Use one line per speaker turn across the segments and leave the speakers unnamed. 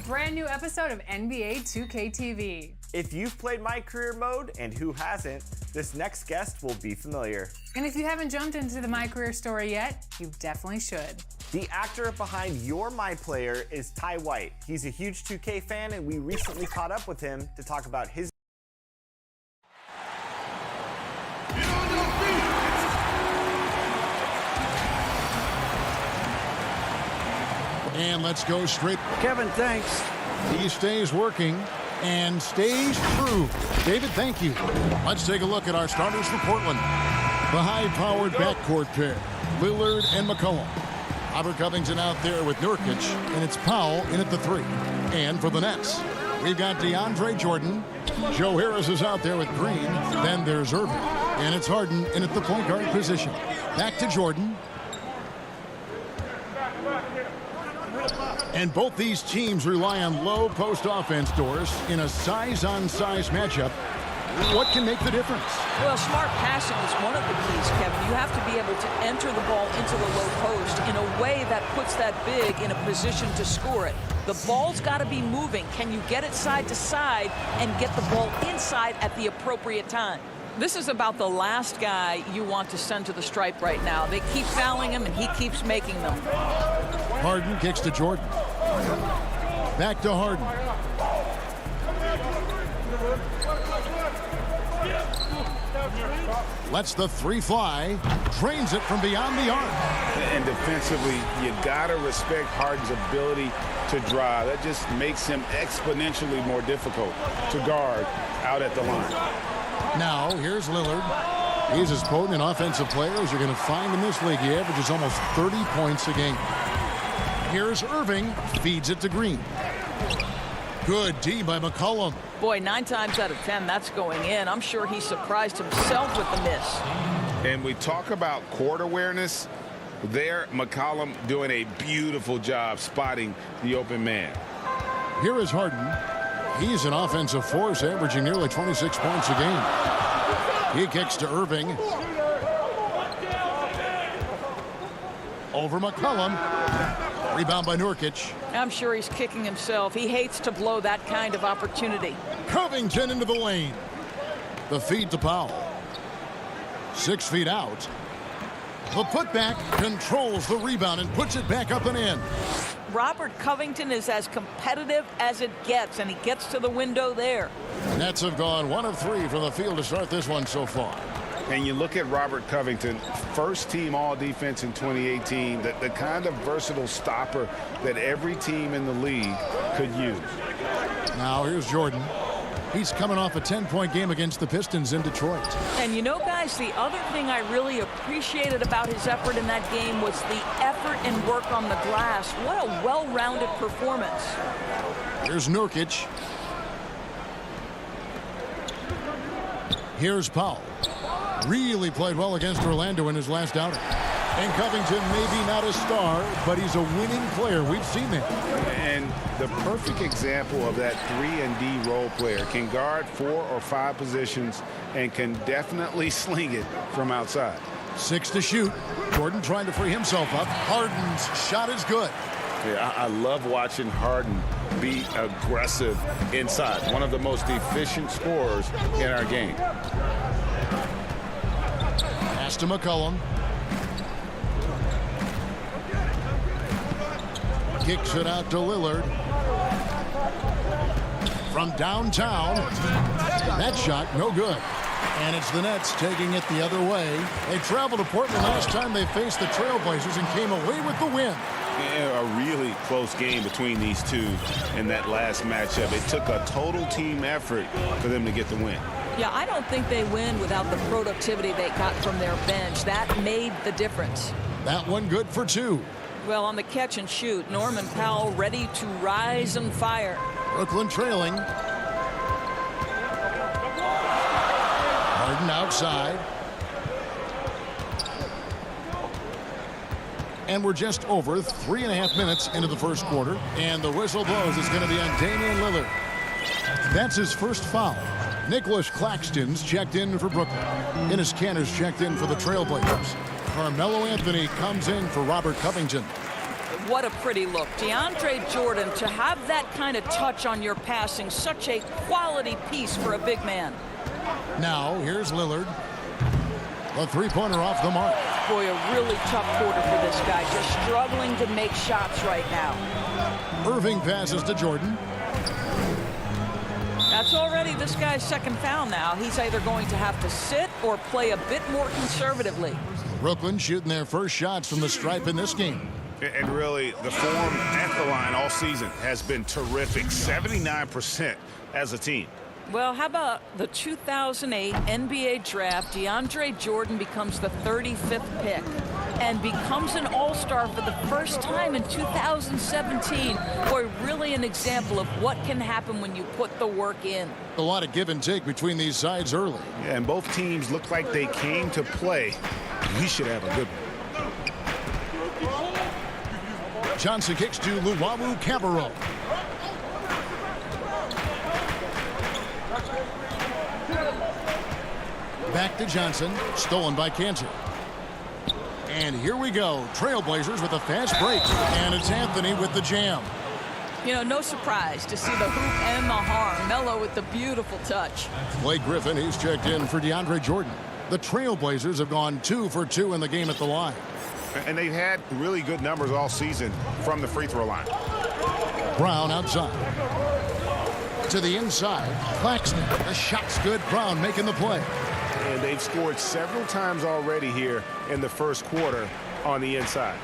brand new episode of NBA 2K TV.
If you've played My Career Mode, and who hasn't, this next guest will be familiar.
And if you haven't jumped into the My Career story yet, you definitely should.
The actor behind Your My Player is Ty White. He's a huge 2K fan, and we recently caught up with him to talk about his
And let's go straight.
Kevin, thanks.
He stays working and stays true. David, thank you. Let's take a look at our starters for Portland. The high-powered backcourt pair, Lillard and McCollum. Robert Covington out there with Nurkic, and it's Powell in at the 3. And for the Nets, we've got DeAndre Jordan. Joe Harris is out there with Green. Then there's Irving. And it's Harden in at the point guard position. Back to Jordan. And both these teams rely on low post offense doors in a size-on-size matchup. What can make the difference?
Well, smart passing is one of the keys, Kevin. You have to be able to enter the ball into the low post in a way that puts that big in a position to score it. The ball's got to be moving. Can you get it side to side and get the ball inside at the appropriate time? This is about the last guy you want to send to the stripe right now. They keep fouling him, and he keeps making them.
Harden kicks to Jordan. Back to Harden. Lets the 3 fly. Drains it from beyond the arc.
And defensively, you got to respect Harden's ability to drive. That just makes him exponentially more difficult to guard out at the line.
Now, here's Lillard. He's as potent an offensive player as you're going to find in this league. He averages almost 30 points a game. Here's Irving. Feeds it to Green. Good D by McCollum.
Boy, 9 times out of 10, that's going in. I'm sure he surprised himself with the miss.
And we talk about court awareness. There, McCollum doing a beautiful job spotting the open man.
Here is Harden. He's an offensive force, averaging nearly 26 points a game. He kicks to Irving. Over McCollum. Rebound by Nurkic.
I'm sure he's kicking himself. He hates to blow that kind of opportunity.
Covington into the lane. The feed to Powell. 6 feet out. The putback controls the rebound and puts it back up and in.
Robert Covington is as competitive as it gets, and he gets to the window there.
Nets have gone 1 of 3 from the field to start this one so far.
And you look at Robert Covington, first team all defense in 2018, the kind of versatile stopper that every team in the league could use.
Now here's Jordan. He's coming off a 10-point game against the Pistons in Detroit.
And you know, guys, the other thing I really appreciated about his effort in that game was the effort and work on the glass. What a well-rounded performance.
Here's Nurkic. Here's Powell. Really played well against Orlando in his last outing. And Covington maybe not a star, but he's a winning player. We've seen that.
And the perfect example of that 3-and-D role player. Can guard 4 or 5 positions and can definitely sling it from outside.
6 to shoot. Jordan trying to free himself up. Harden's shot is good.
Yeah, I love watching Harden be aggressive inside. One of the most efficient scorers in our game.
Pass to McCollum. Kicks it out to Lillard. From downtown. That shot, no good. And it's the Nets taking it the other way. They traveled to Portland last time they faced the Trailblazers and came away with the win.
Yeah, a really close game between these two in that last matchup. It took a total team effort for them to get the win.
Yeah, I don't think they win without the productivity they got from their bench. That made the difference.
That one good for 2.
Well, on the catch and shoot, Norman Powell ready to rise and fire.
Brooklyn trailing. Harden outside. And we're just over 3.5 minutes into the first quarter. And the whistle blows. It's going to be on Damian Lillard. That's his first foul. Nicholas Claxton's checked in for Brooklyn. Enes Kanter's checked in for the Trailblazers. Carmelo Anthony comes in for Robert Covington.
What a pretty look. DeAndre Jordan, to have that kind of touch on your passing, such a quality piece for a big man.
Now, here's Lillard. A three-pointer off the mark.
Boy, a really tough quarter for this guy. Just struggling to make shots right now.
Irving passes to Jordan.
That's already this guy's second foul now. He's either going to have to sit or play a bit more conservatively.
Brooklyn shooting their first shots from the stripe in this game.
And really, the form at the line all season has been terrific. 79% as a team.
Well, how about the 2008 NBA draft? DeAndre Jordan becomes the 35th pick and becomes an all-star for the first time in 2017. Boy, really an example of what can happen when you put the work in.
A lot of give and take between these sides early.
Yeah, and both teams look like they came to play. We should have a good one.
Johnson kicks to Luwawu Cabarro. Back to Johnson, stolen by Cantor. And here we go, Trailblazers with a fast break. And it's Anthony with the jam.
You know, no surprise to see the hoop and the harm. Melo with the beautiful touch.
Blake Griffin, he's checked in for DeAndre Jordan. The Trailblazers have gone 2 for 2 in the game at the line.
And they've had really good numbers all season from the free throw line.
Brown outside. To the inside. Claxton. The shot's good. Brown making the play.
And they've scored several times already here in the first quarter on the inside.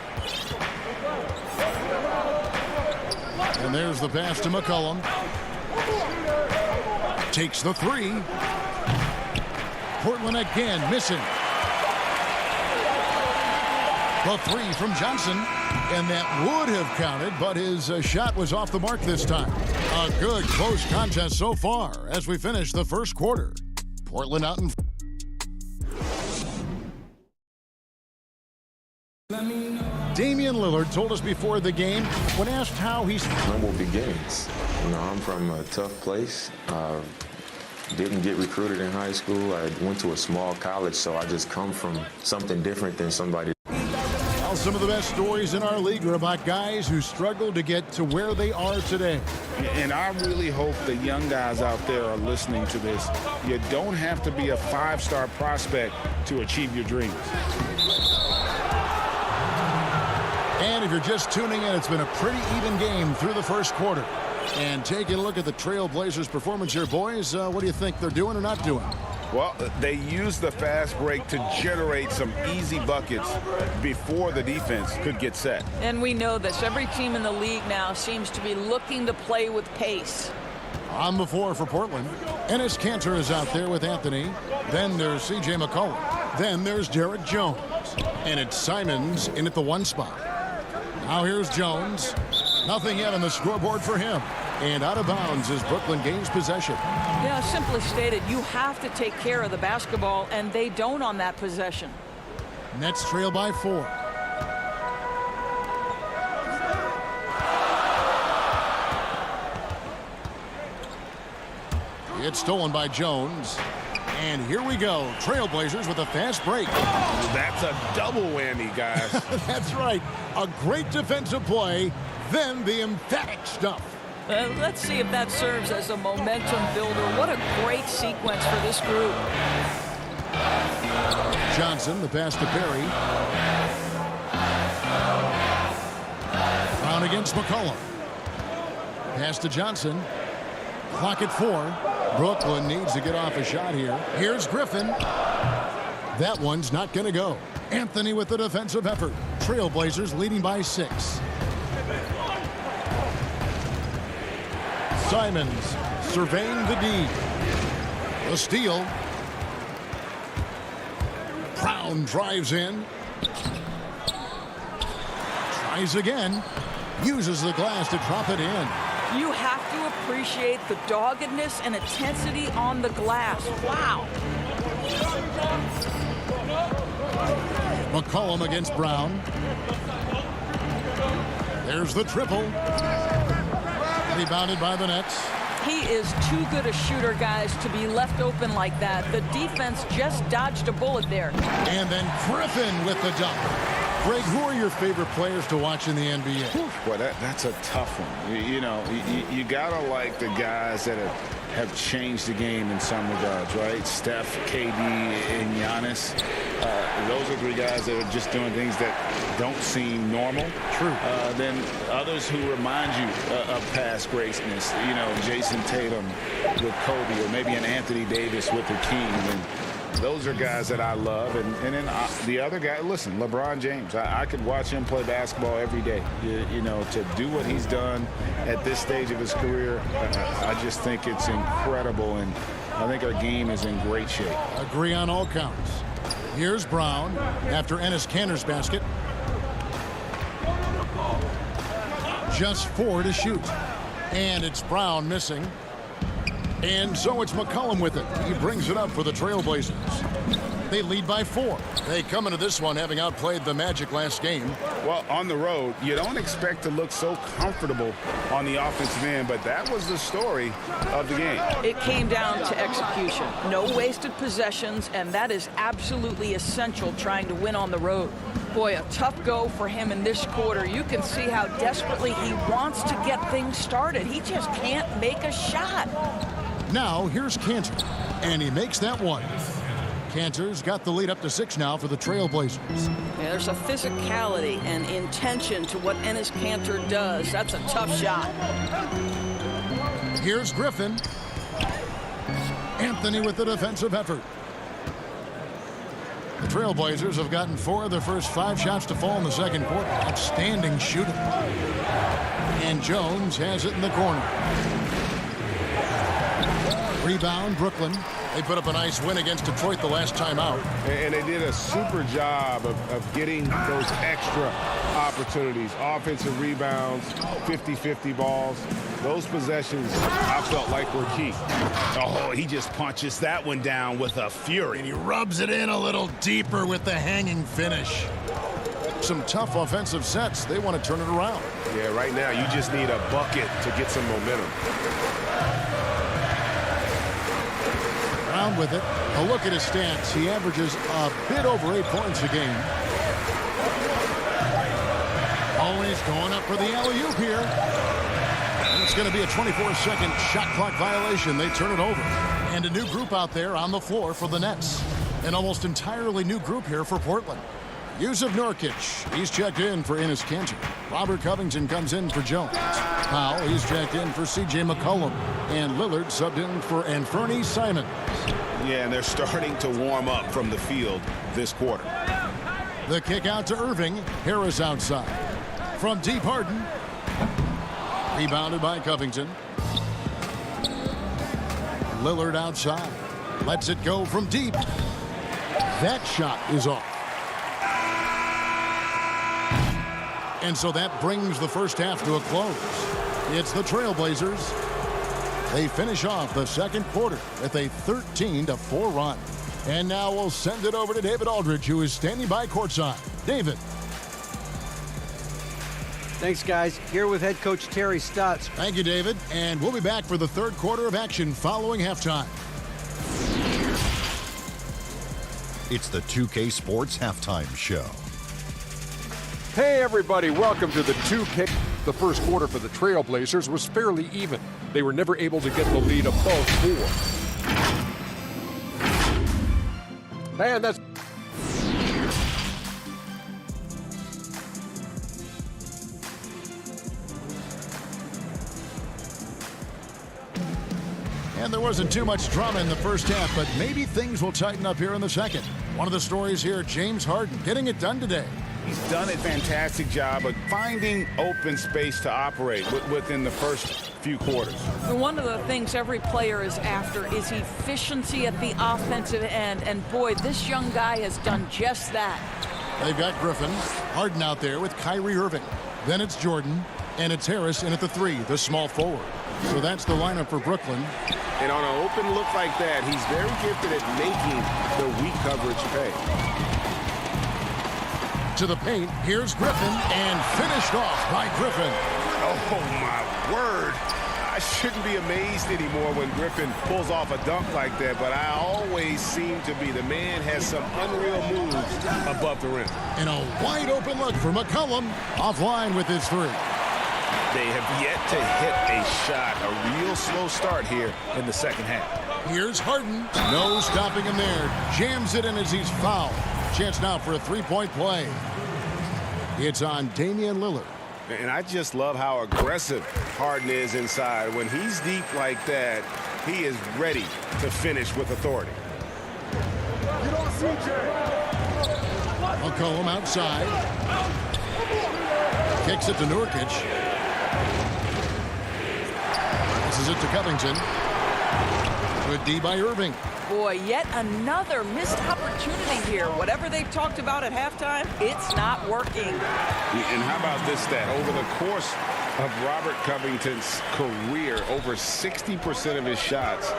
And there's the pass to McCollum. Takes the three. Portland again missing. The three from Johnson. And that would have counted, but his shot was off the mark this time. A good close contest so far as we finish the first quarter. Portland out in Damian Lillard told us before the game, when asked how he's
humble beginnings. You know, I'm from a tough place. Didn't get recruited in high school. I went to a small college, so I just come from something different than somebody.
Well, some of the best stories in our league are about guys who struggled to get to where they are today.
And I really hope the young guys out there are listening to this. You don't have to be a five-star prospect to achieve your dreams.
And if you're just tuning in, it's been a pretty even game through the first quarter. And taking a look at the Trailblazers' performance here, boys, what do you think they're doing or not doing?
Well, they used the fast break to generate some easy buckets before the defense could get set.
And we know this. Every team in the league now seems to be looking to play with pace.
On the floor for Portland, Enes Kanter is out there with Anthony. Then there's C.J. McCollum. Then there's Derek Jones. And it's Simons in at the one spot. Now here's Jones. Nothing yet on the scoreboard for him. And out of bounds as Brooklyn gains possession.
Yeah, simply stated, you have to take care of the basketball, and they don't on that possession.
Nets trail by 4. It's stolen by Jones. And here we go. Trailblazers with a fast break.
That's a double whammy, guys.
That's right. A great defensive play, then the emphatic stuff.
Let's see if that serves as a momentum builder. What a great sequence for this group.
Johnson, the pass to Perry. Brown against McCollum. Pass to Johnson. Clock at 4. Brooklyn needs to get off a shot here. Here's Griffin. That one's not going to go. Anthony with the defensive effort. Trailblazers leading by 6. Simons surveying the D. The steal. Brown drives in. Tries again. Uses the glass to drop it in.
You have to appreciate the doggedness and intensity on the glass. Wow.
McCollum against Brown. There's the triple. Rebounded by the Nets.
He is too good a shooter, guys, to be left open like that. The defense just dodged a bullet there.
And then Griffin with the dunk. Greg, who are your favorite players to watch in the NBA?
Boy, that's a tough one. You gotta like the guys that have changed the game in some regards, right? Steph, KD, and Giannis. Those are three guys that are just doing things that don't seem normal.
True.
Then others who remind you of past greatness. Jason Tatum with Kobe, or maybe an Anthony Davis with the King. And those are guys that I love. And then the other guy, listen, LeBron James. I could watch him play basketball every day. To do what he's done at this stage of his career, I just think it's incredible. And I think our game is in great shape.
Agree on all counts. Here's Brown after Enes Kanter's basket. Just 4 to shoot. And it's Brown missing. And so it's McCollum with it. He brings it up for the Trailblazers. They lead by 4. They come into this one having outplayed the Magic last game.
Well, on the road, you don't expect to look so comfortable on the offensive end, but that was the story of the game.
It came down to execution. No wasted possessions, and that is absolutely essential trying to win on the road. Boy, a tough go for him in this quarter. You can see how desperately he wants to get things started. He just can't make a shot.
Now, here's Kanter, and he makes that one. Kanter's got the lead up to 6 now for the Trailblazers.
Yeah, there's a physicality and intention to what Enes Kanter does. That's a tough shot.
Here's Griffin. Anthony with the defensive effort. The Trailblazers have gotten 4 of their first 5 shots to fall in the second quarter. Outstanding shooting. And Jones has it in the corner. Rebound, Brooklyn. They put up a nice win against Detroit the last time out.
And they did a super job of getting those extra opportunities. Offensive rebounds, 50-50 balls. Those possessions, I felt like were key. Oh, he just punches that one down with a fury.
And he rubs it in a little deeper with the hanging finish. Some tough offensive sets. They want to turn it around.
Yeah, right now you just need a bucket to get some momentum.
Brown with it. A look at his stats. He averages a bit over 8 points a game. Always going up for the alley-oop here. And it's going to be a 24-second shot clock violation. They turn it over. And a new group out there on the floor for the Nets. An almost entirely new group here for Portland. Yusuf Nurkic, he's checked in for Enes Kanter. Robert Covington comes in for Jones. Powell, he's checked in for C.J. McCollum. And Lillard subbed in for Anthony Simons.
Yeah, and they're starting to warm up from the field this quarter.
The kick out to Irving. Harris outside. From deep, Harden. Rebounded by Covington. Lillard outside. Lets it go from deep. That shot is off. And so that brings the first half to a close. It's the Trailblazers. They finish off the second quarter with a 13-4 run. And now we'll send it over to David Aldridge, who is standing by courtside. David.
Thanks, guys. Here with head coach Terry Stotts.
Thank you, David. And we'll be back for the third quarter of action following halftime.
It's the 2K Sports Halftime Show.
Hey everybody, welcome to the 2K. The first quarter for the Trailblazers was fairly even. They were never able to get the lead above 4. And that's...
And there wasn't too much drama in the first half, but maybe things will tighten up here in the second. One of the stories here, James Harden getting it done today.
He's done a fantastic job of finding open space to operate within the first few quarters.
One of the things every player is after is efficiency at the offensive end. And boy, this young guy has done just that.
They've got Griffin, Harden out there with Kyrie Irving. Then it's Jordan, and it's Harris in at the 3, the small forward. So that's the lineup for Brooklyn.
And on an open look like that, he's very gifted at making the weak coverage pay.
To the paint, here's Griffin, and finished off by Griffin.
Oh, my word. I shouldn't be amazed anymore when Griffin pulls off a dunk like that, but I always seem to be. The man has some unreal moves above the rim.
And a wide open look for McCollum, offline with his three.
They have yet to hit a shot, a real slow start here in the second half.
Here's Harden. No stopping him there. Jams it in as he's fouled. Chance now for a three-point play. It's on Damian Lillard.
And I just love how aggressive Harden is inside. When he's deep like that, he is ready to finish with authority.
McCollum outside. Kicks it to Nurkic. This is it to Covington. Good D by Irving.
Boy, yet another missed opportunity here. Whatever they've talked about at halftime, it's not working.
And how about this stat? Over the course of Robert Covington's career, over 60% of his shots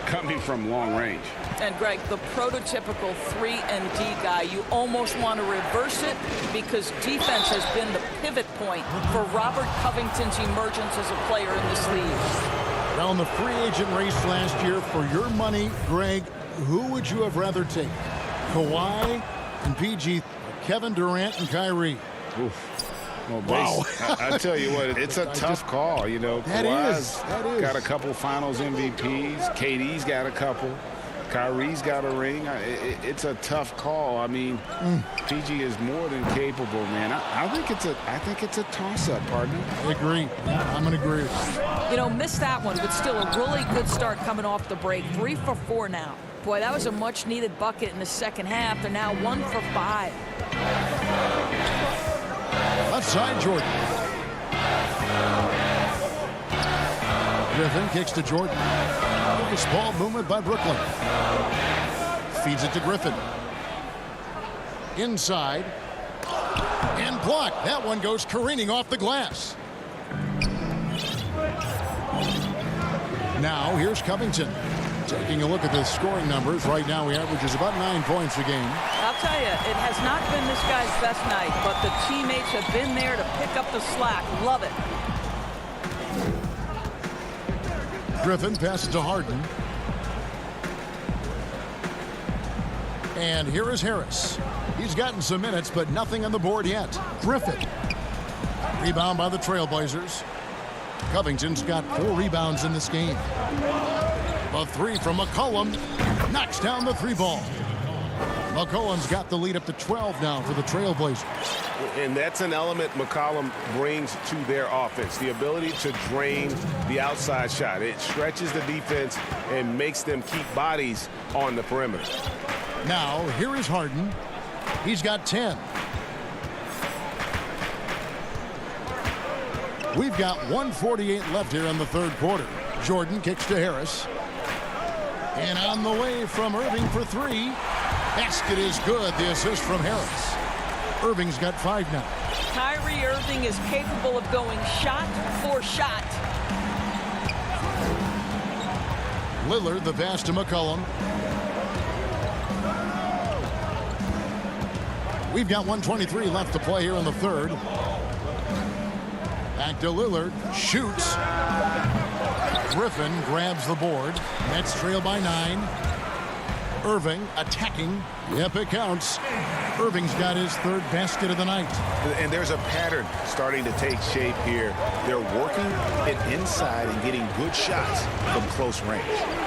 coming from long range.
And Greg, the prototypical 3-and-D guy, you almost want to reverse it because defense has been the pivot point for Robert Covington's emergence as a player in this league.
Around the free agent race last year, for your money, Greg, who would you have rather take? Kawhi and PG, Kevin Durant and Kyrie?
Oof. Well,
wow.
I tell you what, it's a tough call. You know, Kawhi's
that is.
got a couple finals MVPs. KD's got a couple. Kyrie's got a ring. It's a tough call. I mean, PG is more than capable, man. I think it's a toss-up, partner.
I agree. I'm going to agree with you.
You know, missed that one, but still a really good start coming off the break. 3 for 4 now. Boy, that was a much-needed bucket in the second half. They're now 1 for 5.
Left side, Jordan. Griffin kicks to Jordan. Nice ball movement by Brooklyn. Feeds it to Griffin. Inside. And blocked. That one goes careening off the glass. Now here's Covington. Taking a look at the scoring numbers. Right now he averages about 9 points a game.
I'll tell you, it has not been this guy's best night, but the teammates have been there to pick up the slack. Love it.
Griffin passes to Harden. And here is Harris. He's gotten some minutes, but nothing on the board yet. Griffin. Rebound by the Trailblazers. Covington's got 4 rebounds in this game. A 3 from McCollum. Knocks down the 3 ball. McCollum's got the lead up to 12 now for the Trailblazers.
And that's an element McCollum brings to their offense, the ability to drain the outside shot. It stretches the defense and makes them keep bodies on the perimeter.
Now, here is Harden. He's got 10. We've got 1:48 left here in the third quarter. Jordan kicks to Harris. And on the way from Irving for 3. Basket is good. The assist from Harris. Irving's got 5 now.
Kyrie Irving is capable of going shot for shot.
Lillard, the pass to McCollum. We've got 1:23 left to play here in the third. Back to Lillard. Shoots. Griffin grabs the board. Nets trail by 9. Irving attacking. Yep, it counts. Irving's got his 3rd basket of the night.
And there's a pattern starting to take shape here. They're working it inside and getting good shots from close range.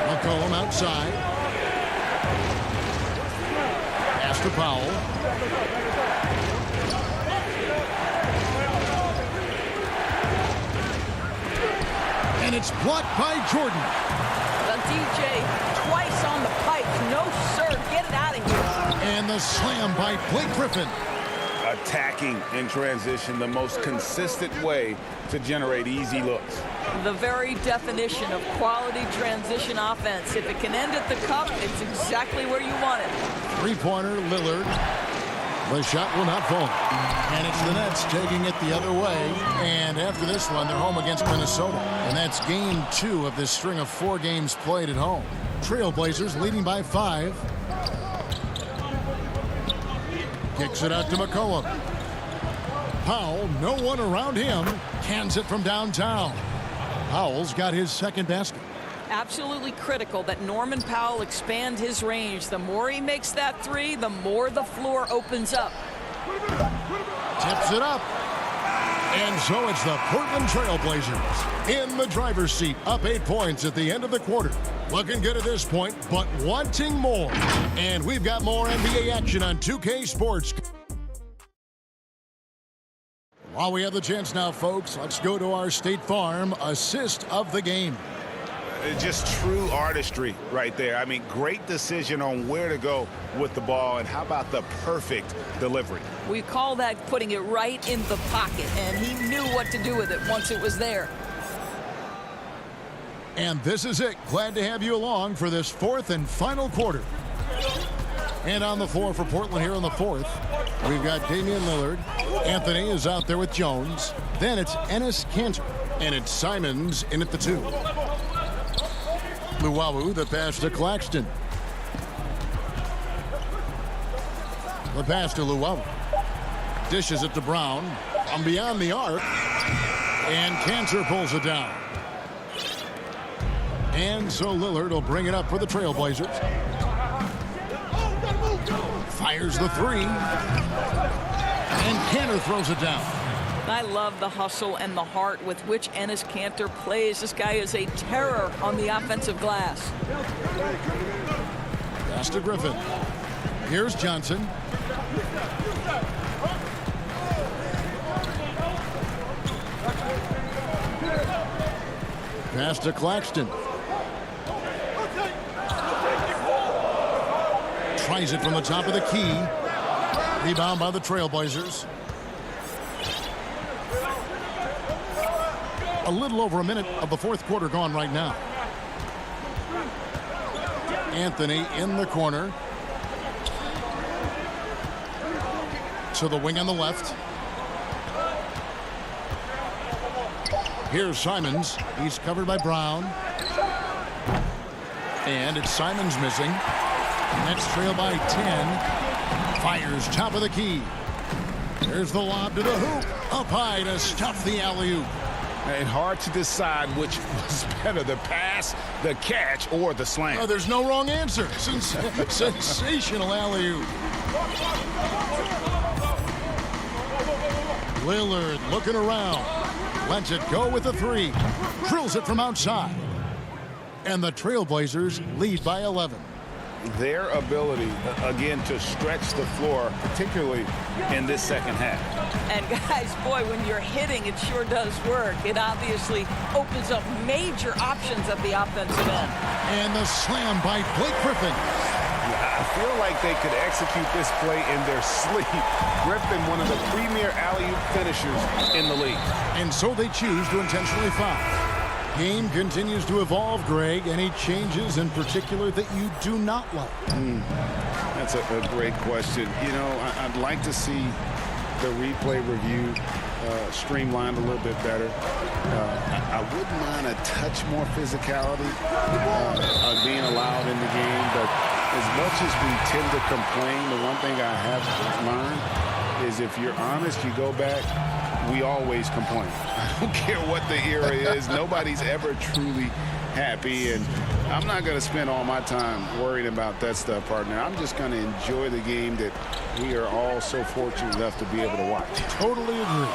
McCollum outside. Pass to Powell. And it's blocked by Jordan.
The DJ twice on the pipe. No, sir. Get it out of here.
And the slam by Blake Griffin.
Attacking in transition, the most consistent way to generate easy looks.
The very definition of quality transition offense. If it can end at the cup, it's exactly where you want it.
3-pointer, Lillard. The shot will not fall. And it's the Nets taking it the other way. And after this one, they're home against Minnesota. And that's game 2 of this string of 4 games played at home. Trailblazers leading by 5. Kicks it out to McCollum. Powell, no one around him. Cans it from downtown. Powell's got his second basket.
Absolutely critical that Norman Powell expand his range. The more he makes that three, the more the floor opens up.
Tips it up. And so it's the Portland Trailblazers in the driver's seat, up 8 points at the end of the quarter. Looking good at this point, but wanting more. And we've got more NBA action on 2K Sports. While we have the chance now, folks, let's go to our State Farm assist of the game.
Just true artistry right there. I mean, great decision on where to go with the ball, and how about the perfect delivery?
We call that putting it right in the pocket, and he knew what to do with it once it was there.
And this is it. Glad to have you along for this fourth and final quarter. And on the floor for Portland here in the fourth, we've got Damian Lillard. Anthony is out there with Jones. Then it's Enes Kanter, and it's Simons in at the 2. Luwawu, the pass to Claxton. The pass to Luwawu. Dishes it to Brown. From beyond the arc. And Kanter pulls it down. And so Lillard will bring it up for the Trailblazers. Fires the 3. And Kanter throws it down.
I love the hustle and the heart with which Enes Kanter plays. This guy is a terror on the offensive glass.
Pass to Griffin. Here's Johnson. Pass to Claxton. Tries it from the top of the key. Rebound by the Trailblazers. A little over a minute of the fourth quarter gone right now. Anthony in the corner. To the wing on the left. Here's Simons. He's covered by Brown. And it's Simons missing. Nets trail by 10. Fires top of the key. There's the lob to the hoop. Up high to stuff the alley-oop.
And hard to decide which was better, the pass, the catch, or the slam.
Oh, there's no wrong answer. Sensational alley-oop. Lillard looking around. Lets it go with the 3. Drills it from outside. And the Trailblazers lead by 11.
Their ability, again, to stretch the floor, particularly in this second half.
And guys, boy, when you're hitting, it sure does work. It obviously opens up major options at the offensive end.
And the slam by Blake Griffin.
I feel like they could execute this play in their sleep. Griffin, one of the premier alley-oop finishers in the league.
And so they choose to intentionally foul. Game continues to evolve, Greg. Any changes in particular that you do not like?
That's a great question. You know, I'd like to see the replay review streamlined a little bit better. I wouldn't mind a touch more physicality being allowed in the game, but as much as we tend to complain, the one thing I have learned is if you're honest, you go back, we always complain. I don't care what the era is. Nobody's ever truly happy, and I'm not going to spend all my time worrying about that stuff, partner. I'm just going to enjoy the game that we are all so fortunate enough to be able to watch.
Totally agree.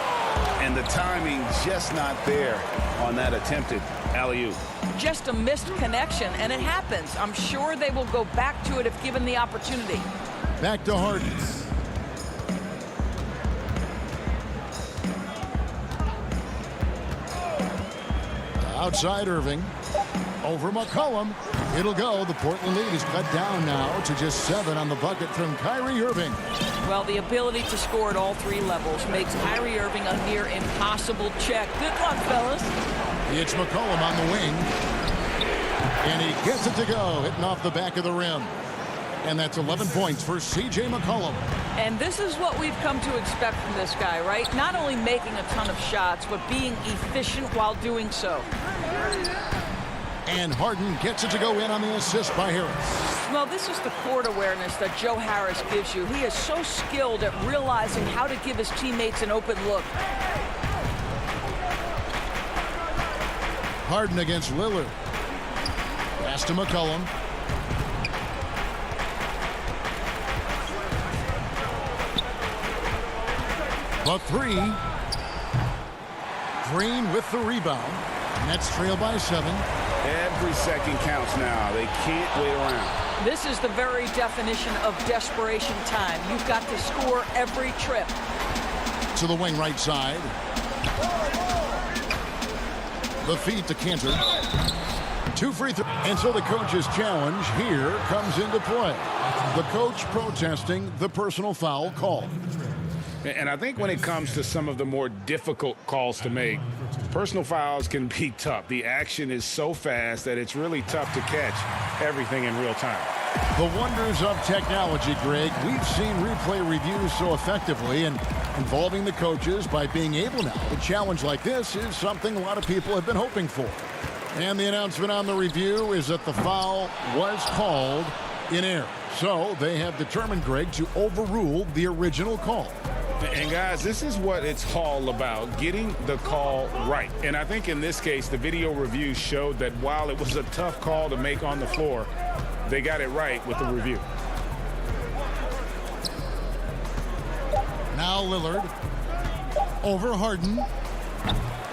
And the timing just not there on that attempted alley-oop.
Just a missed connection, and it happens. I'm sure they will go back to it if given the opportunity.
Back to Harden. Outside Irving. Over McCollum. It'll go. The Portland lead is cut down now to just 7 on the bucket from Kyrie Irving.
Well, the ability to score at all 3 levels makes Kyrie Irving a near impossible check. Good luck, fellas.
It's McCollum on the wing. And he gets it to go, hitting off the back of the rim. And that's 11 points for C.J. McCollum.
And this is what we've come to expect from this guy, right? Not only making a ton of shots, but being efficient while doing so.
And Harden gets it to go in on the assist by Harris.
Well, this is the court awareness that Joe Harris gives you. He is so skilled at realizing how to give his teammates an open look.
Harden against Lillard. Pass to McCollum. The three. Green with the rebound. Nets trail by 7.
Every second counts now. They can't wait around.
This is the very definition of desperation time. You've got to score every trip.
To the wing right side. The feed to Cantor. 2 free throws. And so the coach's challenge here comes into play. The coach protesting the personal foul call.
And I think when it comes to some of the more difficult calls to make, personal fouls can be tough. The action is so fast that it's really tough to catch everything in real time.
The wonders of technology, Greg. We've seen replay reviews so effectively, and involving the coaches by being able now. A challenge like this is something a lot of people have been hoping for. And the announcement on the review is that the foul was called in error. So they have determined, Greg, to overrule the original call.
And guys, this is what it's all about, getting the call right. And I think in this case, the video review showed that while it was a tough call to make on the floor, they got it right with the review.
Now Lillard over Harden.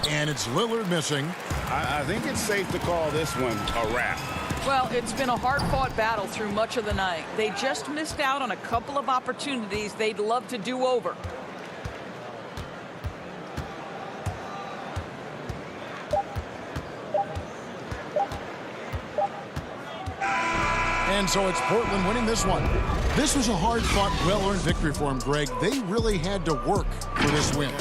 And it's Lillard missing.
I think it's safe to call this one a wrap.
Well, it's been a hard-fought battle through much of the night. They just missed out on a couple of opportunities they'd love to do over.
And so it's Portland winning this one. This was a hard-fought, well-earned victory for them, Greg. They really had to work for this win.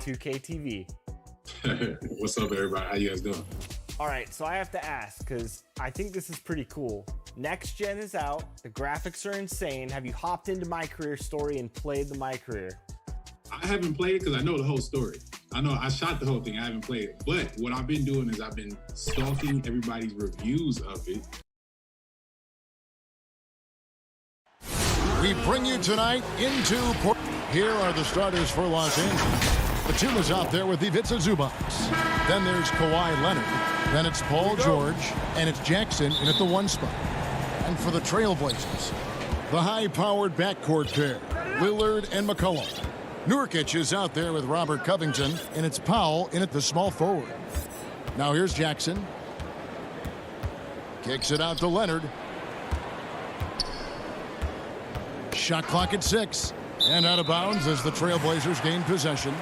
2K TV.
What's up, everybody? How you guys doing?
All right, so I have to ask because I think this is pretty cool. Next Gen is out. The graphics are insane. Have you hopped into My Career Story and played the My Career?
I haven't played it because I know the whole story. I know I shot the whole thing. I haven't played it. But what I've been doing is I've been stalking everybody's reviews of it.
We bring you tonight into Port. Here are the starters for Los Angeles. The team is out there with Ivica Zubats. Then there's Kawhi Leonard. Then it's Paul George. And it's Jackson in at the 1 spot. And for the Trailblazers, the high-powered backcourt pair, Lillard and McCollum. Nurkic is out there with Robert Covington. And it's Powell in at the small forward. Now here's Jackson. Kicks it out to Leonard. Shot clock at 6. And out of bounds as the Trailblazers gain possession.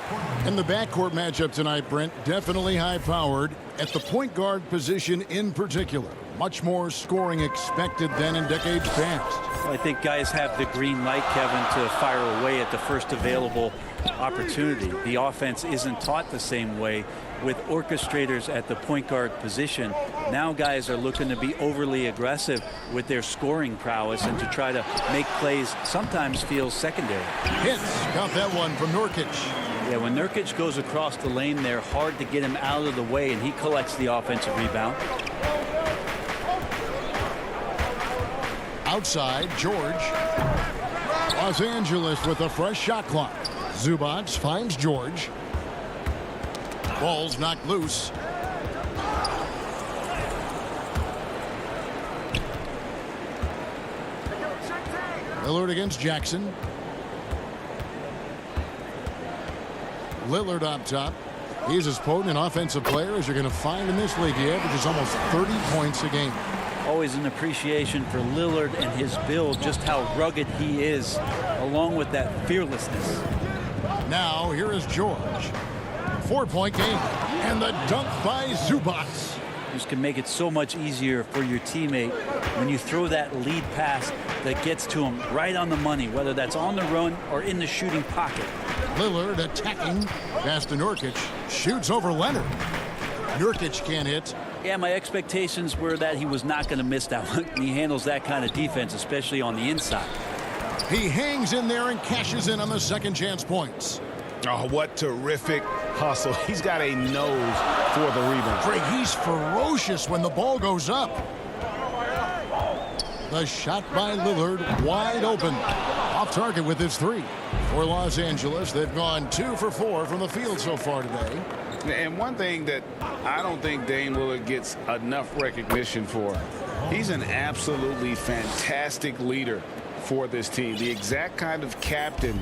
And the backcourt matchup tonight, Brent, definitely high-powered at the point guard position in particular. Much more scoring expected than in decades past.
Well, I think guys have the green light, Kevin, to fire away at the first available opportunity. The offense isn't taught the same way with orchestrators at the point guard position. Now guys are looking to be overly aggressive with their scoring prowess and to try to make plays sometimes feels secondary.
Hits. Got that one from Nurkic.
Yeah, when Nurkic goes across the lane, they're hard to get him out of the way, and he collects the offensive rebound.
Outside, George. Los Angeles with a fresh shot clock. Zubats finds George. Ball's knocked loose. Lillard against Jackson. Lillard up top. He's as potent an offensive player as you're going to find in this league. He averages almost 30 points a game.
Always an appreciation for Lillard and his build, just how rugged he is, along with that fearlessness.
Now, here is George. 4-point game. And the dunk by Zubats.
Just can make it so much easier for your teammate when you throw that lead pass that gets to him right on the money, whether that's on the run or in the shooting pocket.
Lillard attacking. Pass to Nurkic. Shoots over Leonard. Nurkic can't hit.
Yeah, my expectations were that he was not going to miss that one. He handles that kind of defense, especially on the inside.
He hangs in there and cashes in on the second chance points.
Oh, what terrific hustle. He's got a nose for the rebound.
Craig, he's ferocious when the ball goes up. The shot by Lillard, wide open. Off target with his three. For Los Angeles, they've gone 2 for 4 from the field so far today.
And one thing that I don't think Dame Lillard gets enough recognition for, he's an absolutely fantastic leader for this team. The exact kind of captain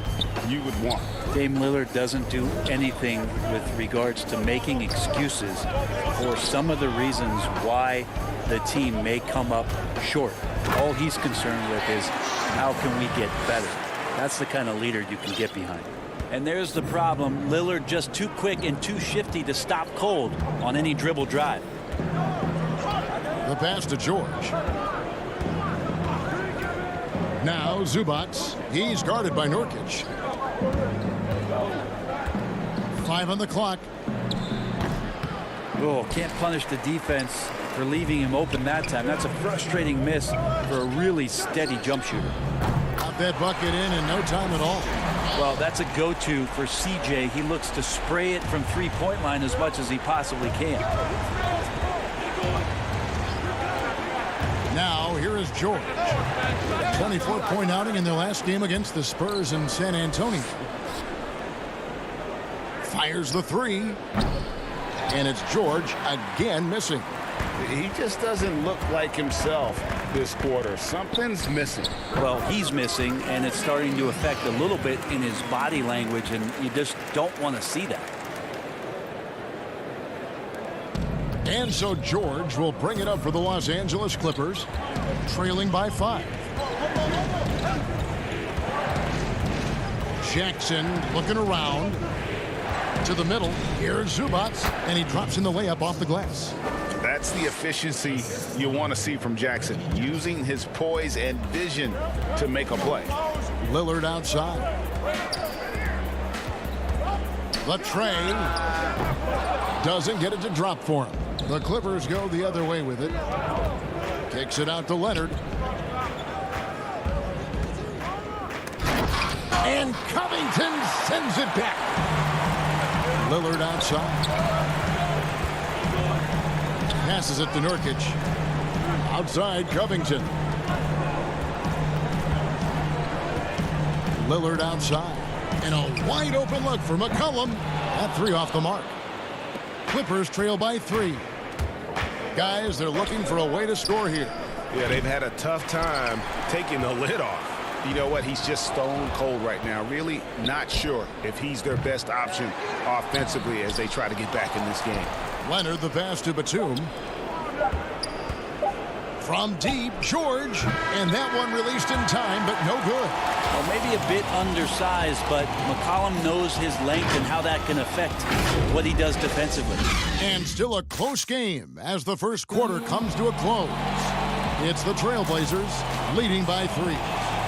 you would want.
Dame Lillard doesn't do anything with regards to making excuses for some of the reasons why the team may come up short. All he's concerned with is how can we get better. That's the kind of leader you can get behind. And there's the problem. Lillard just too quick and too shifty to stop cold on any dribble drive.
The pass to George. Now Zubac. He's guarded by Nurkic. 5 on the clock.
Oh, can't punish the defense for leaving him open that time. That's a frustrating miss for a really steady jump shooter.
Got that bucket in no time at all.
Well, that's a go-to for CJ. He looks to spray it from three-point line as much as he possibly can.
Now, here is George. 24-point outing in their last game against the Spurs in San Antonio. Fires the three. And it's George again missing.
He just doesn't look like himself this quarter. Something's missing.
Well, he's missing, and it's starting to affect a little bit in his body language, and you just don't want to see that.
And so George will bring it up for the Los Angeles Clippers, trailing by 5. Jackson looking around to the middle. Here's Zubac, and he drops in the layup off the glass.
That's the efficiency you want to see from Jackson, using his poise and vision to make a play.
Lillard outside. The tray doesn't get it to drop for him. The Clippers go the other way with it. Kicks it out to Leonard. And Covington sends it back. Lillard outside. Passes it to Nurkic. Outside, Covington. Lillard outside. And a wide open look for McCollum. That three off the mark. Clippers trail by 3. Guys, they're looking for a way to score here.
Yeah, they've had a tough time taking the lid off. You know what? He's just stone cold right now. Really not sure if he's their best option offensively as they try to get back in this game.
Leonard, the pass to Batum. From deep, George. And that one released in time, but no good.
Well, maybe a bit undersized, but McCollum knows his length and how that can affect what he does defensively.
And still a close game as the first quarter comes to a close. It's the Trailblazers leading by 3.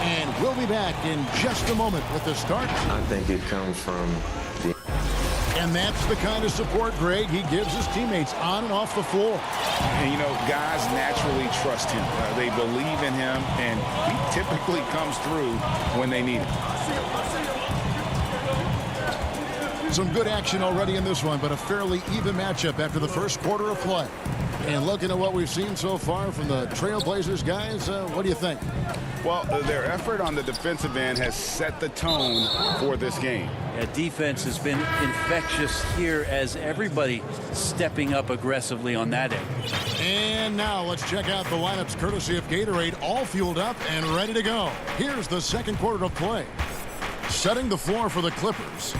And we'll be back in just a moment with the start.
I think it comes from the...
And that's the kind of support, Greg, he gives his teammates on and off the floor.
And, you know, guys naturally trust him. They believe in him, and he typically comes through when they need him.
Some good action already in this one, but a fairly even matchup after the first quarter of play. And looking at what we've seen so far from the Trailblazers, guys, what do you think?
Well, their effort on the defensive end has set the tone for this game.
Yeah, defense has been infectious here as everybody stepping up aggressively on that end.
And now let's check out the lineups courtesy of Gatorade, all fueled up and ready to go. Here's the second quarter of play. Setting the floor for the Clippers.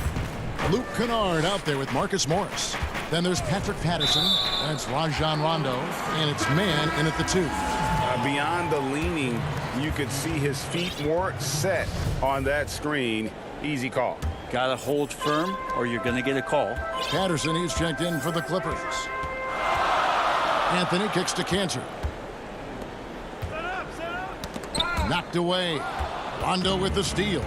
Luke Kennard out there with Marcus Morris. Then there's Patrick Patterson. That's Rajon Rondo. And it's man in at the 2.
Beyond the leaning, you could see his feet weren't set on that screen. Easy call.
Got to hold firm or you're going to get a call.
Patterson, he's checked in for the Clippers. Anthony kicks to Cantor. Knocked away. Rondo with the steal.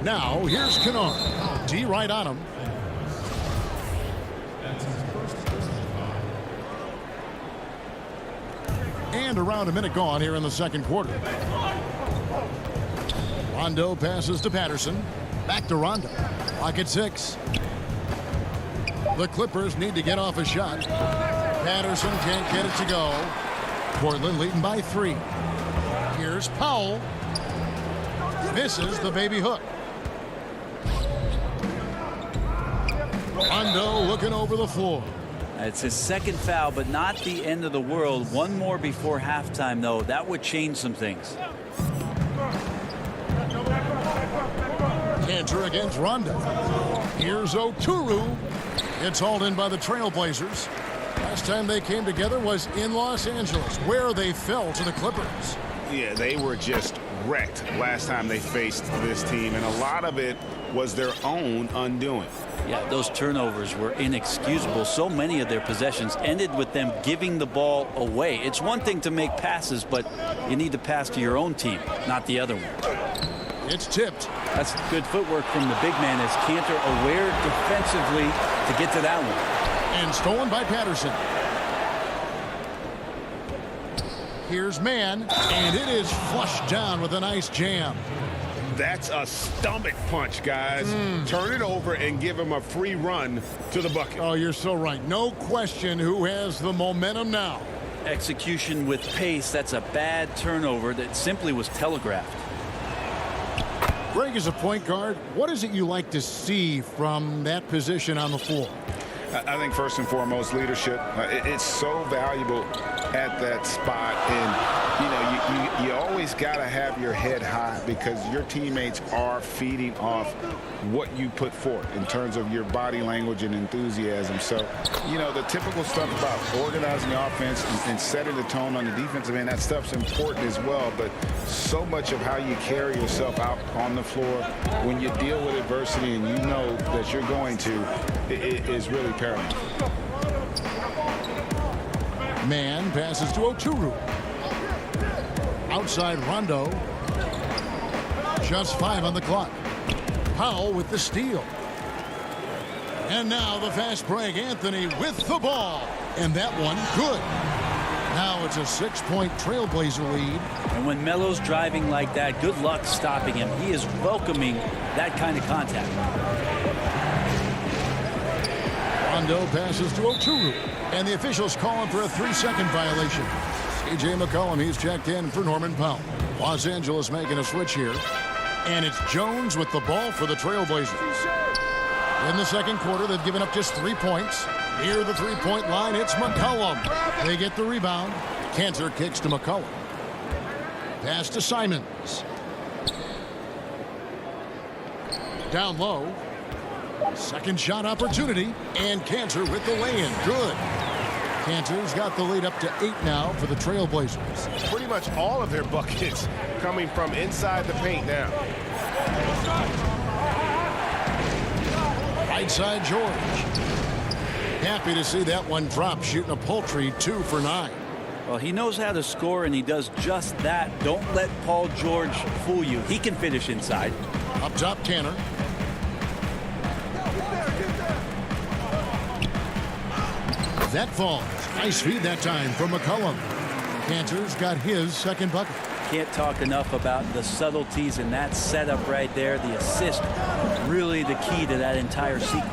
Now, here's Kennard. D right on him. And around a minute gone here in the second quarter. Rondo passes to Patterson. Back to Rondo. Clock at 6. The Clippers need to get off a shot. Patterson can't get it to go. Portland leading by 3. Here's Powell. Misses the baby hook. Rondo looking over the floor.
It's his second foul, but not the end of the world. One more before halftime, though. That would change some things.
Cantor against Rondo. Here's Oturu. It's hauled in by the Trailblazers. Last time they came together was in Los Angeles, where they fell to the Clippers.
Yeah, they were just wrecked last time they faced this team, and a lot of it was their own undoing.
Yeah, those turnovers were inexcusable. So many of their possessions ended with them giving the ball away. It's one thing to make passes, but you need to pass to your own team, not the other one.
It's tipped.
That's good footwork from the big man as Cantor aware defensively to get to that one.
And stolen by Patterson. Here's Mann, and it is flushed down with a nice jam.
That's a stomach punch, guys. Turn it over and give him a free run to the bucket.
Oh, you're so right. No question who has the momentum now.
Execution with pace. That's a bad turnover that simply was telegraphed.
Greg, as a point guard, what is it you like to see from that position on the floor?
I think first and foremost, leadership. It's so valuable at that spot, and you always got to have your head high because your teammates are feeding off what you put forth in terms of your body language and enthusiasm. So, the typical stuff about organizing the offense and setting the tone on the defensive end, that stuff's important as well, but so much of how you carry yourself out on the floor when you deal with adversity and you know that you're going to, it is really paramount.
Mann passes to Oturu. Outside Rondo. Just 5 on the clock. Powell with the steal. And now the fast break. Anthony with the ball. And that one good. Now it's a 6-point Trailblazer lead.
And when Melo's driving like that, good luck stopping him. He is welcoming that kind of contact.
Rondo passes to Oturu. And the officials call him for a 3-second violation. C.J. McCollum, he's checked in for Norman Powell. Los Angeles making a switch here. And it's Jones with the ball for the Trailblazers. In the second quarter, they've given up just 3 points. Near the 3-point line, it's McCollum. They get the rebound. Cantor kicks to McCollum. Pass to Simons. Down low. Second shot opportunity. And Cantor with the lay-in. Good. Cantor's got the lead up to 8 now for the Trailblazers.
Pretty much all of their buckets coming from inside the paint now.
Right side George. Happy to see that one drop, shooting a paltry 2 for 9.
Well, he knows how to score, and he does just that. Don't let Paul George fool you. He can finish inside.
Up top, Tanner. That falls. Nice feed that time from McCollum. Cantor's got his second bucket.
Can't talk enough about the subtleties in that setup right there. The assist, really the key to that entire sequence.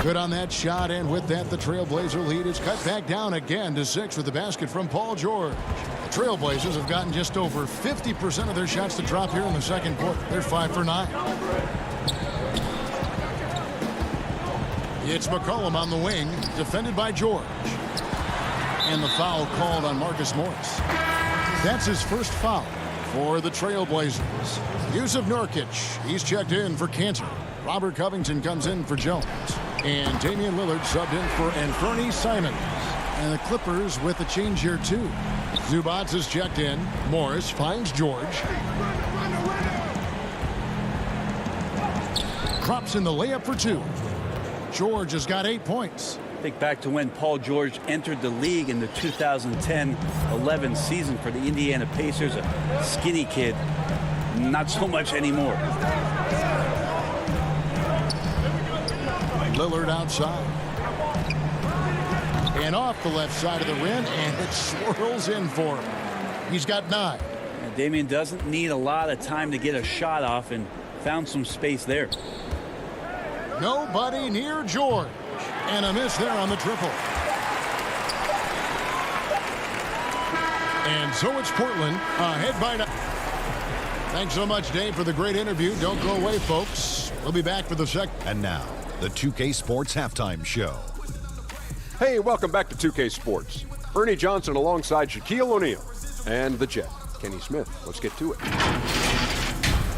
Good on that shot, and with that, the Trailblazer lead is cut back down again to 6 with the basket from Paul George. The Trailblazers have gotten just over 50% of their shots to drop here in the second quarter. They're 5 for 9. It's McCollum on the wing, defended by George. And the foul called on Marcus Morris. That's his first foul for the Trailblazers. Yusuf Nurkic, he's checked in for Cantor. Robert Covington comes in for Jones. And Damian Lillard subbed in for Anthony Simons. And the Clippers with a change here too. Zubats is checked in. Morris finds George. Drops in the layup for 2. George has got 8 points.
Think back to when Paul George entered the league in the 2010-11 season for the Indiana Pacers. A skinny kid. Not so much anymore.
Lillard outside. And off the left side of the rim, and it swirls in for him. He's got 9.
And Damian doesn't need a lot of time to get a shot off and found some space there.
Nobody near George. And a miss there on the triple. And so it's Portland ahead by 9. Thanks so much, Dave, for the great interview. Don't go away, folks. We'll be back for the second.
And now, the 2K Sports Halftime Show.
Hey, welcome back to 2K Sports. Ernie Johnson alongside Shaquille O'Neal and the Jet, Kenny Smith. Let's get to it.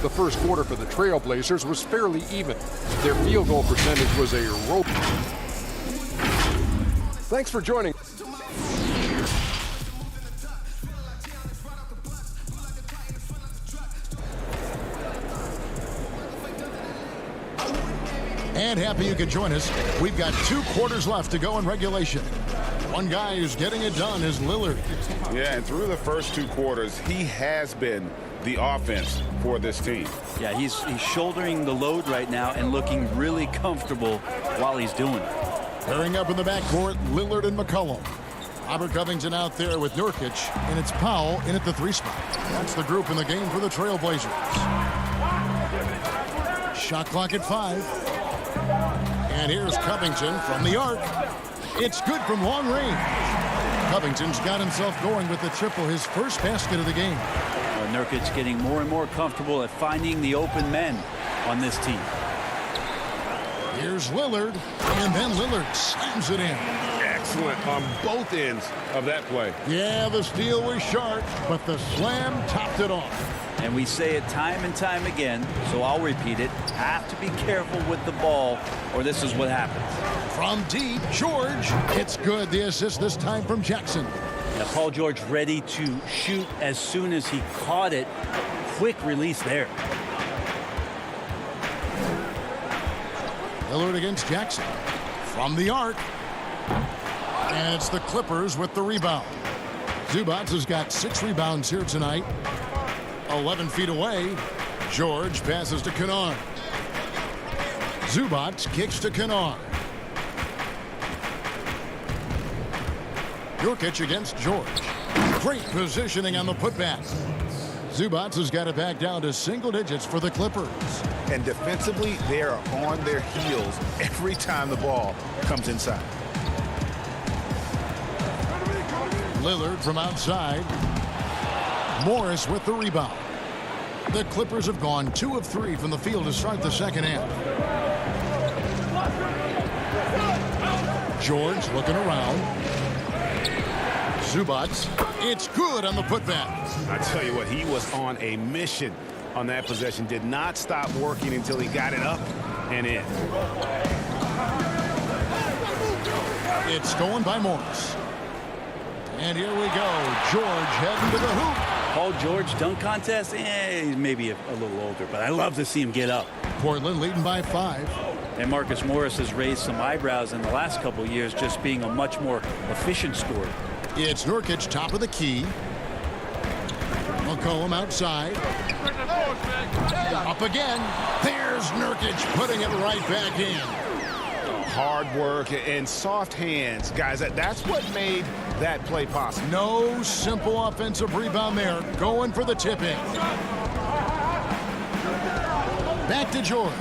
The first quarter for the Trailblazers was fairly even. Their field goal percentage was a rope. Thanks for joining.
And happy you could join us. We've got 2 quarters left to go in regulation. One guy who's getting it done is Lillard.
Yeah, and through the first 2 quarters, he has been the offense for this team.
Yeah, he's shouldering the load right now and looking really comfortable while he's doing it.
Pairing up in the backcourt, Lillard and McCollum. Robert Covington out there with Nurkic, and it's Powell in at the 3 spot. That's the group in the game for the Trailblazers. Shot clock at 5. And here's Covington from the arc. It's good from long range. Covington's got himself going with the triple, his first basket of the game.
Nurkic getting more and more comfortable at finding the open men on this team.
Here's Lillard, and then Lillard slams it in.
Excellent on both ends of that play.
Yeah, the steal was sharp, but the slam topped it off.
And we say it time and time again, so I'll repeat it. Have to be careful with the ball, or this is what happens.
From deep, George. It's good. The assist this time from Jackson.
Now, Paul George ready to shoot as soon as he caught it. Quick release there.
Lillard against Jackson. From the arc. And it's the Clippers with the rebound. Zubac has got 6 rebounds here tonight. 11 feet away. George passes to Kennard. Zubac kicks to Kennard. Nurkic against George. Great positioning on the putback. Zubac has got it back down to single digits for the Clippers.
And defensively, they are on their heels every time the ball comes inside.
Lillard from outside. Morris with the rebound. The Clippers have gone 2 of 3 from the field to start the second half. George looking around. Zubac. It's good on the putback.
I tell you what, he was on a mission on that possession. Did not stop working until he got it up and in.
It's stolen by Morris. And here we go. George heading to the hoop.
Paul George dunk contest? He's maybe a little older, but I love to see him get up.
Portland leading by 5.
And Marcus Morris has raised some eyebrows in the last couple of years, just being a much more efficient scorer.
It's Nurkic top of the key. McCollum outside. Up again. There's Nurkic putting it right back in.
Hard work and soft hands. Guys, that's what made that play possible.
No simple offensive rebound there. Going for the tip-in. Back to George.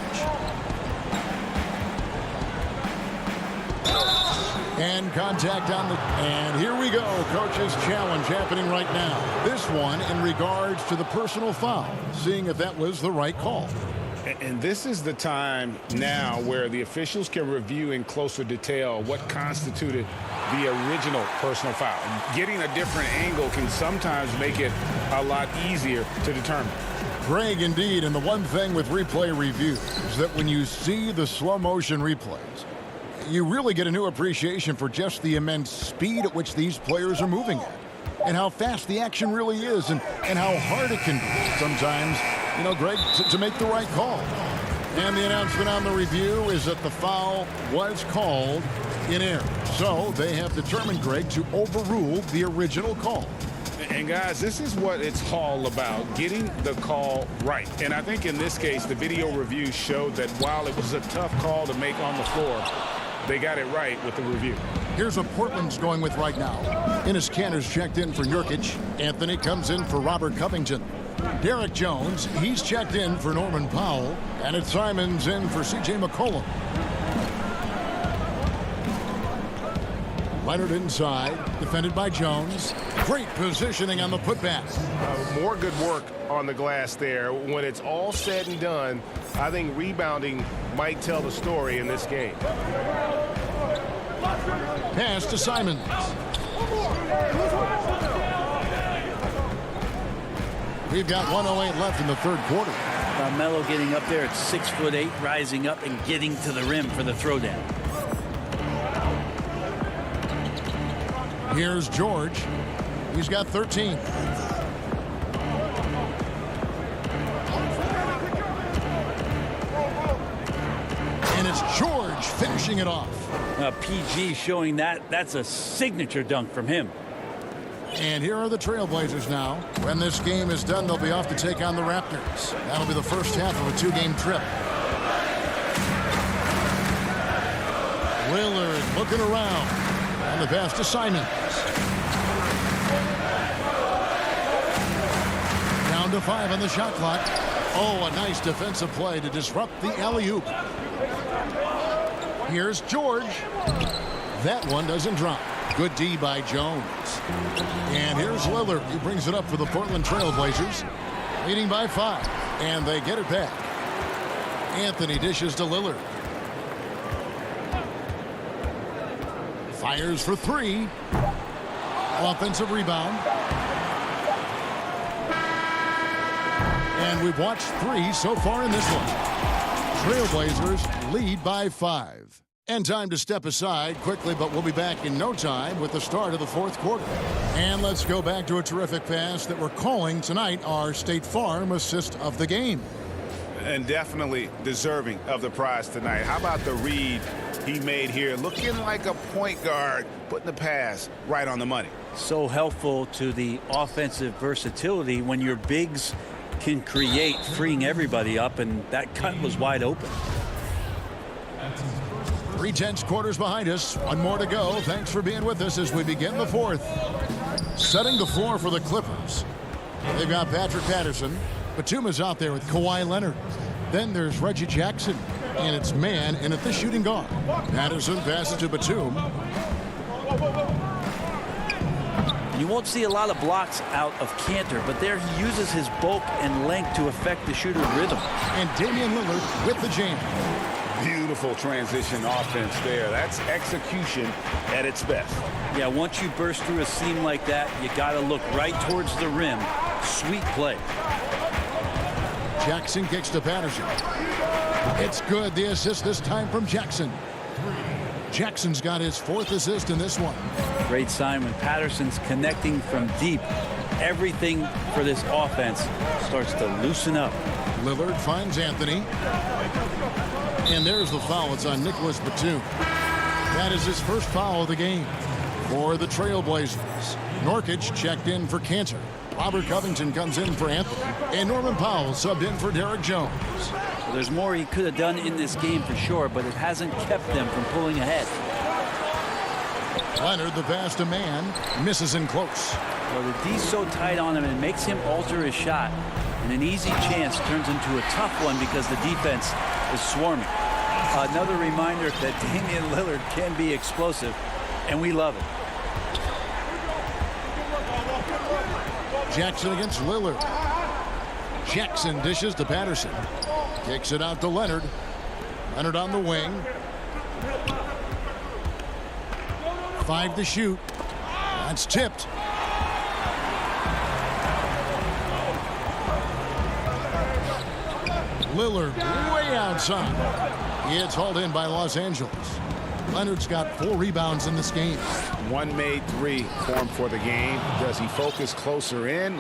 And contact on the... And here we go. Coach's challenge happening right now. This one in regards to the personal foul. Seeing if that was the right call.
And this is the time now where the officials can review in closer detail what constituted the original personal foul. Getting a different angle can sometimes make it a lot easier to determine.
Greg, indeed, and the one thing with replay review is that when you see the slow motion replays, you really get a new appreciation for just the immense speed at which these players are moving at, and how fast the action really is, and how hard it can be sometimes, you know, Greg, to make the right call. And the announcement on the review is that the foul was called in error. So they have determined, Greg, to overrule the original call.
And guys, this is what it's all about, getting the call right. And I think in this case, the video review showed that while it was a tough call to make on the floor, they got it right with the review.
Here's what Portland's going with right now. Enes Kanter's checked in for Nurkic. Anthony comes in for Robert Covington. Derek Jones, he's checked in for Norman Powell, and it's Simons in for C.J. McCollum. Leonard inside, defended by Jones. Great positioning on the putback.
More good work on the glass there. When it's all said and done, I think rebounding might tell the story in this game.
Pass to Simons. We've got 1:08 left in the third quarter.
Melo getting up there at 6'8", rising up and getting to the rim for the throwdown.
Here's George. He's got 13. And it's George finishing it off.
PG showing that's a signature dunk from him.
And here are the Trailblazers now. When this game is done, they'll be off to take on the Raptors. That'll be the first half of a two-game trip. Lillard looking around. And the pass to Simons. Down to 5 on the shot clock. Oh, a nice defensive play to disrupt the alley-oop. Here's George. That one doesn't drop. Good D by Jones. And here's Lillard. He brings it up for the Portland Trailblazers. Leading by 5. And they get it back. Anthony dishes to Lillard. Fires for 3. Offensive rebound. And we've watched 3 so far in this one. Trailblazers lead by 5. And time to step aside quickly, but we'll be back in no time with the start of the fourth quarter. And let's go back to a terrific pass that we're calling tonight our State Farm assist of the game.
And definitely deserving of the prize tonight. How about the read he made here? Looking like a point guard, putting the pass right on the money.
So helpful to the offensive versatility when your bigs can create, freeing everybody up, and that cut was wide open.
3/10 quarters behind us. One more to go. Thanks for being with us as we begin the fourth. Setting the floor for the Clippers. They've got Patrick Patterson. Batuma's out there with Kawhi Leonard. Then there's Reggie Jackson. And it's man in at the shooting guard. Patterson passes to Batum.
You won't see a lot of blocks out of Cantor, but there he uses his bulk and length to affect the shooter's rhythm.
And Damian Lillard with the jam.
Beautiful transition offense there. That's execution at its best.
Yeah, once you burst through a seam like that, you got to look right towards the rim. Sweet play.
Jackson kicks to Patterson. It's good. The assist this time from Jackson. Jackson's got his 4th assist in this one.
Great sign when Patterson's connecting from deep. Everything for this offense starts to loosen up.
Lillard finds Anthony. And there's the foul. It's on Nicholas Batum. That is his first foul of the game for the Trailblazers. Nurkic checked in for Cantor. Robert Covington comes in for Anthony. And Norman Powell subbed in for Derek Jones.
Well, there's more he could have done in this game for sure, but it hasn't kept them from pulling ahead.
Leonard, the pass to man, misses in close.
Well, the D's so tight on him, and it makes him alter his shot. And an easy chance turns into a tough one because the defense is swarming. Another reminder that Damian Lillard can be explosive, and we love it.
Jackson against Lillard. Jackson dishes to Patterson. Kicks it out to Leonard. Leonard on the wing. 5 to shoot. That's tipped. Lillard way outside. It's hauled in by Los Angeles. Leonard's got 4 rebounds in this game.
1 made 3 formed for the game. Does he focus closer in?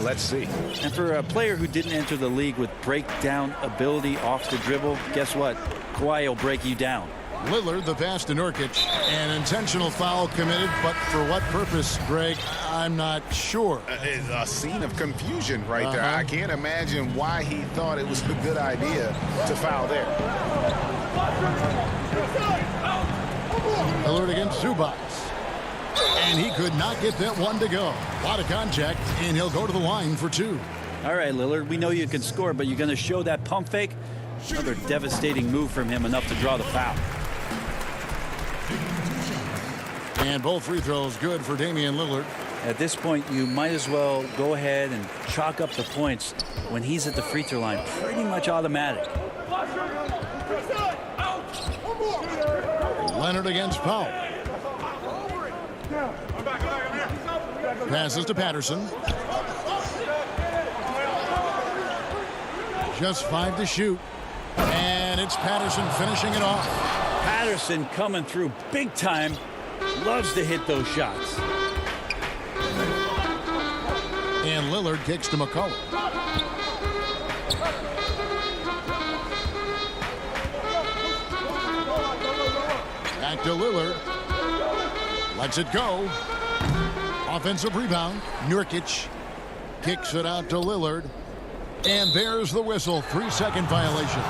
Let's see.
And for a player who didn't enter the league with breakdown ability off the dribble, guess what? Kawhi will break you down.
Lillard, the pass to Nurkic. An intentional foul committed, but for what purpose, Greg? I'm not sure.
It's a scene of confusion right there. I can't imagine why he thought it was a good idea to foul there.
Lillard against Zubac. And he could not get that one to go. A lot of contact, and he'll go to the line for 2.
All right, Lillard, we know you can score, but you're going to show that pump fake? Another devastating move from him, enough to draw the foul.
And both free throws good for Damian Lillard.
At this point, you might as well go ahead and chalk up the points when he's at the free throw line. Pretty much automatic.
Leonard against Powell. Passes to Patterson. Just 5 to shoot. And it's Patterson finishing it off.
Patterson coming through big time. Loves to hit those shots.
And Lillard kicks to McCollum. Back to Lillard. Lets it go. Offensive rebound. Nurkic kicks it out to Lillard. And there's the whistle. 3-second violation.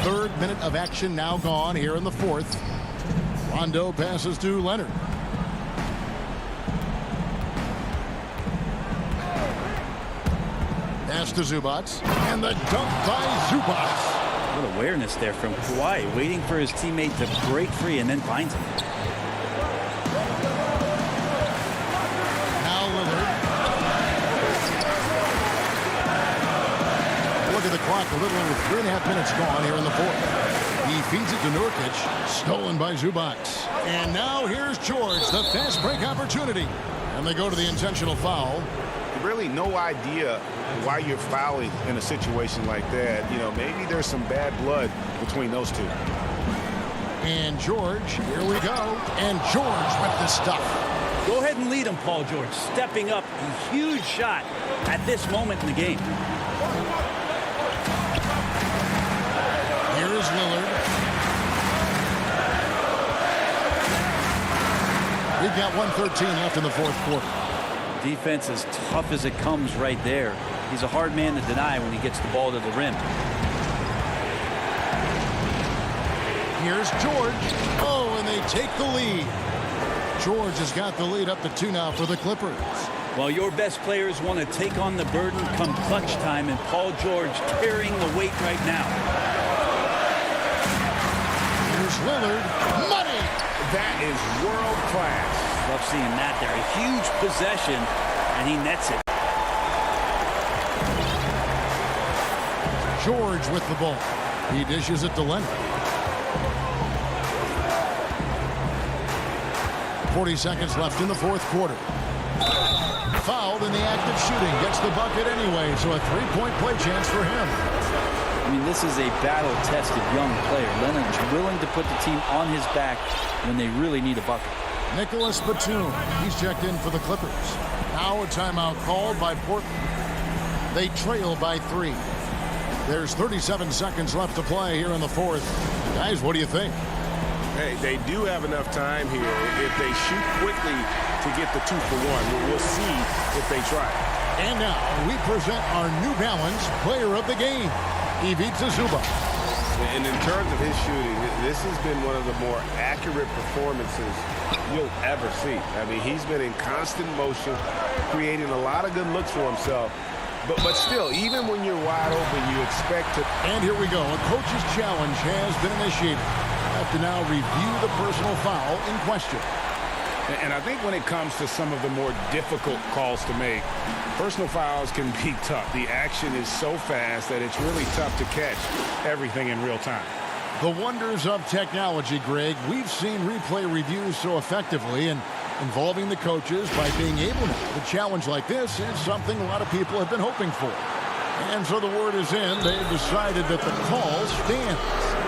Third minute of action now gone here in the fourth. Rondo passes to Leonard. Pass to Zubac. And the dunk by Zubac.
Good awareness there from Kawhi, waiting for his teammate to break free and then finds him.
Now Lillard. Look at the clock. A little over 3.5 minutes gone here in the fourth. He feeds it to Nurkic. Stolen by Zubac. And now here's George, the fast break opportunity. And they go to the intentional foul.
Really no idea why you're fouling in a situation like that. You know, maybe there's some bad blood between those two.
And George, here we go. And George with the stuff.
Go ahead and lead him, Paul George. Stepping up, a huge shot at this moment in the game.
Here is Lillard. We've got 1:13 left in the fourth quarter.
Defense as tough as it comes right there. He's a hard man to deny when he gets the ball to the rim.
Here's George. Oh, and they take the lead. George has got the lead up to 2 now for the Clippers.
Well, your best players want to take on the burden come clutch time, and Paul George carrying the weight right now.
Here's Lillard. Money!
That is world class.
Love seeing that there. A huge possession, and he nets it.
George with the ball. He dishes it to Leonard. 40 seconds left in the fourth quarter. Fouled in the act of shooting. Gets the bucket anyway, so a 3-point play chance for him.
I mean, this is a battle-tested young player. Leonard's willing to put the team on his back when they really need a bucket.
Nicholas Batum, he's checked in for the Clippers. Now a timeout called by Portland. They trail by 3. There's 37 seconds left to play here in the fourth. Guys, what do you think?
Hey, they do have enough time here. If they shoot quickly to get the 2 for 1, we'll see if they try.
And now we present our New Balance player of the game, Ivica Zubac.
And in terms of his shooting, this has been one of the more accurate performances you'll ever see. I mean, he's been in constant motion, creating a lot of good looks for himself. But still, even when you're wide open, you expect to...
And here we go. A coach's challenge has been initiated. Have to now review the personal foul in question.
And I think when it comes to some of the more difficult calls to make, personal fouls can be tough. The action is so fast that it's really tough to catch everything in real time.
The wonders of technology, Greg. We've seen replay reviews so effectively, and involving the coaches by being able to challenge like this is something a lot of people have been hoping for. And so the word is in. They've decided that the call stands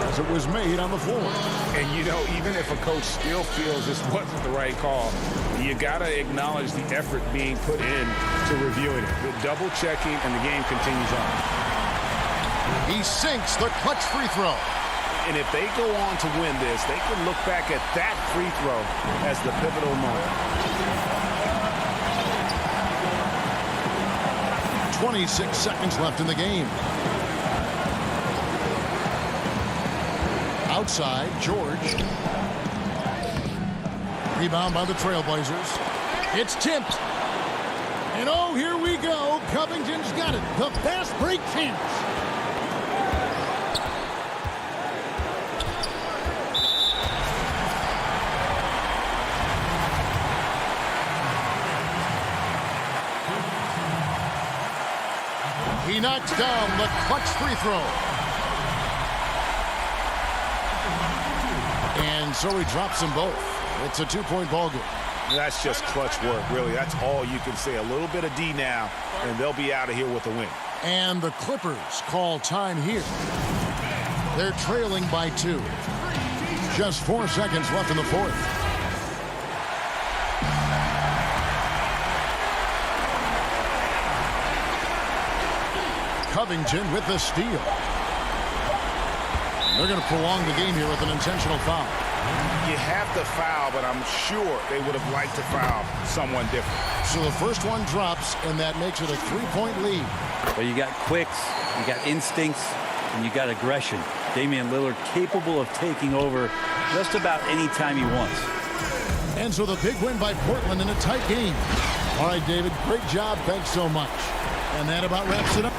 as it was made on the floor.
And, you know, even if a coach still feels this wasn't the right call, you got to acknowledge the effort being put in to reviewing it. The double checking, and the game continues on.
He sinks the clutch free throw.
And if they go on to win this, they can look back at that free throw as the pivotal moment.
26 seconds left in the game. Outside, George. Rebound by the Trailblazers. It's tipped. And oh, here we go. Covington's got it. The fast break chance. He knocks down the clutch free throw. And so he drops them both. It's a 2-point ball game.
That's just clutch work, really. That's all you can say. A little bit of D now, and they'll be out of here with a win.
And the Clippers call time here. They're trailing by 2. Just 4 seconds left in the fourth. Covington with the steal. They're going to prolong the game here with an intentional foul.
You have to foul, but I'm sure they would have liked to foul someone different.
So the first one drops, and that makes it a 3-point lead.
But you got quicks, you got instincts, and you got aggression. Damian Lillard capable of taking over just about any time he wants.
And so the big win by Portland in a tight game. All right, David, great job. Thanks so much. And that about wraps it up.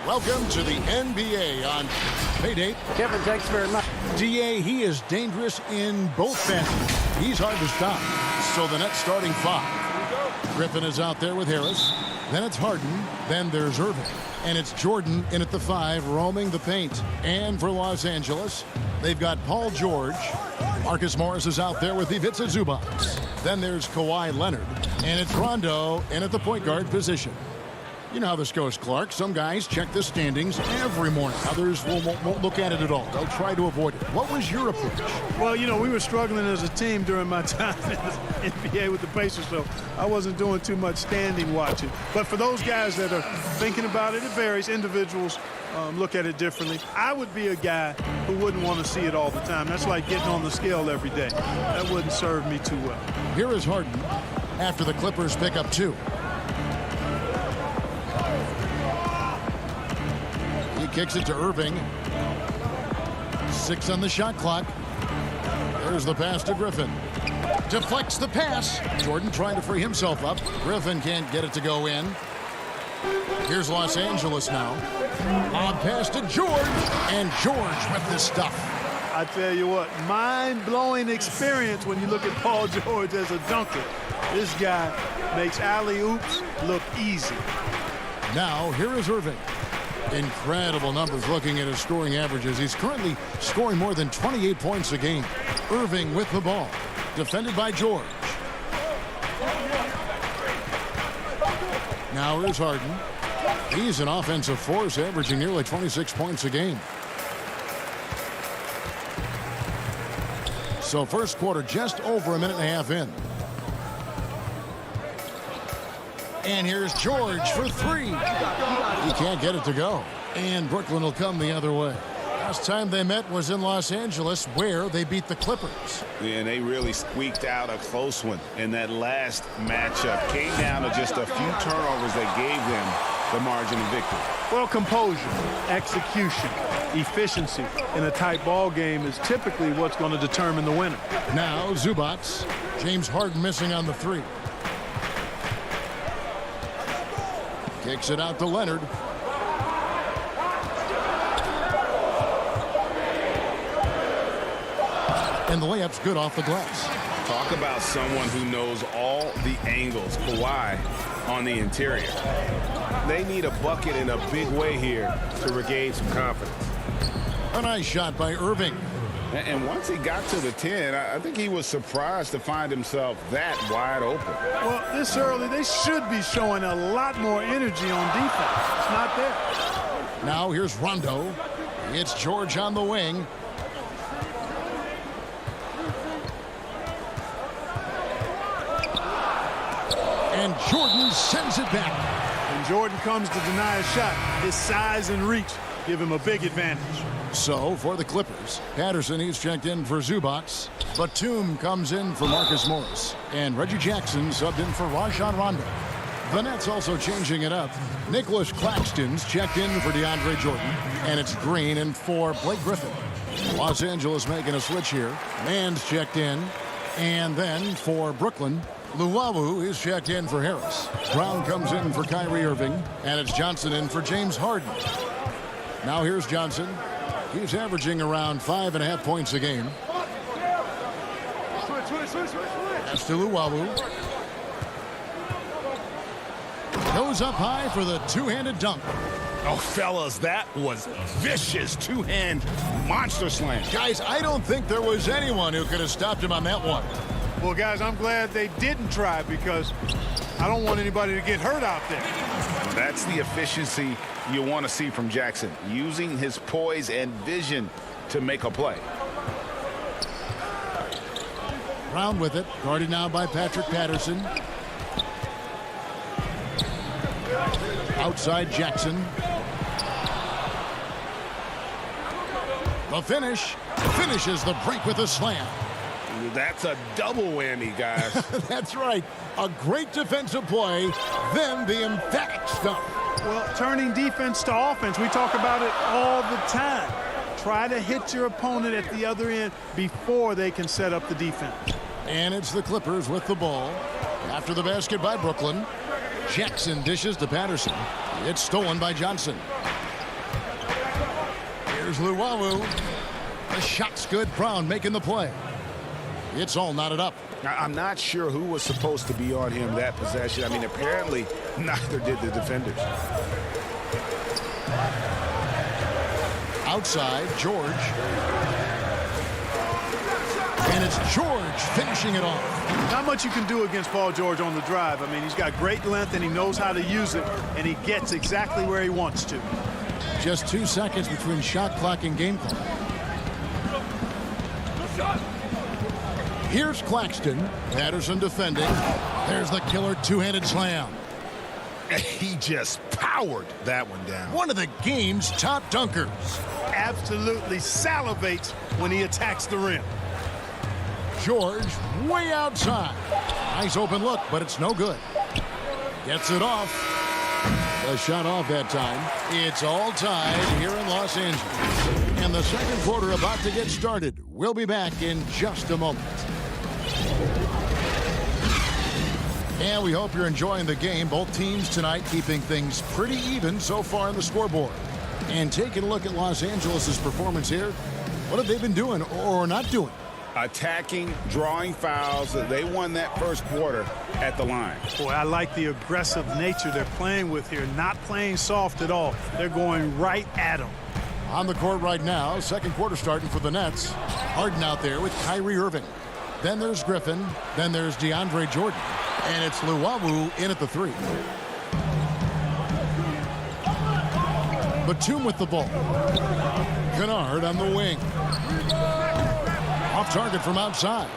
Welcome to the NBA on Payday.
Kevin, thanks very much.
DA, he is dangerous in both facets. He's hard to stop. So the Nets starting five. Griffin is out there with Harris. Then it's Harden. Then there's Irving. And it's Jordan in at the 5, roaming the paint. And for Los Angeles, they've got Paul George. Marcus Morris is out there with Ivica Zubac. Then there's Kawhi Leonard. And it's Rondo in at the point guard position. You know how this goes, Clark. Some guys check the standings every morning. Others won't look at it at all. They'll try to avoid it. What was your approach?
Well, you know, we were struggling as a team during my time in the NBA with the Pacers, so I wasn't doing too much standing watching. But for those guys that are thinking about it, it varies. Individuals look at it differently. I would be a guy who wouldn't want to see it all the time. That's like getting on the scale every day. That wouldn't serve me too well.
Here is Harden after the Clippers pick up 2. Kicks it to Irving. 6 on the shot clock. There's the pass to Griffin. Deflects the pass. Jordan trying to free himself up. Griffin can't get it to go in. Here's Los Angeles now. On pass to George. And George with the stuff.
I tell you what, mind-blowing experience when you look at Paul George as a dunker. This guy makes alley-oops look easy.
Now, here is Irving. Incredible numbers looking at his scoring averages. He's currently scoring more than 28 points a game. Irving with the ball. Defended by George. Now here's Harden. He's an offensive force, averaging nearly 26 points a game. So first quarter just over a minute and a half in. And here's George for 3. He can't get it to go. And Brooklyn will come the other way. Last time they met was in Los Angeles, where they beat the Clippers.
Yeah, and they really squeaked out a close one in that last matchup. Came down to just a few turnovers that gave them the margin of victory.
Well, composure, execution, efficiency in a tight ball game is typically what's going to determine the winner.
Now Zubac. James Harden missing on the 3. Kicks it out to Leonard. And the layup's good off the glass.
Talk about someone who knows all the angles. Kawhi on the interior. They need a bucket in a big way here to regain some confidence.
A nice shot by Irving.
And once he got to the 10, I think he was surprised to find himself that wide open.
Well, this early, they should be showing a lot more energy on defense. It's not there.
Now here's Rondo. It's George on the wing. And Jordan sends it back.
When Jordan comes to deny a shot, his size and reach give him a big advantage.
So for the Clippers, Patterson, he's checked in for Zubac. Batum comes in for Marcus Morris. And Reggie Jackson subbed in for Rajon Rondo. The Nets also changing it up. Nicholas Claxton's checked in for DeAndre Jordan. And it's Green in for Blake Griffin. Los Angeles making a switch here. Mann's checked in. And then for Brooklyn, Luwawu is checked in for Harris. Brown comes in for Kyrie Irving. And it's Johnson in for James Harden. Now here's Johnson. He's averaging around 5.5 points a game. That's to Luwawu. Goes up high for the two-handed dunk.
Oh, fellas, that was vicious two-hand monster slam.
Guys, I don't think there was anyone who could have stopped him on that one.
Well, guys, I'm glad they didn't try because I don't want anybody to get hurt out there.
That's the efficiency you want to see from Jackson, using his poise and vision to make a play.
Brown with it, guarded now by Patrick Patterson. Outside Jackson. The finish. Finishes the break with a slam.
That's a double whammy, guys.
That's right. A great defensive play, then the emphatic stuff.
Well, turning defense to offense, we talk about it all the time. Try to hit your opponent at the other end before they can set up the defense.
And it's the Clippers with the ball. After the basket by Brooklyn. Jackson dishes to Patterson. It's stolen by Johnson. Here's Luwawu. The shot's good. Brown making the play. It's all knotted up.
I'm not sure who was supposed to be on him that possession. I mean, apparently neither did the defenders.
Outside, George. And it's George finishing it off.
Not much you can do against Paul George on the drive. I mean, he's got great length and he knows how to use it, and he gets exactly where he wants to.
Just 2 seconds between shot clock and game clock. Here's Claxton. Patterson defending. There's the killer two-handed slam.
He just powered that one down.
One of the game's top dunkers.
Absolutely salivates when he attacks the rim.
George way outside. Nice open look, but it's no good. Gets it off. The shot off that time. It's all tied here in Los Angeles. And the second quarter about to get started. We'll be back in just a moment. And we hope you're enjoying the game. Both teams tonight keeping things pretty even so far on the scoreboard. And taking a look at Los Angeles' performance here. What have they been doing or not doing?
Attacking, drawing fouls. They won that first quarter at the line.
Boy, I like the aggressive nature they're playing with here. Not playing soft at all. They're going right at them.
On the court right now, second quarter starting for the Nets. Harden out there with Kyrie Irving. Then there's Griffin. Then there's DeAndre Jordan. And it's Luwawu in at the three. Batum with the ball. Kennard on the wing. Off target from outside.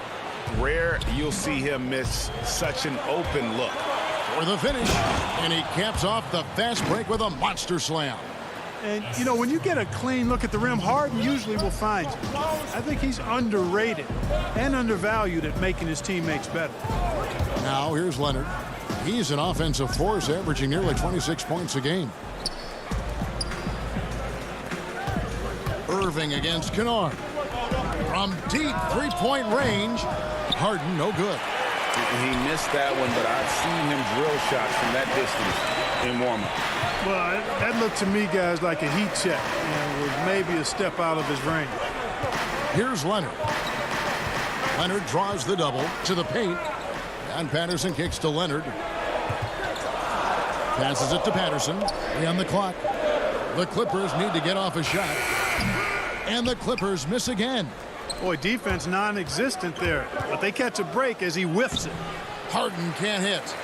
Rare you'll see him miss such an open look.
For the finish. And he caps off the fast break with a monster slam.
And, you know, when you get a clean look at the rim, Harden usually will find you. I think he's underrated and undervalued at making his teammates better.
Now here's Leonard. He's an offensive force, averaging nearly 26 points a game. Irving against Kennard. From deep three-point range. Harden, no good.
He missed that one, but I've seen him drill shots from that distance in warm-up.
Well, that looked to me, guys, like a heat check, and was maybe a step out of his range.
Here's Leonard. Leonard draws the double to the paint. And Patterson kicks to Leonard. Passes it to Patterson. 3 on the clock. The Clippers need to get off a shot. And the Clippers miss again.
Boy, defense non-existent there. But they catch a break as he whiffs it.
Harden can't hit.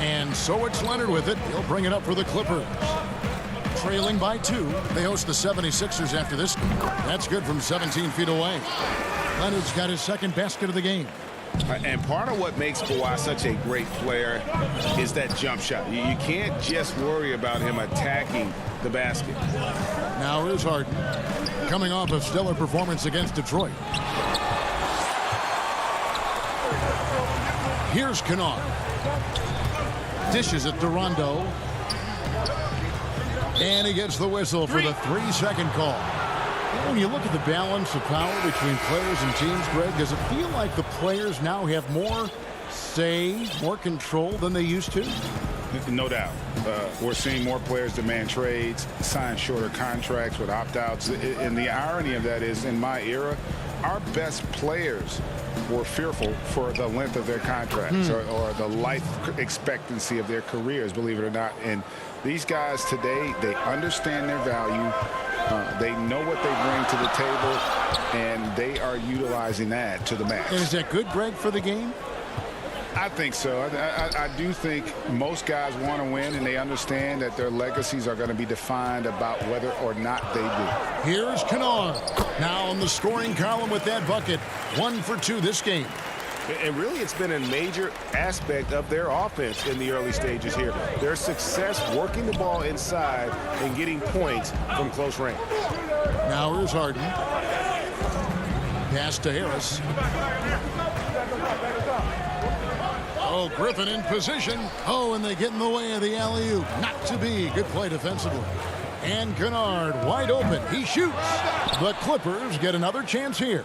And so it's Leonard with it. He'll bring it up for the Clippers. Trailing by 2. They host the 76ers after this. That's good from 17 feet away. Leonard's got his second basket of the game.
And part of what makes Kawhi such a great player is that jump shot. You can't just worry about him attacking the basket.
Now here's Harden, coming off a stellar performance against Detroit. Here's Kennard. Dishes it to Rondo. And he gets the whistle for the 3-second call. When you look at the balance of power between players and teams, Greg, does it feel like the players now have more say, more control than they used to?
No doubt. We're seeing more players demand trades, sign shorter contracts with opt-outs. And the irony of that is, in my era, our best players were fearful for the length of their contracts or the life expectancy of their careers, believe it or not. And these guys today, they understand their value. They know what they bring to the table, and they are utilizing that to the max.
And is that good, Greg, for the game?
I think so. I do think most guys want to win, and they understand that their legacies are going to be defined about whether or not they do.
Here's Kennard. Now on the scoring column with that bucket. 1 for 2 this game.
And really, it's been a major aspect of their offense in the early stages here. Their success working the ball inside and getting points from close range.
Now here's Harden. Pass to Harris. Oh, Griffin in position. Oh, and they get in the way of the alley-oop. Not to be. Good play defensively. And Kennard wide open. He shoots. The Clippers get another chance here.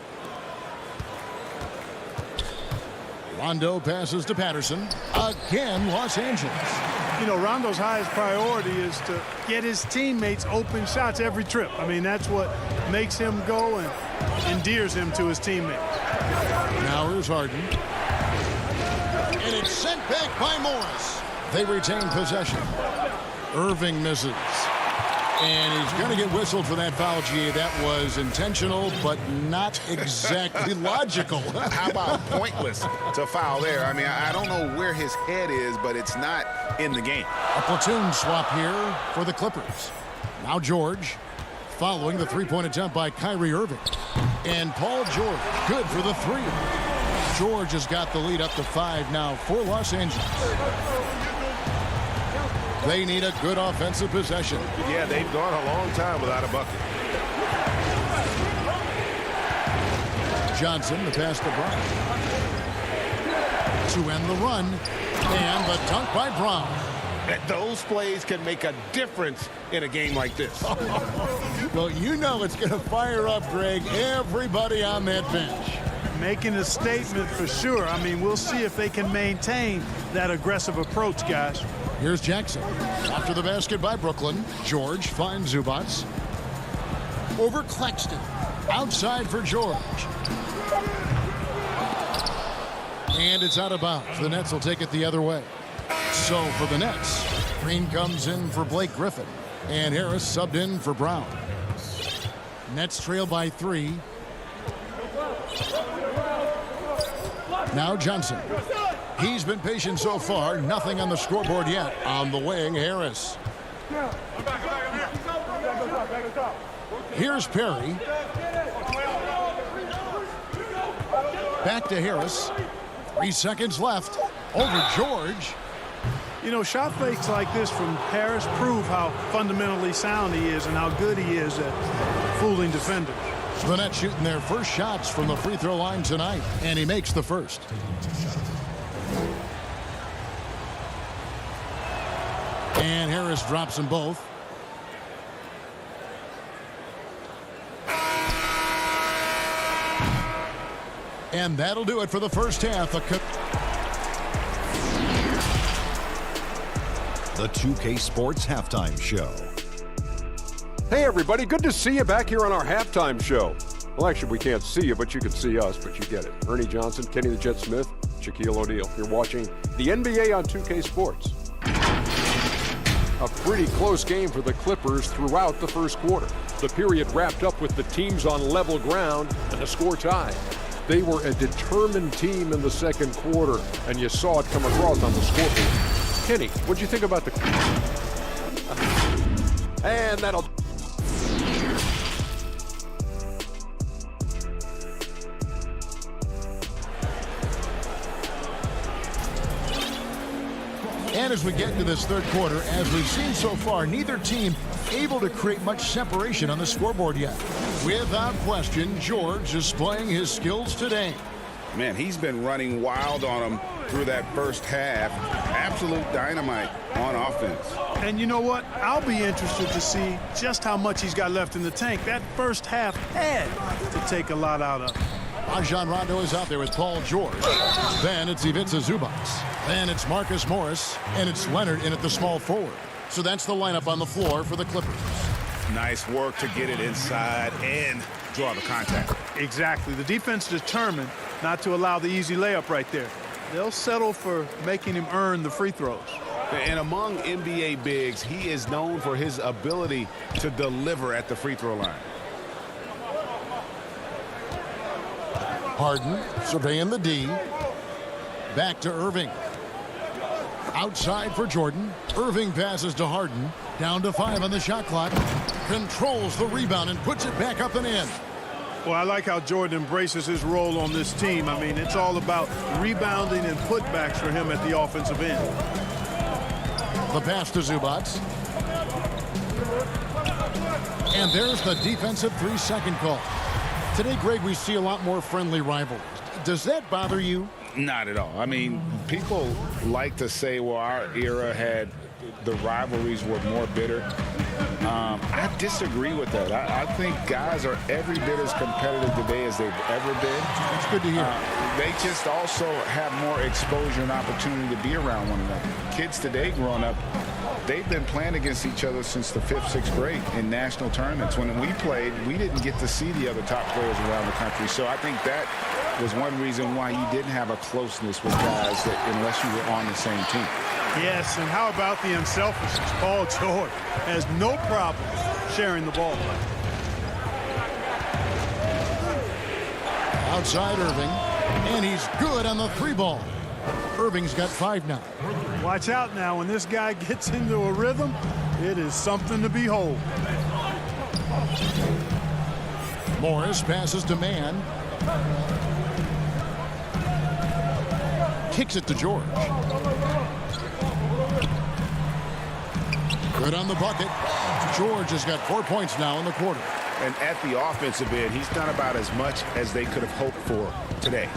Rondo passes to Patterson. Again, Los Angeles.
You know, Rondo's highest priority is to get his teammates open shots every trip. I mean, that's what makes him go and endears him to his teammates.
Now here's Harden. And it's sent back by Morris. They retain possession. Irving misses. And he's going to get whistled for that foul, GA. That was intentional, but not exactly logical.
How about pointless to foul there? I mean, I don't know where his head is, but it's not in the game.
A platoon swap here for the Clippers. Now George, following the three-point attempt by Kyrie Irving. And Paul George, good for the 3. George has got the lead up to 5 now for Los Angeles. They need a good offensive possession.
Yeah, they've gone a long time without a bucket.
Johnson, the pass to Brown. To end the run. And the dunk by Brown.
Those plays can make a difference in a game like this.
Well, you know it's going to fire up, Greg, everybody on that bench.
Making a statement for sure. I mean, we'll see if they can maintain that aggressive approach, guys.
Here's Jackson. After the basket by Brooklyn, George finds Zubats. Over Claxton. Outside for George. And it's out of bounds. The Nets will take it the other way. So for the Nets, Green comes in for Blake Griffin. And Harris subbed in for Brown. Nets trail by 3. Now Johnson. He's been patient so far. Nothing on the scoreboard yet. On the wing, Harris. Here's Perry. Back to Harris. 3 seconds left. Over George.
You know, shot fakes like this from Harris prove how fundamentally sound he is and how good he is at fooling defenders.
The Nets shooting their first shots from the free throw line tonight, and he makes the first. And Harris drops them both. And that'll do it for the first half.
The 2K Sports Halftime Show.
Hey, everybody. Good to see you back here on our halftime show. Well, actually, we can't see you, but you can see us, but you get it. Ernie Johnson, Kenny the Jet Smith, Shaquille O'Neal. You're watching the NBA on 2K Sports. A pretty close game for the Clippers throughout the first quarter. The period wrapped up with the teams on level ground and the score tied. They were a determined team in the second quarter, and you saw it come across on the scoreboard. Kenny, what'd you think about the... And that'll...
And as we get into this third quarter, as we've seen so far, neither team able to create much separation on the scoreboard yet. Without question, George displaying his skills today.
Man, he's been running wild on them through that first half. Absolute dynamite on offense.
And you know what? I'll be interested to see just how much he's got left in the tank. That first half had to take a lot out of him.
Rajon Rondo is out there with Paul George. Then it's Ivica Zubac. Then it's Marcus Morris. And it's Leonard in at the small forward. So that's the lineup on the floor for the Clippers.
Nice work to get it inside and draw the contact.
Exactly. The defense determined not to allow the easy layup right there. They'll settle for making him earn the free throws.
And among NBA bigs, he is known for his ability to deliver at the free throw line.
Harden surveying the D. Back to Irving. Outside for Jordan. Irving passes to Harden. Down to 5 on the shot clock. Controls the rebound and puts it back up and in.
Well, I like how Jordan embraces his role on this team. I mean, it's all about rebounding and putbacks for him at the offensive end.
The pass to Zubac. And there's the defensive 3-second call. Today, Greg, we see a lot more friendly rivalries. Does that bother you?
Not at all. I mean, people like to say, well, our era had the rivalries were more bitter. I disagree with that. I think guys are every bit as competitive today as they've ever been.
It's good to hear.
They just also have more exposure and opportunity to be around one another. Kids today growing up, they've been playing against each other since the 5th, 6th grade in national tournaments. When we played, we didn't get to see the other top players around the country. So I think that was one reason why you didn't have a closeness with guys unless you were on the same team.
Yes, and how about the unselfishness? Paul George has no problem sharing the ball.
Outside Irving, and he's good on the 3-ball. Irving's got 5 now.
Watch out now. When this guy gets into a rhythm, it is something to behold.
Morris passes to Mann. Kicks it to George. Good on the bucket. George has got 4 points now in the quarter.
And at the offensive end, he's done about as much as they could have hoped for today.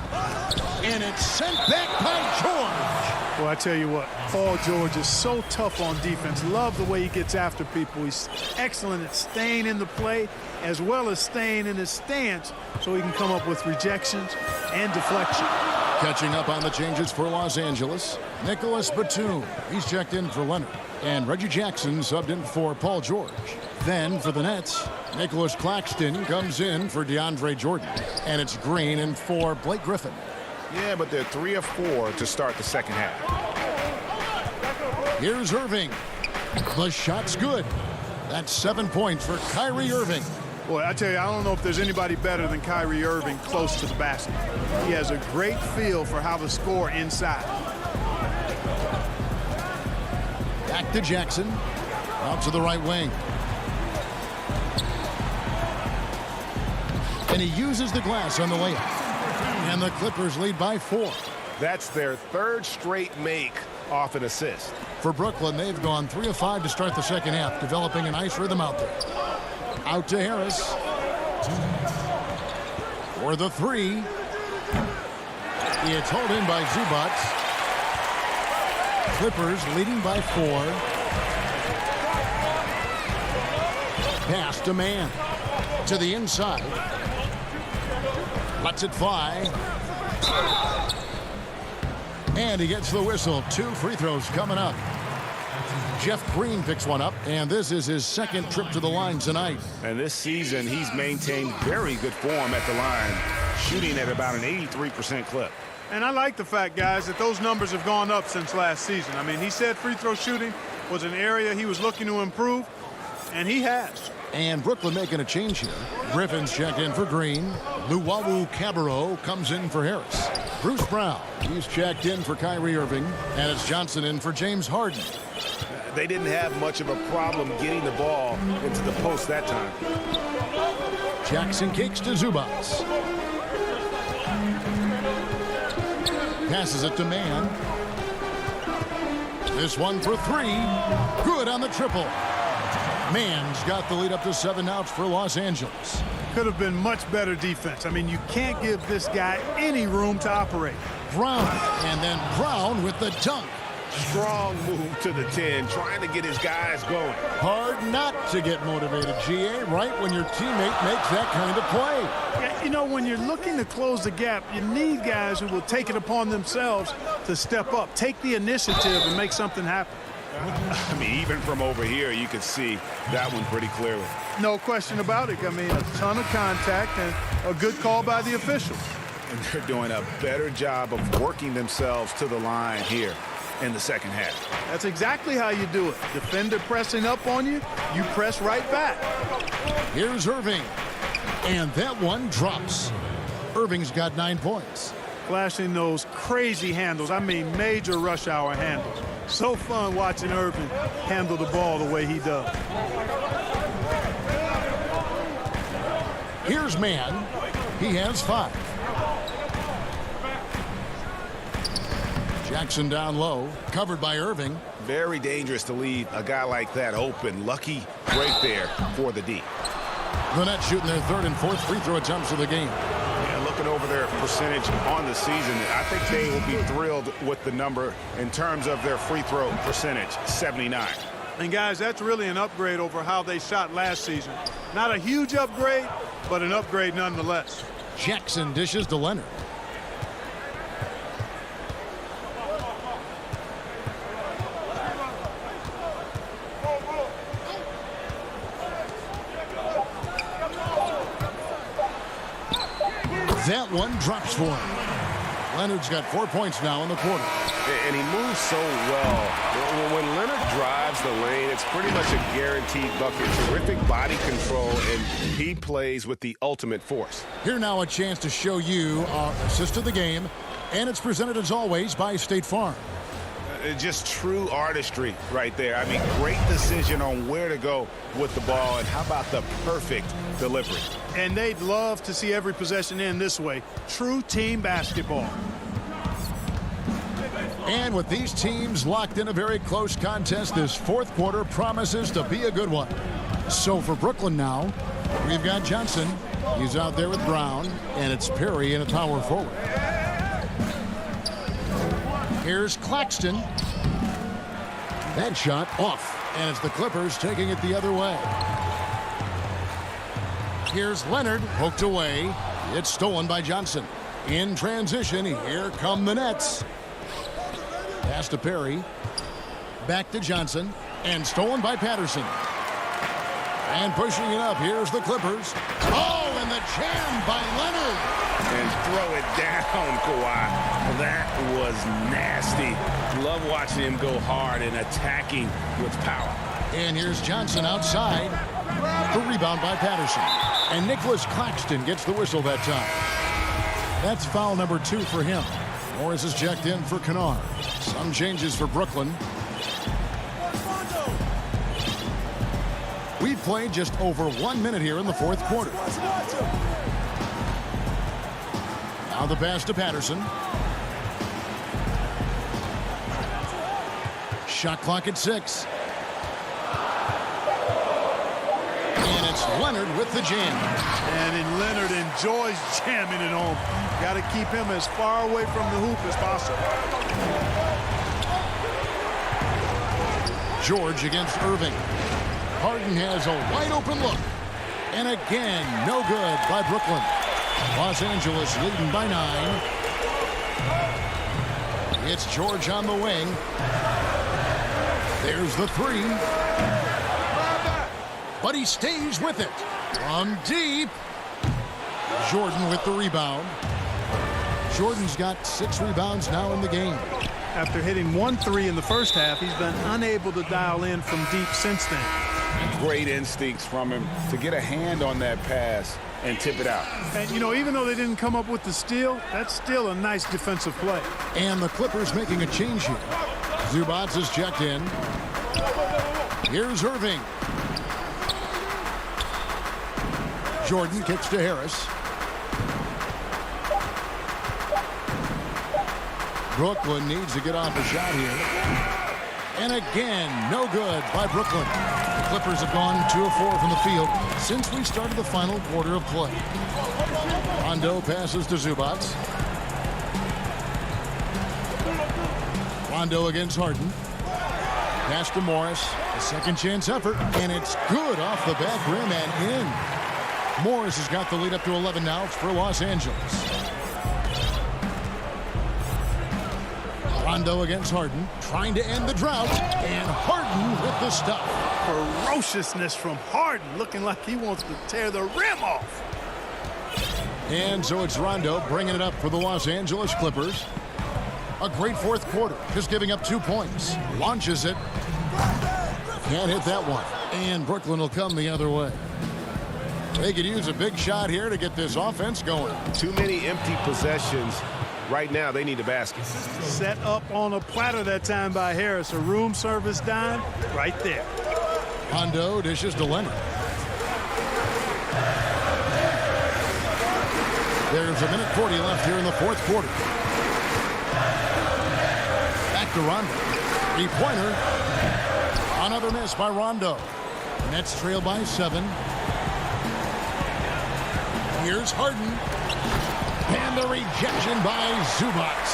And it's sent back by George.
Well, I tell you what, Paul George is so tough on defense. Love the way he gets after people. He's excellent at staying in the play as well as staying in his stance so he can come up with rejections and deflection.
Catching up on the changes for Los Angeles, Nicholas Batum. He's checked in for Leonard. And Reggie Jackson subbed in for Paul George. Then for the Nets, Nicholas Claxton comes in for DeAndre Jordan. And it's Green in for Blake Griffin.
Yeah, but they're 3 of 4 to start the second half.
Here's Irving. The shot's good. That's 7 points for Kyrie Irving.
Boy, I tell you, I don't know if there's anybody better than Kyrie Irving close to the basket. He has a great feel for how to score inside.
Back to Jackson. Out to the right wing. And he uses the glass on the layup. And the Clippers lead by 4.
That's their 3rd straight make off an assist.
For Brooklyn, they've gone 3 of 5 to start the second half, developing a nice rhythm out there. Out to Harris. For the 3. It's hauled in by Zubac. Clippers leading by 4. Pass to Mann. To the inside. Lets it fly. And he gets the whistle. 2 free throws coming up. Jeff Green picks one up, and this is his second trip to the line tonight.
And this season, he's maintained very good form at the line, shooting at about an 83% clip.
And I like the fact, guys, that those numbers have gone up since last season. I mean, he said free throw shooting was an area he was looking to improve, and he has.
And Brooklyn making a change here. Griffin's checked in for Green. Luwawu Cabarro comes in for Harris. Bruce Brown, he's checked in for Kyrie Irving. And it's Johnson in for James Harden.
They didn't have much of a problem getting the ball into the post that time.
Jackson kicks to Zubats. Passes it to Mann. This one for three. Good on the triple. Mann's got the lead up to 7 outs for Los Angeles.
Could have been much better defense. I mean, you can't give this guy any room to operate.
Brown, and then Brown with the dunk.
Strong move to the 10, trying to get his guys going.
Hard not to get motivated, GA, right when your teammate makes that kind of play.
Yeah, you know, when you're looking to close the gap, you need guys who will take it upon themselves to step up, take the initiative and make something happen.
I mean, even from over here, you could see that one pretty clearly.
No question about it. I mean, a ton of contact and a good call by the officials.
And they're doing a better job of working themselves to the line here in the second half.
That's exactly how you do it. Defender pressing up on you, you press right back.
Here's Irving. And that one drops. Irving's got 9 points.
Flashing those crazy handles. I mean, major rush hour handles. So fun watching Irving handle the ball the way he does.
Here's Mann. He has 5. Jackson down low, covered by Irving.
Very dangerous to leave a guy like that open. Lucky break there for the D.
The Nets shooting their 3rd and 4th free throw attempts of the game.
Yeah, looking over their percentage on the season, I think they will be thrilled with the number in terms of their free throw percentage, 79.
And guys, that's really an upgrade over how they shot last season. Not a huge upgrade, but an upgrade nonetheless.
Jackson dishes to Leonard. That one drops for him. Leonard's got 4 points now in the quarter.
And he moves so well. When Leonard drives the lane, it's pretty much a guaranteed bucket. Terrific body control, and he plays with the ultimate force.
Here now a chance to show you our assist of the game, and it's presented as always by State Farm.
Just true artistry right there. I mean, great decision on where to go with the ball, and how about the perfect delivery?
And they'd love to see every possession end this way. True team basketball.
And with these teams locked in a very close contest, this 4th quarter promises to be a good one. So for Brooklyn now, we've got Johnson. He's out there with Brown, and it's Perry in a power forward. Here's Claxton. That shot off, and it's the Clippers taking it the other way. Here's Leonard, poked away. It's stolen by Johnson. In transition, here come the Nets. Pass to Perry. Back to Johnson, and stolen by Patterson. And pushing it up, here's the Clippers. Oh, and the jam by Leonard.
And throw it down, Kawhi. That was nasty. Love watching him go hard and attacking with power.
And here's Johnson outside. The rebound by Patterson. And Nicholas Claxton gets the whistle that time. That's foul number 2 for him. Morris is checked in for Kennard. Some changes for Brooklyn. We've played just over 1 minute here in the 4th quarter. Now the pass to Patterson. Shot clock at 6. And it's Leonard with the jam.
And Leonard enjoys jamming it home. Got to keep him as far away from the hoop as possible.
George against Irving. Harden has a wide open look. And again, no good by Brooklyn. Los Angeles leading by 9. It's George on the wing. There's the three. But he stays with it. From deep. Jordan with the rebound. Jordan's got 6 rebounds now in the game.
After hitting 1 3 in the first half, he's been unable to dial in from deep since then.
Great instincts from him to get a hand on that pass and tip it out.
And, you know, even though they didn't come up with the steal, that's still a nice defensive play.
And the Clippers making a change here. Zubac is checked in. Here's Irving. Jordan kicks to Harris. Brooklyn needs to get off a shot here. And again, no good by Brooklyn. The Clippers have gone 2 of 4 from the field since we started the final quarter of play. Rondo passes to Zubac. Rondo against Harden. Pass to Morris. A second chance effort, and it's good off the back rim and in. Morris has got the lead up to 11 now for Los Angeles. Rondo against Harden, trying to end the drought, and Harden with the stuff.
Ferociousness from Harden, looking like he wants to tear the rim off.
And so it's Rondo bringing it up for the Los Angeles Clippers. A great fourth quarter, just giving up 2 points. Launches it. Can't hit that one. And Brooklyn will come the other way. They could use a big shot here to get this offense going.
Too many empty possessions. Right now, they need a basket.
Set up on a platter that time by Harris. A room service dime right there.
Rondo dishes to Leonard. There's a minute 40 left here in the fourth quarter. Back to Rondo. 3-pointer. Another miss by Rondo. Nets trail by 7. Here's Harden. And the rejection by Zubac.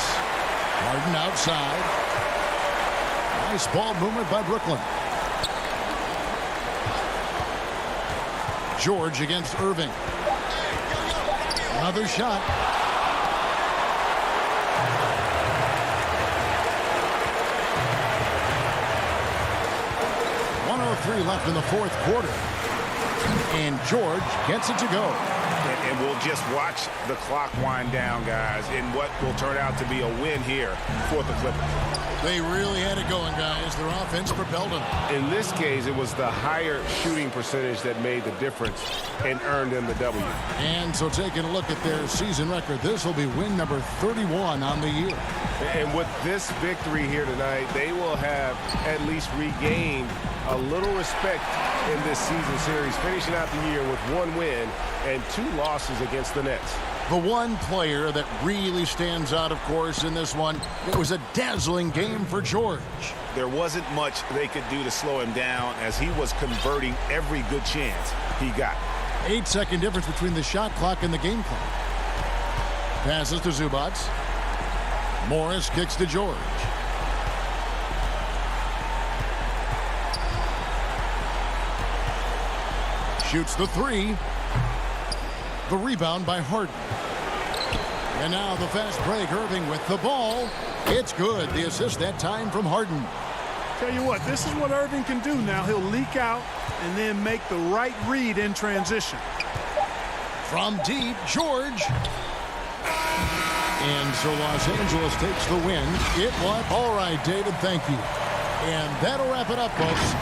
Harden outside. Nice ball movement by Brooklyn. George against Irving. Another shot. .103 left in the fourth quarter. And George gets it to go.
And we'll just watch the clock wind down, guys, in what will turn out to be a win here for the Clippers.
They really had it going, guys. Their offense propelled them.
In this case, it was the higher shooting percentage that made the difference and earned them the W.
And so taking a look at their season record, this will be win number 31 on the year.
And with this victory here tonight, they will have at least regained a little respect in this season series, finishing out the year with 1 win and 2 losses against the Nets.
The one player that really stands out, of course, in this one, it was a dazzling game for George.
There wasn't much they could do to slow him down as he was converting every good chance he got.
8-second difference between the shot clock and the game clock. Passes to Zubac. Morris kicks to George. Shoots the 3. The rebound by Harden. And now the fast break. Irving with the ball. It's good. The assist that time from Harden.
Tell you what, this is what Irving can do now. He'll leak out and then make the right read in transition.
From deep, George. And so Los Angeles takes the win. It was all right, David. Thank you. And that'll wrap it up, folks.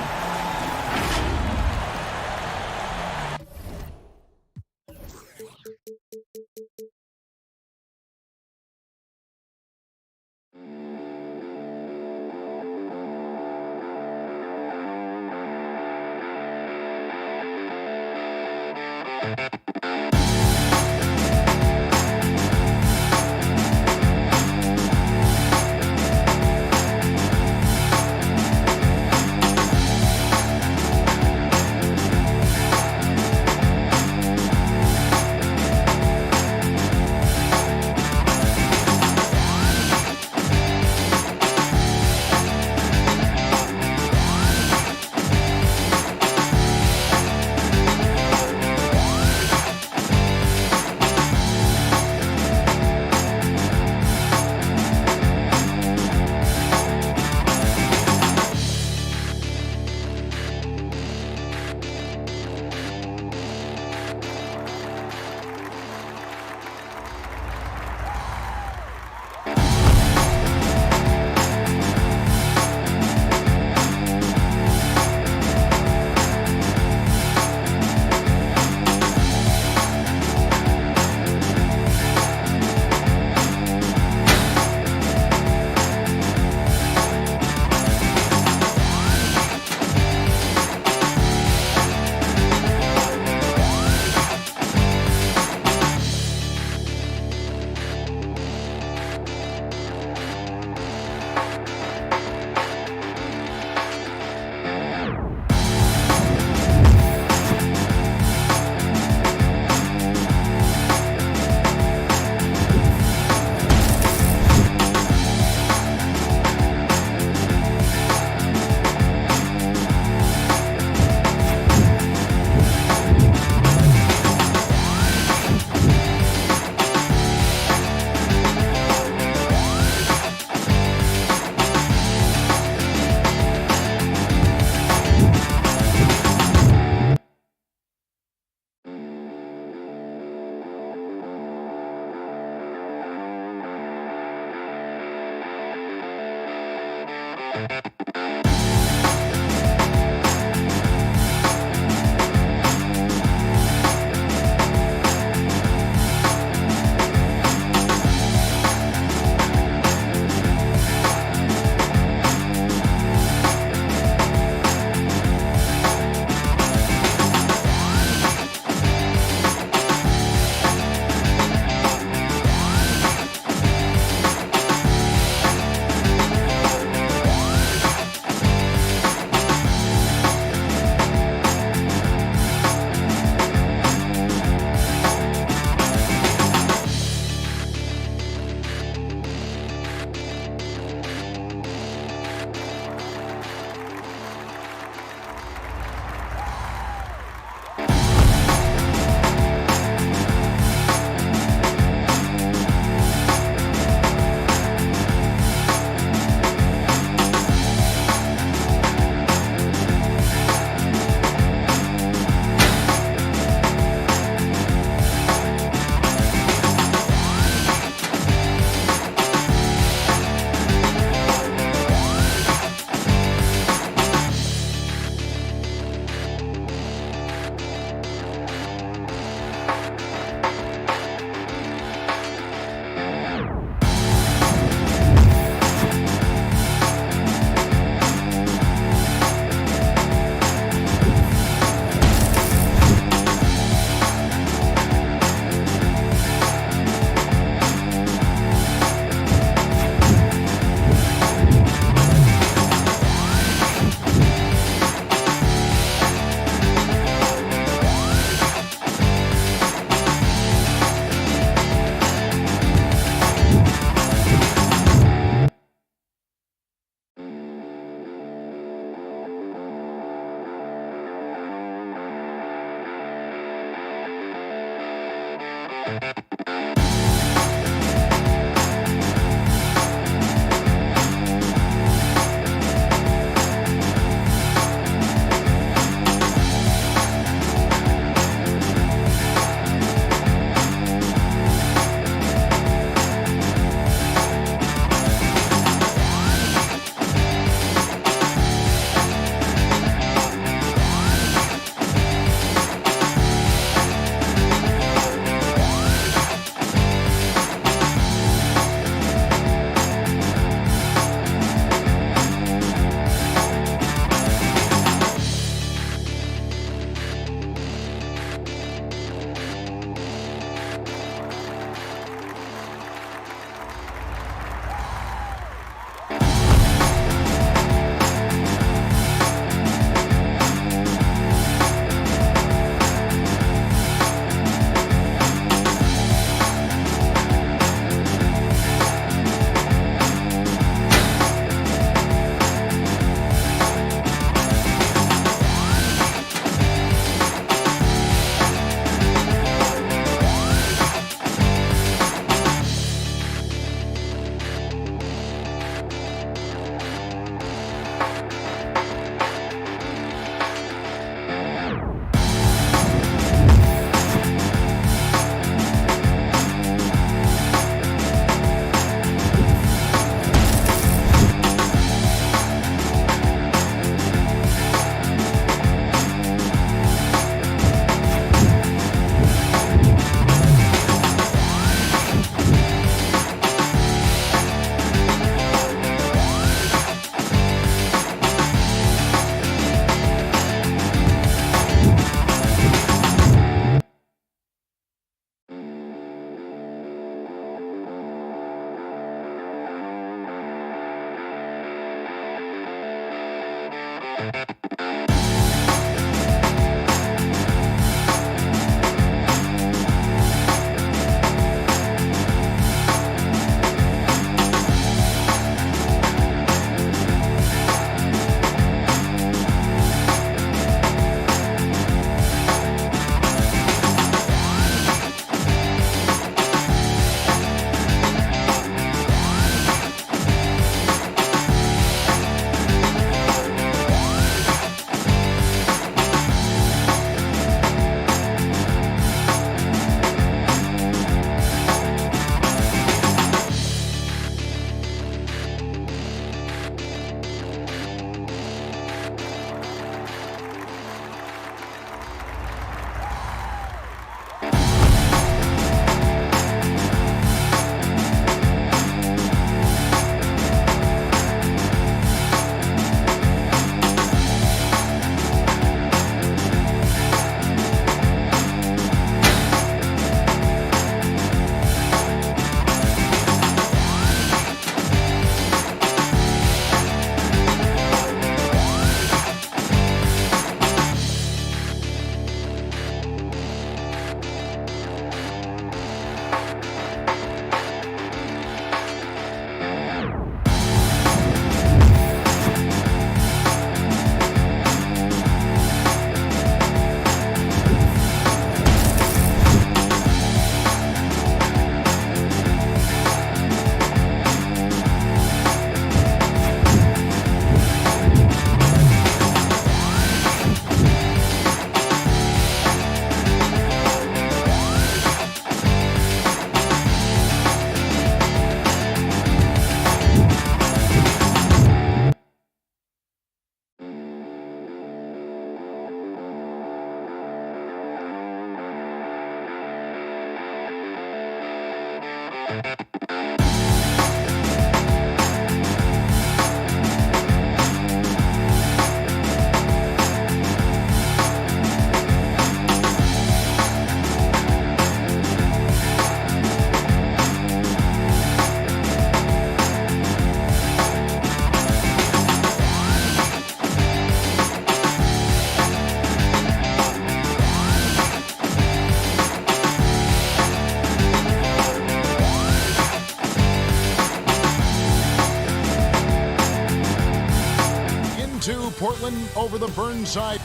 Portland over the Burnside.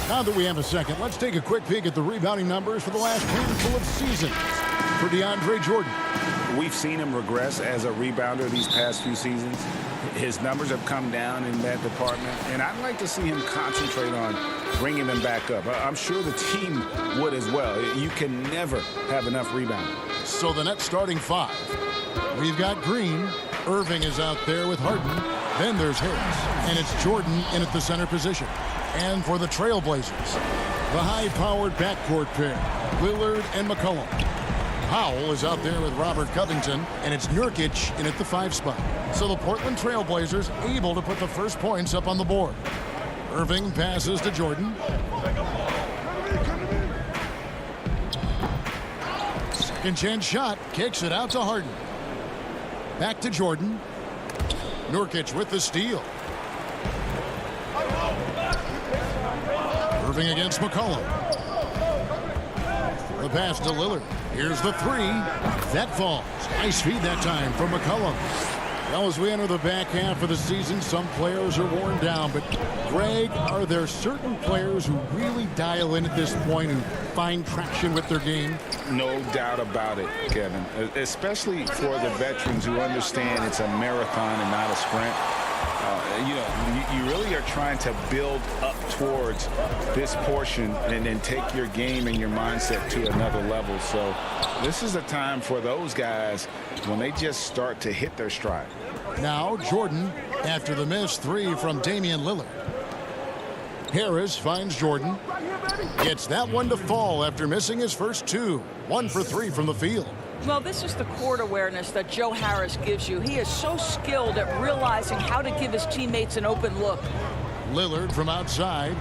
Now that we have a second, let's take a quick peek at the rebounding numbers for the last handful of seasons for DeAndre Jordan.
We've seen him regress as a rebounder these past few seasons. His numbers have come down in that department, and I'd like to see him concentrate on bringing them back up. I'm sure the team would as well. You can never have enough rebounding.
So the net starting five. We've got Green. Irving is out there with Harden. Then there's Harris, and it's Jordan in at the center position. And for the Trailblazers, the high-powered backcourt pair, Lillard and McCollum. Powell is out there with Robert Covington, and it's Nurkic in at the 5 spot. So the Portland Trailblazers able to put the first points up on the board. Irving passes to Jordan. Second chance shot, kicks it out to Harden. Back to Jordan. Nurkic with the steal. Irving against McCollum. The pass to Lillard. Here's the three. That falls. Nice feed that time from McCollum. Well, as we enter the back half of the season, some players are worn down. But, Greg, are there certain players who really dial in at this point and find traction with their game?
No doubt about it, Kevin. Especially for the veterans who understand it's a marathon and not a sprint. You really are trying to build up towards this portion and then take your game and your mindset to another level. So this is a time for those guys when they just start to hit their stride.
Now Jordan after the missed three from Damian Lillard. Harris finds Jordan. Gets that one to fall after missing his first two. 1 for 3 from the field.
Well, this is the court awareness that Joe Harris gives you. He is so skilled at realizing how to give his teammates an open look.
Lillard from outside.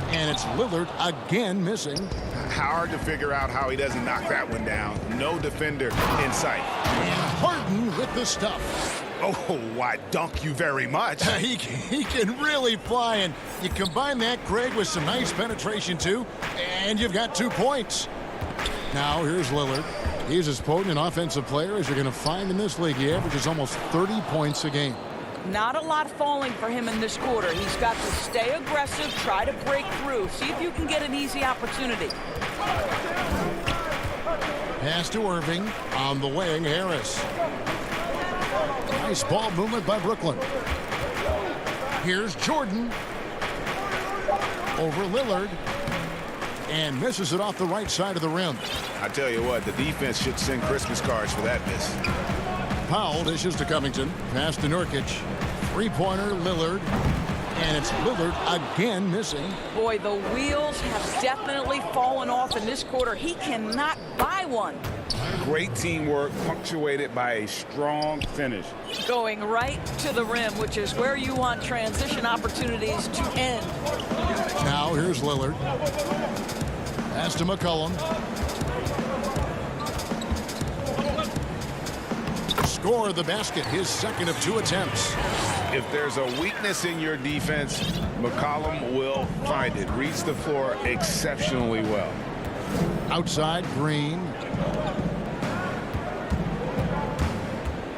And it's Lillard again missing.
Hard to figure out how he doesn't knock that one down. No defender in sight.
And Harden with the stuff.
Oh, why, dunk you very much.
He can really fly, and you combine that, Greg, with some nice penetration, too, and you've got 2 points. Now, here's Lillard. He's as potent an offensive player as you're going to find in this league. He averages almost 30 points a game.
Not a lot falling for him in this quarter. He's got to stay aggressive, try to break through, see if you can get an easy opportunity.
Pass to Irving. On the wing, Harris. Nice ball movement by Brooklyn. Here's Jordan. Over Lillard. And misses it off the right side of the rim.
I tell you what, the defense should send Christmas cards for that miss.
Powell dishes to Covington. Pass to Nurkic. Three-pointer, Lillard. And it's Lillard again missing.
Boy, the wheels have definitely fallen off in this quarter. He cannot buy one.
Great teamwork punctuated by a strong finish.
Going right to the rim, which is where you want transition opportunities to end.
Now here's Lillard. Pass to McCollum. Score the basket, his second of 2 attempts.
If there's a weakness in your defense, McCollum will find it. Reads the floor exceptionally well.
Outside, Green.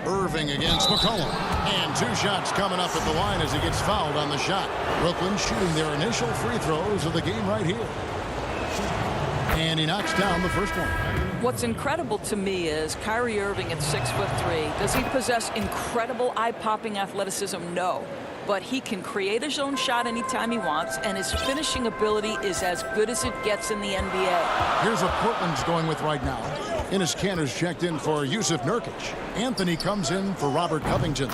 Irving against McCollum. And 2 shots coming up at the line as he gets fouled on the shot. Brooklyn shooting their initial free throws of the game right here. And he knocks down the first one.
What's incredible to me is Kyrie Irving at 6'3". Does he possess incredible eye-popping athleticism? No. But he can create his own shot anytime he wants, and his finishing ability is as good as it gets in the NBA.
Here's what Portland's going with right now. Enes Kanter's checked in for Yusuf Nurkic. Anthony comes in for Robert Covington.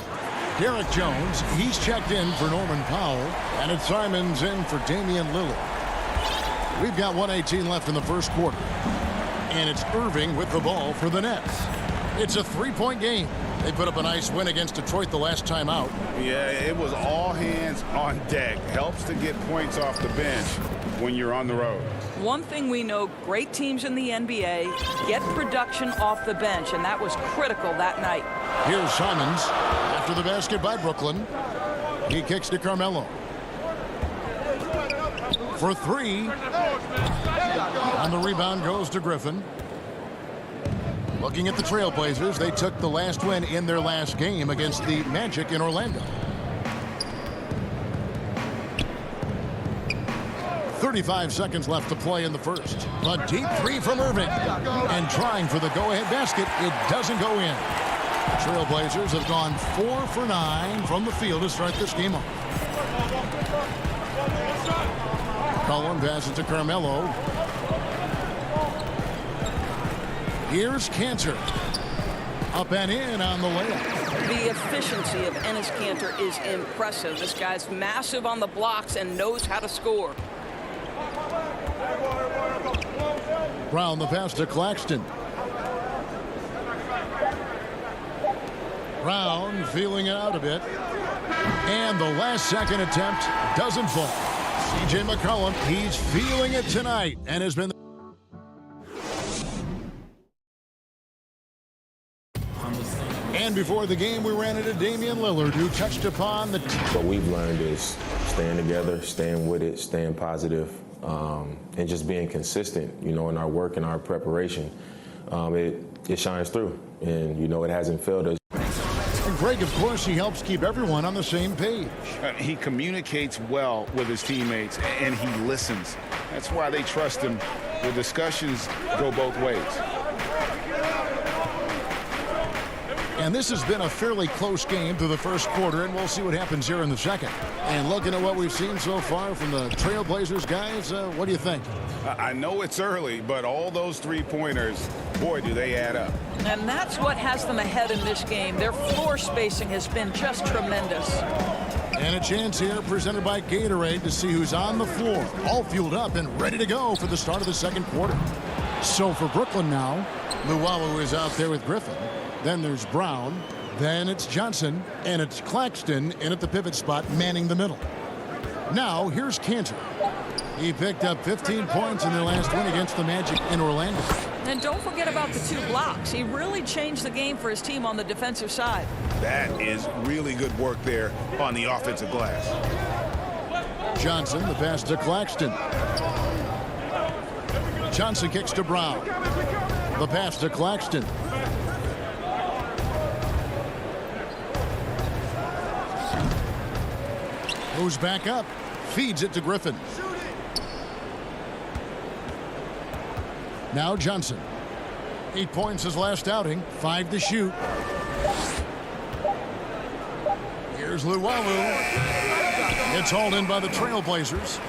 Derek Jones, he's checked in for Norman Powell. And it's Simons in for Damian Lillard. We've got 1:18 left in the first quarter. And it's Irving with the ball for the Nets. It's a 3-point game. They put up a nice win against Detroit the last time out.
Yeah, it was all hands on deck. Helps to get points off the bench when you're on the road.
One thing we know, great teams in the NBA get production off the bench, and that was critical that night.
Here's Simons after the basket by Brooklyn. He kicks to Carmelo. For three. And the rebound goes to Griffin. Looking at the Trailblazers, they took the last win in their last game against the Magic in Orlando. 35 seconds left to play in the first. A deep three from Irving. And trying for the go-ahead basket. It doesn't go in. The Trailblazers have gone 4 for 9 from the field to start this game off. Cullen passes to Carmelo. Here's Cantor. Up and in on the layup.
The efficiency of Enes Kanter is impressive. This guy's massive on the blocks and knows how to score.
Brown the pass to Claxton. Brown feeling it out a bit. And the last second attempt doesn't fall. C.J. McCollum, he's feeling it tonight and has been. And before the game, we ran into Damian Lillard, who touched upon the.
What we've learned is staying together, staying with it, staying positive, and just being consistent, in our work and our preparation. It shines through, and, it hasn't failed us.
And Greg, of course, he helps keep everyone on the same page.
He communicates well with his teammates, and he listens. That's why they trust him. The discussions go both ways.
And this has been a fairly close game through the first quarter, and we'll see what happens here in the second. And looking at what we've seen so far from the Trailblazers guys, what do you think?
I know it's early, but all those three-pointers, boy, do they add up.
And that's what has them ahead in this game. Their floor spacing has been just tremendous.
And a chance here presented by Gatorade to see who's on the floor, all fueled up and ready to go for the start of the second quarter. So for Brooklyn now, Luwawu is out there with Griffin. Then there's Brown. Then it's Johnson. And it's Claxton in at the pivot spot, manning the middle. Now, here's Cantor. He picked up 15 points in their last win against the Magic in Orlando.
And don't forget about the 2 blocks. He really changed the game for his team on the defensive side.
That is really good work there on the offensive glass.
Johnson, the pass to Claxton. Johnson kicks to Brown. The pass to Claxton. Moves back up. Feeds it to Griffin. Now Johnson. 8 points his last outing. 5 to shoot. Here's Luwawu. It's hauled in by the Trailblazers.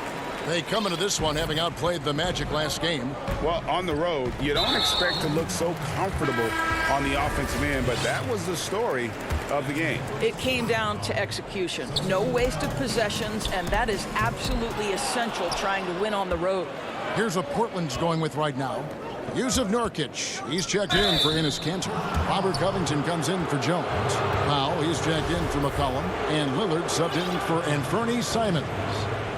They come into this one having outplayed the Magic last game.
Well, on the road, you don't expect to look so comfortable on the offensive end, but that was the story of the game.
It came down to execution. No wasted possessions, and that is absolutely essential trying to win on the road.
Here's what Portland's going with right now. Yusuf Nurkic, he's checked in for Enes Kanter. Robert Covington comes in for Jones. Powell, he's checked in for McCollum. And Lillard subbed in for Anthony Simons.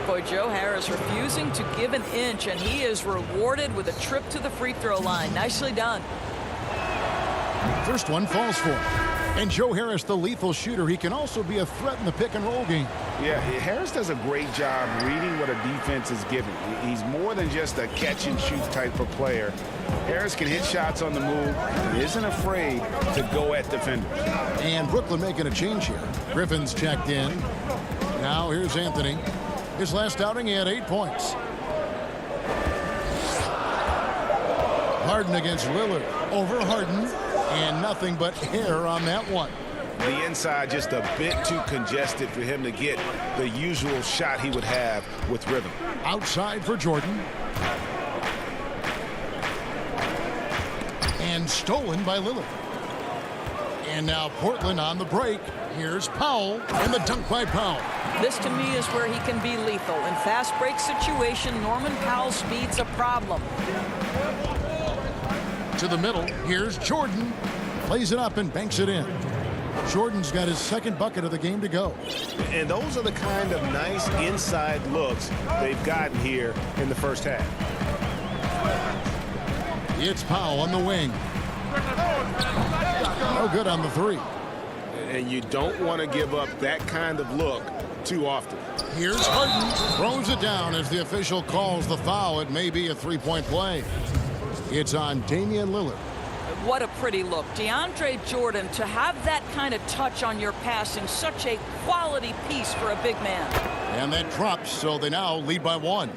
Boy, Joe Harris refusing to give an inch, and he is rewarded with a trip to the free throw line. Nicely done.
First one falls for him. And Joe Harris, the lethal shooter, he can also be a threat in the pick-and-roll game.
Yeah, Harris does a great job reading what a defense is giving. He's more than just a catch-and-shoot type of player. Harris can hit shots on the move and isn't afraid to go at defenders.
And Brooklyn making a change here. Griffin's checked in. Now here's Anthony. His last outing, he had 8 points. Harden against Lillard. Over Harden. And nothing but air on that one.
The inside just a bit too congested for him to get the usual shot he would have with rhythm.
Outside for Jordan. And stolen by Lillard. And now Portland on the break. Here's Powell and the dunk by Powell.
This to me is where he can be lethal. In fast break situation, Norman Powell's speed's a problem.
To the middle. Here's Jordan. Plays it up and banks it in. Jordan's got his second bucket of the game to go.
And those are the kind of nice inside looks they've gotten here in the first half.
It's Powell on the wing. No good on the three.
And you don't want to give up that kind of look too often.
Here's Harden. Throws it down as the official calls the foul. It may be a three-point play. It's on Damian Lillard.
What a pretty look. DeAndre Jordan, to have that kind of touch on your passing, such a quality piece for a big man.
And that drops, so they now lead by one.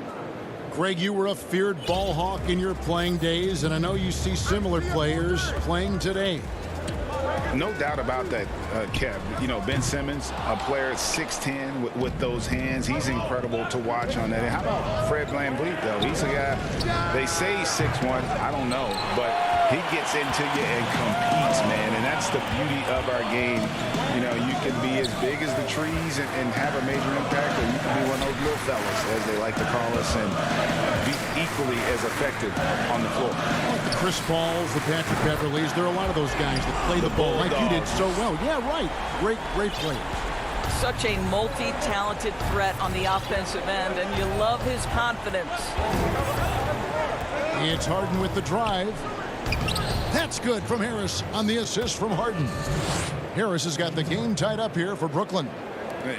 Greg, you were a feared ball hawk in your playing days, and I know you see similar players playing today.
No doubt about that, Kev. You know, Ben Simmons, a player at 6'10" with those hands. He's incredible to watch on that. And how about Fred VanVleet, though? He's a guy, they say he's 6'1". I don't know. But he gets into you and competes, man. And that's the beauty of our game. You know, you can be as big as the trees and have a major impact, or you can be one of those little fellas, as they like to call us, and be equally as effective on the floor.
Like the Chris Pauls, the Patrick Beverleys, there are a lot of those guys that play the ball like you did so well. Yeah, right. Great players.
Such a multi-talented threat on the offensive end, and you love his confidence.
It's Harden with the drive. That's good from Harris on the assist from Harden. Harris has got the game tied up here for Brooklyn.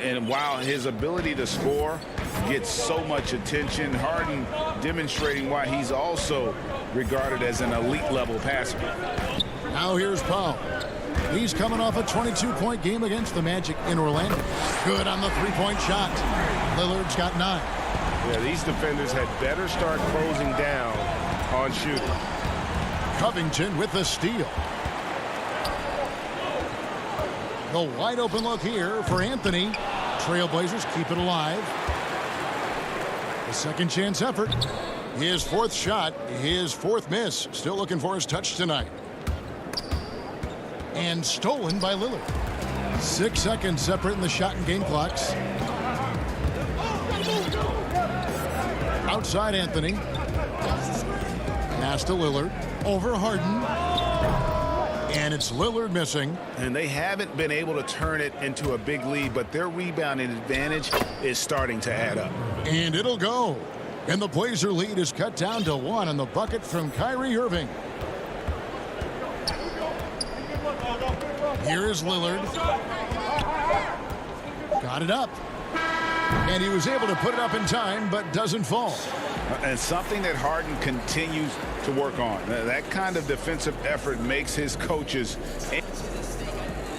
And while his ability to score gets so much attention, Harden demonstrating why he's also regarded as an elite level passer.
Now here's Powell. He's coming off a 22-point game against the Magic in Orlando. Good on the three-point shot. Lillard's got 9.
Yeah, these defenders had better start closing down on shooting.
Covington with the steal. The wide open look here for Anthony. Trailblazers keep it alive. The second chance effort. His fourth shot, his fourth miss. Still looking for his touch tonight. And stolen by Lillard. 6 seconds separating the shot and game clocks. Outside Anthony. Pass to Lillard. Over Harden. And it's Lillard missing.
And they haven't been able to turn it into a big lead, but their rebounding advantage is starting to add up.
And it'll go. And the Blazer lead is cut down to 1 on the bucket from Kyrie Irving. Here is Lillard. Got it up. And he was able to put it up in time, but doesn't fall.
And something that Harden continues to work on. That kind of defensive effort makes his coaches.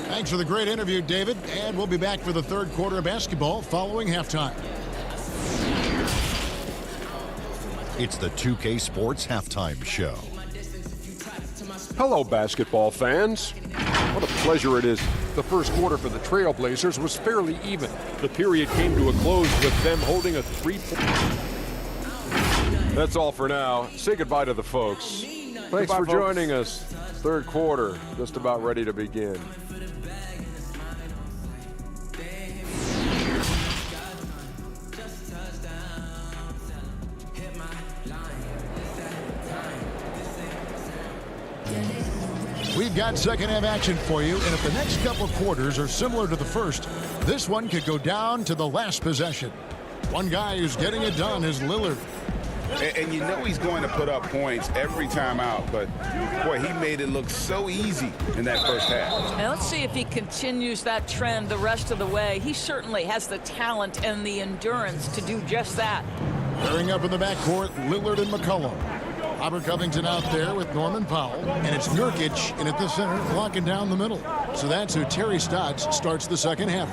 Thanks for the great interview, David. And we'll be back for the third quarter of basketball following halftime.
It's the 2K Sports Halftime Show.
Hello, basketball fans. What a pleasure it is. The first quarter for the Trailblazers was fairly even. The period came to a close with them holding a 3-point. That's all for now. Say goodbye to the folks. Thanks for joining us. Third quarter, just about ready to begin.
We've got second half action for you, and if the next couple of quarters are similar to the first, this one could go down to the last possession. One guy who's getting it done is Lillard.
And you know he's going to put up points every time out, but boy, he made it look so easy in that first half.
Now let's see if he continues that trend the rest of the way. He certainly has the talent and the endurance to do just that.
Pairing up in the backcourt, Lillard and McCollum. Robert Covington out there with Norman Powell, and it's Nurkic in at the center, locking down the middle. So that's who Terry Stotts starts the second half.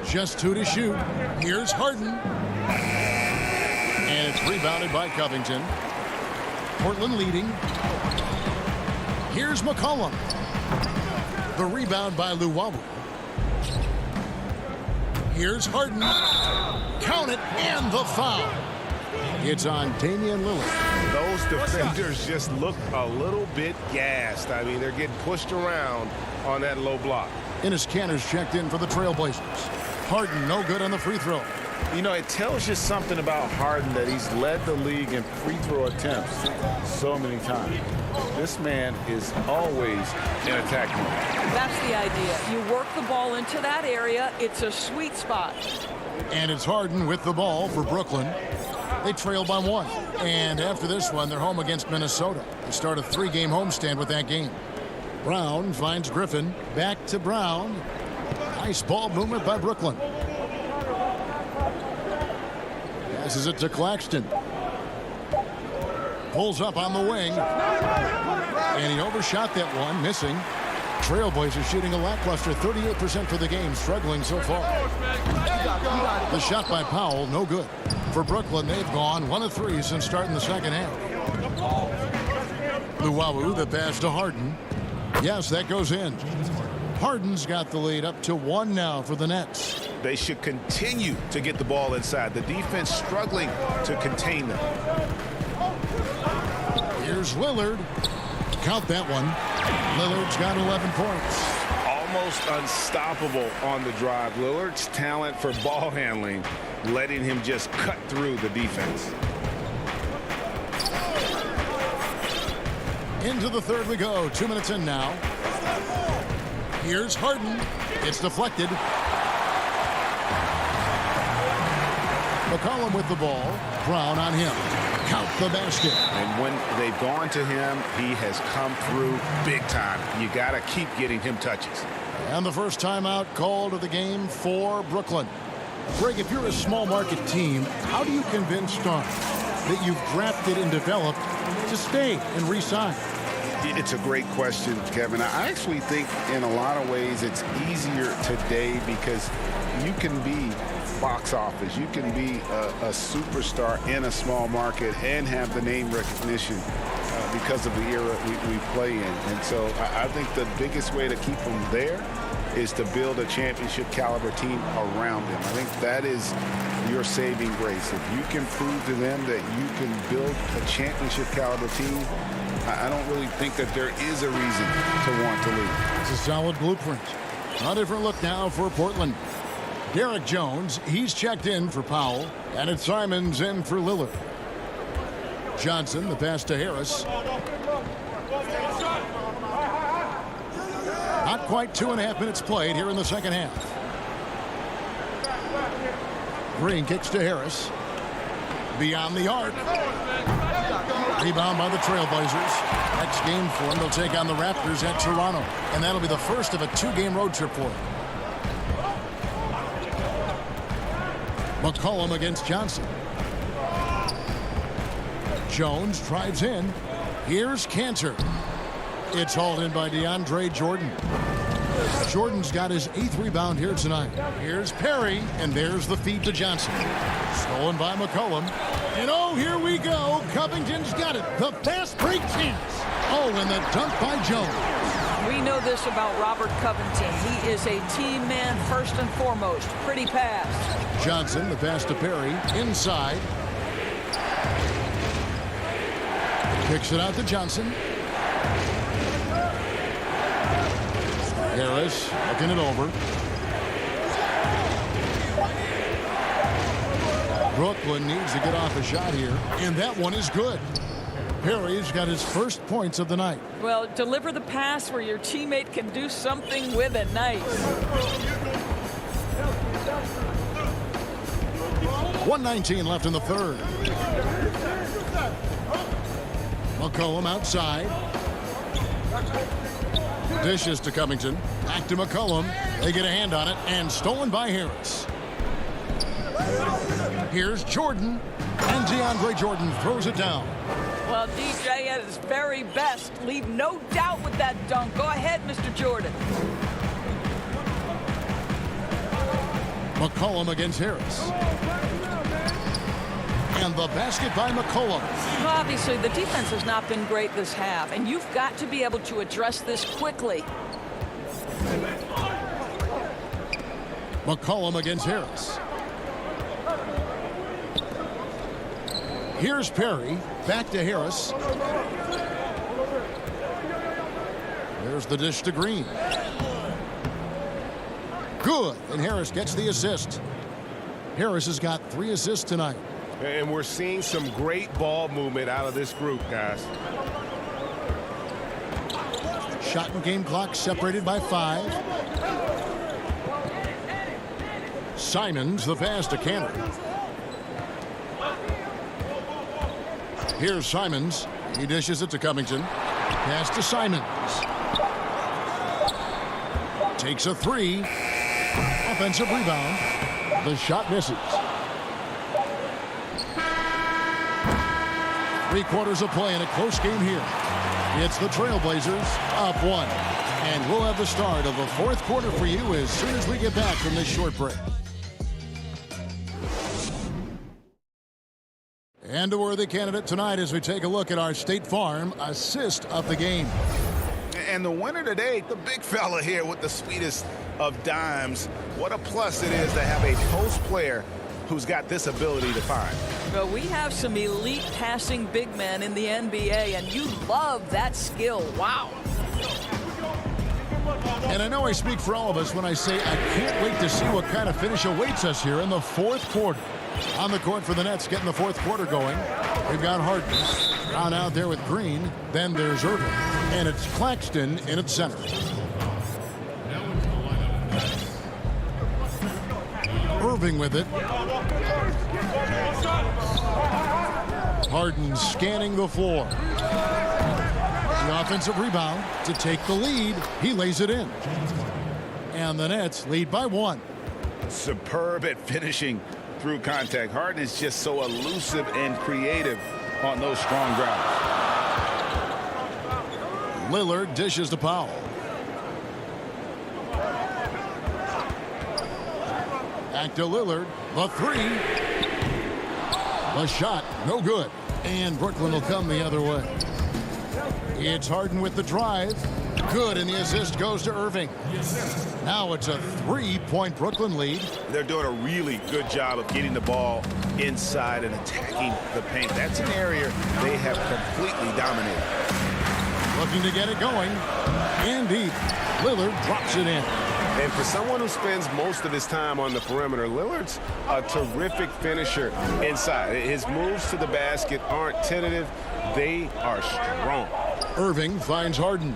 Just 2 to shoot. Here's Harden. And it's rebounded by Covington. Portland leading. Here's McCollum. The rebound by Luwawu. Here's Harden. Count it, and the foul. It's on Damian Lillard.
Those defenders just look a little bit gassed. I mean, they're getting pushed around on that low block.
Enes Kanter's checked in for the Trailblazers. Harden no good on the free throw.
You know, it tells you something about Harden that he's led the league in free throw attempts so many times. This man is always in attack mode.
That's the idea. You work the ball into that area. It's a sweet spot.
And it's Harden with the ball for Brooklyn. They trail by 1. And after this one, they're home against Minnesota. They start a 3-game homestand with that game. Brown finds Griffin. Back to Brown. Nice ball movement by Brooklyn. Passes it to Claxton. Pulls up on the wing. And he overshot that one, missing. Trailblazers shooting a lackluster 38% for the game, struggling so far. The shot by Powell, no good. For Brooklyn, they've gone 1 of 3 since starting the second half. Luwawu, the pass to Harden. Yes, that goes in. Harden's got the lead up to 1 now for the Nets.
They should continue to get the ball inside. The defense struggling to contain them.
Here's Lillard. Count that one. Lillard's got 11 points.
Almost unstoppable on the drive. Lillard's talent for ball handling, letting him just cut through the defense.
Into the third we go. 2 minutes in now. Here's Harden. It's deflected. McCollum with the ball. Brown on him. Count the basket.
And when they've gone to him, he has come through big time. You got to keep getting him touches.
And the first timeout called of the game for Brooklyn. Greg, if you're a small market team, how do you convince stars that you've drafted and developed to stay and re-sign?
It's a great question, Kevin. I actually think in a lot of ways it's easier today because you can be box office. You can be a superstar in a small market and have the name recognition because of the era we play in. And so I think the biggest way to keep them there is to build a championship caliber team around them. I think that is your saving grace. If you can prove to them that you can build a championship caliber team, I don't really think that there is a reason to want to leave.
It's a solid blueprint. A different look now for Portland. Derek Jones, he's checked in for Powell, and it's Simons in for Lillard. Johnson, the pass to Harris. Not quite 2.5 minutes played here in the second half. Green kicks to Harris. Beyond the arc. Rebound by the Trailblazers. Next game for them, they'll take on the Raptors at Toronto. And that'll be the first of a 2-game road trip for them. McCollum against Johnson. Jones drives in. Here's Cantor. It's hauled in by DeAndre Jordan. Jordan's got his 8th rebound here tonight. Here's Perry, and there's the feed to Johnson. Stolen by McCollum. And oh, here we go. Covington's got it. The fast break chance. Oh, and the dunk by Jones.
We know this about Robert Covington. He is a team man first and foremost. Pretty pass.
Johnson, the pass to Perry. Inside. Kicks it out to Johnson. Harris looking it over. Brooklyn needs to get off a shot here, and that one is good. Perry's got his first points of the night.
Well, deliver the pass where your teammate can do something with it. Nice.
1:19 left in the third. McCollum outside. Dishes to Covington. Back to McCollum. They get a hand on it, and stolen by Harris. Here's Jordan, and DeAndre Jordan throws it down.
Well, DJ at his very best. Leave no doubt with that dunk. Go ahead, Mr. Jordan.
McCollum against Harris. And the basket by McCollum.
Well, obviously, the defense has not been great this half, and you've got to be able to address this quickly.
McCollum against Harris. Here's Perry. Back to Harris. There's the dish to Green. Good. And Harris gets the assist. Harris has got 3 assists tonight.
And we're seeing some great ball movement out of this group, guys.
Shot and game clock separated by 5. Simons the pass to Canner. Here's Simons. He dishes it to Covington. Pass to Simons. Takes a 3. Offensive rebound. The shot misses. 3 quarters of play in a close game here. It's the Trailblazers up 1. And we'll have the start of the 4th quarter for you as soon as we get back from this short break. And a worthy candidate tonight as we take a look at our State Farm assist of the game.
And the winner today, the big fella here with the sweetest of dimes. What a plus it is to have a post player who's got this ability to find.
Well, we have some elite passing big men in the NBA, and you love that skill. Wow.
And I know I speak for all of us when I say I can't wait to see what kind of finish awaits us here in the 4th quarter. On the court for the Nets, getting the 4th quarter going. We've got Harden. Brown out there with Green. Then there's Irving. And it's Claxton in its center. Irving with it. Harden scanning the floor. The offensive rebound to take the lead. He lays it in. And the Nets lead by 1.
Superb at finishing through contact. Harden is just so elusive and creative on those strong drives.
Lillard dishes to Powell. Back to Lillard. The 3. The shot, no good. And Brooklyn will come the other way. It's Harden with the drive. Good, and the assist goes to Irving. Now it's a 3-point Brooklyn lead.
They're doing a really good job of getting the ball inside and attacking the paint. That's an area they have completely dominated.
Looking to get it going. And deep. Lillard drops it in.
And for someone who spends most of his time on the perimeter, Lillard's a terrific finisher inside. His moves to the basket aren't tentative. They are strong.
Irving finds Harden.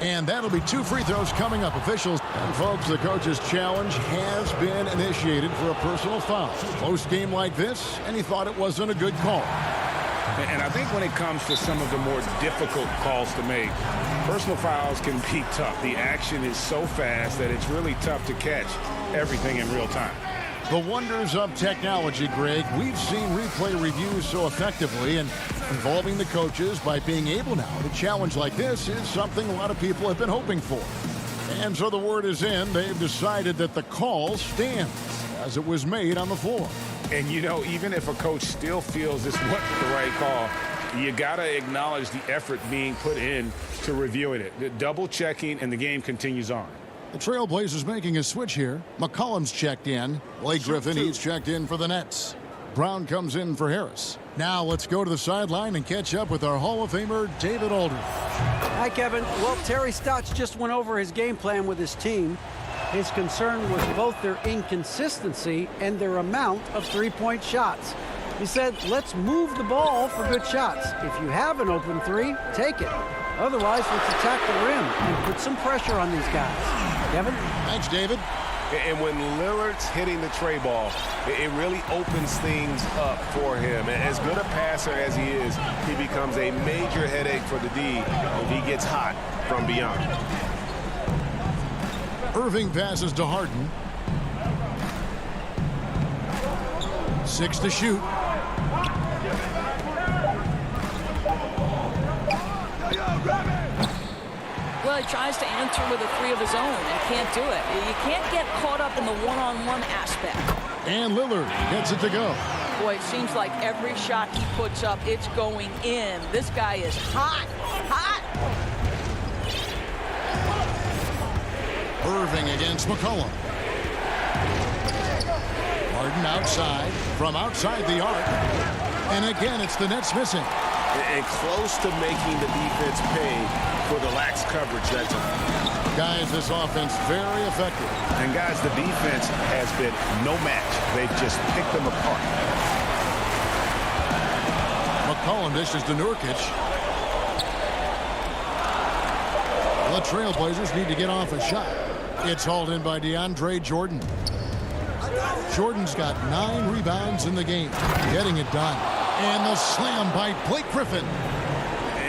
And that'll be 2 free throws coming up. Officials and folks, the coach's challenge has been initiated for a personal foul. Close game like this, and he thought it wasn't a good call.
And I think when it comes to some of the more difficult calls to make, personal fouls can be tough. The action is so fast that it's really tough to catch everything in real time.
The wonders of technology, Greg. We've seen replay reviews so effectively, and involving the coaches by being able now to challenge like this is something a lot of people have been hoping for. And so the word is in. They've decided that the call stands as it was made on the floor.
And, you know, even if a coach still feels this wasn't the right call, you got to acknowledge the effort being put in to reviewing it. Double checking, and the game continues on.
The Trailblazers making a switch here. McCollum's checked in. Blake Griffin, he's checked in for the Nets. Brown comes in for Harris. Now let's go to the sideline and catch up with our Hall of Famer, David Aldridge.
Hi, Kevin. Well, Terry Stotts just went over his game plan with his team. His concern was both their inconsistency and their amount of three-point shots. He said, let's move the ball for good shots. If you have an open 3, take it. Otherwise, let's attack the rim and put some pressure on these guys. Kevin?
Thanks, David.
And when Lillard's hitting the tray ball, it really opens things up for him. And as good a passer as he is, he becomes a major headache for the D if he gets hot from beyond.
Irving passes to Harden. 6 to shoot.
Well, he tries to answer with a 3 of his own and can't do it. You can't get caught up in the one-on-one aspect.
And Lillard gets it to go.
Boy, it seems like every shot he puts up, it's going in. This guy is hot, hot.
Irving against McCollum. Harden outside, from outside the arc. And again, it's the Nets missing.
and close to making the defense pay for the lax coverage that time.
Guys, this offense very effective.
And guys, the defense has been no match. They've just picked them apart.
McCollum dishes to Nurkic. The Trailblazers need to get off a shot. It's hauled in by DeAndre Jordan. Jordan's got 9 rebounds in the game, getting it done. And the slam by Blake Griffin.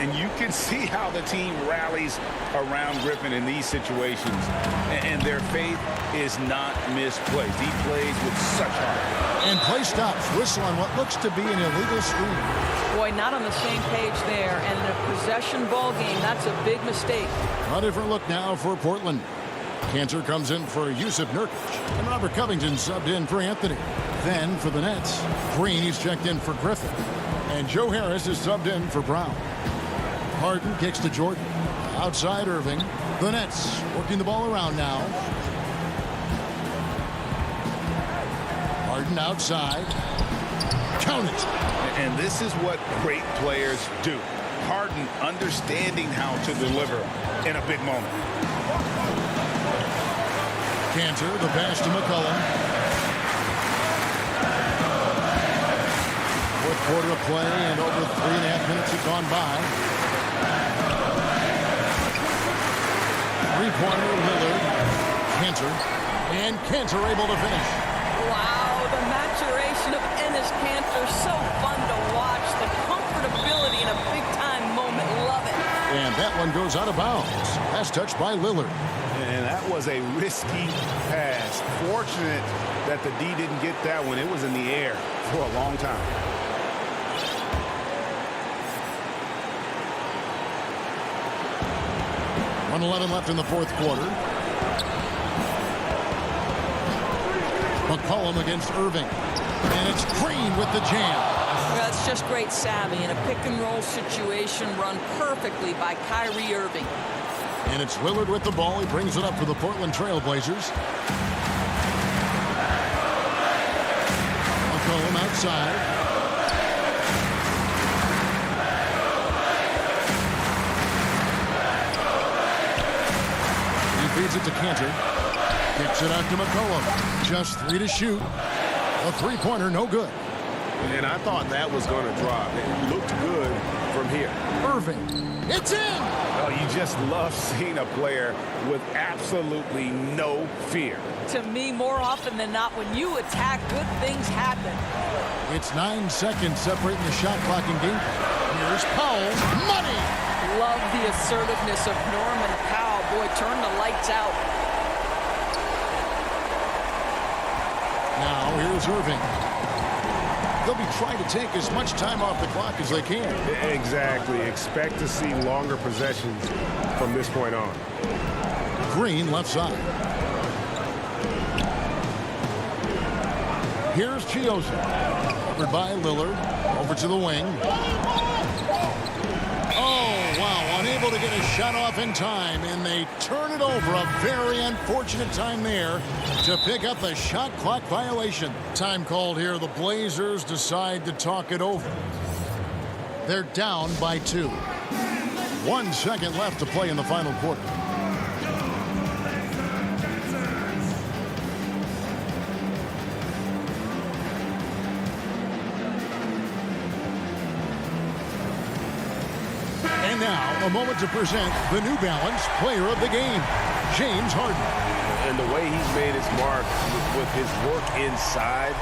And you can see how the team rallies around Griffin in these situations. And their faith is not misplaced. He plays with such heart.
And play stops. Whistle on what looks to be an illegal screen.
Boy, not on the same page there. And in a possession ball game, that's a big mistake.
A different look now for Portland. Cantor comes in for Yusuf Nurkic. And Robert Covington subbed in for Anthony. Then for the Nets, Green is checked in for Griffin. And Joe Harris is subbed in for Brown. Harden kicks to Jordan. Outside Irving. The Nets working the ball around now. Harden outside. Count it.
And this is what great players do. Harden understanding how to deliver in a big moment.
Cantor, the pass to McCollum. Fourth quarter of play and over 3.5 minutes have gone by. Three-pointer, Lillard. Cantor. And Cantor able to finish.
Wow, the maturation of Enes Kanter, so fun to watch. The comfortability in a big-time moment, love it.
And that one goes out of bounds. Pass touched by Lillard.
And that was a risky pass. Fortunate that the D didn't get that one. It was in the air for a long time.
.11 left in the fourth quarter. McCollum against Irving. And it's Green with the jam.
That's just great savvy in a pick-and-roll situation run perfectly by Kyrie Irving.
And it's Lillard with the ball. He brings it up for the Portland Trailblazers. McCollum outside. He feeds it to Cantor. Kicks it out to McCollum. Just 3 to shoot. A three-pointer, no good.
And I thought that was going to drop. It looked good from here.
Irving. It's in!
Oh, you just love seeing a player with absolutely no fear.
To me, more often than not, when you attack, good things happen.
It's 9 seconds separating the shot clock and game. Here's Powell. Money!
Love the assertiveness of Norman Powell. Boy, turn the lights out.
Now, here's Irving. They'll be trying to take as much time off the clock as they can.
Exactly. Expect to see longer possessions from this point on.
Green left side. Here's Chioza. Covered by Lillard. Over to the wing. Oh, wow. Unable to get a shot off in time, and they turn it over. A very unfortunate time there to pick up a shot clock violation. Time called here. The Blazers decide to talk it over. They're down by 2. 1 second left to play in the final quarter. And now, a moment to present the New Balance Player of the Game, James Harden.
And the way he's made his mark with his work inside,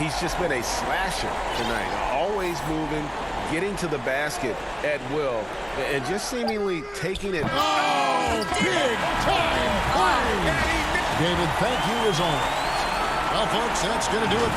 he's just been a slasher tonight. Always moving, getting to the basket at will, and just seemingly taking it.
Oh, big time play! David, thank you as always. Well, folks, that's going to do it.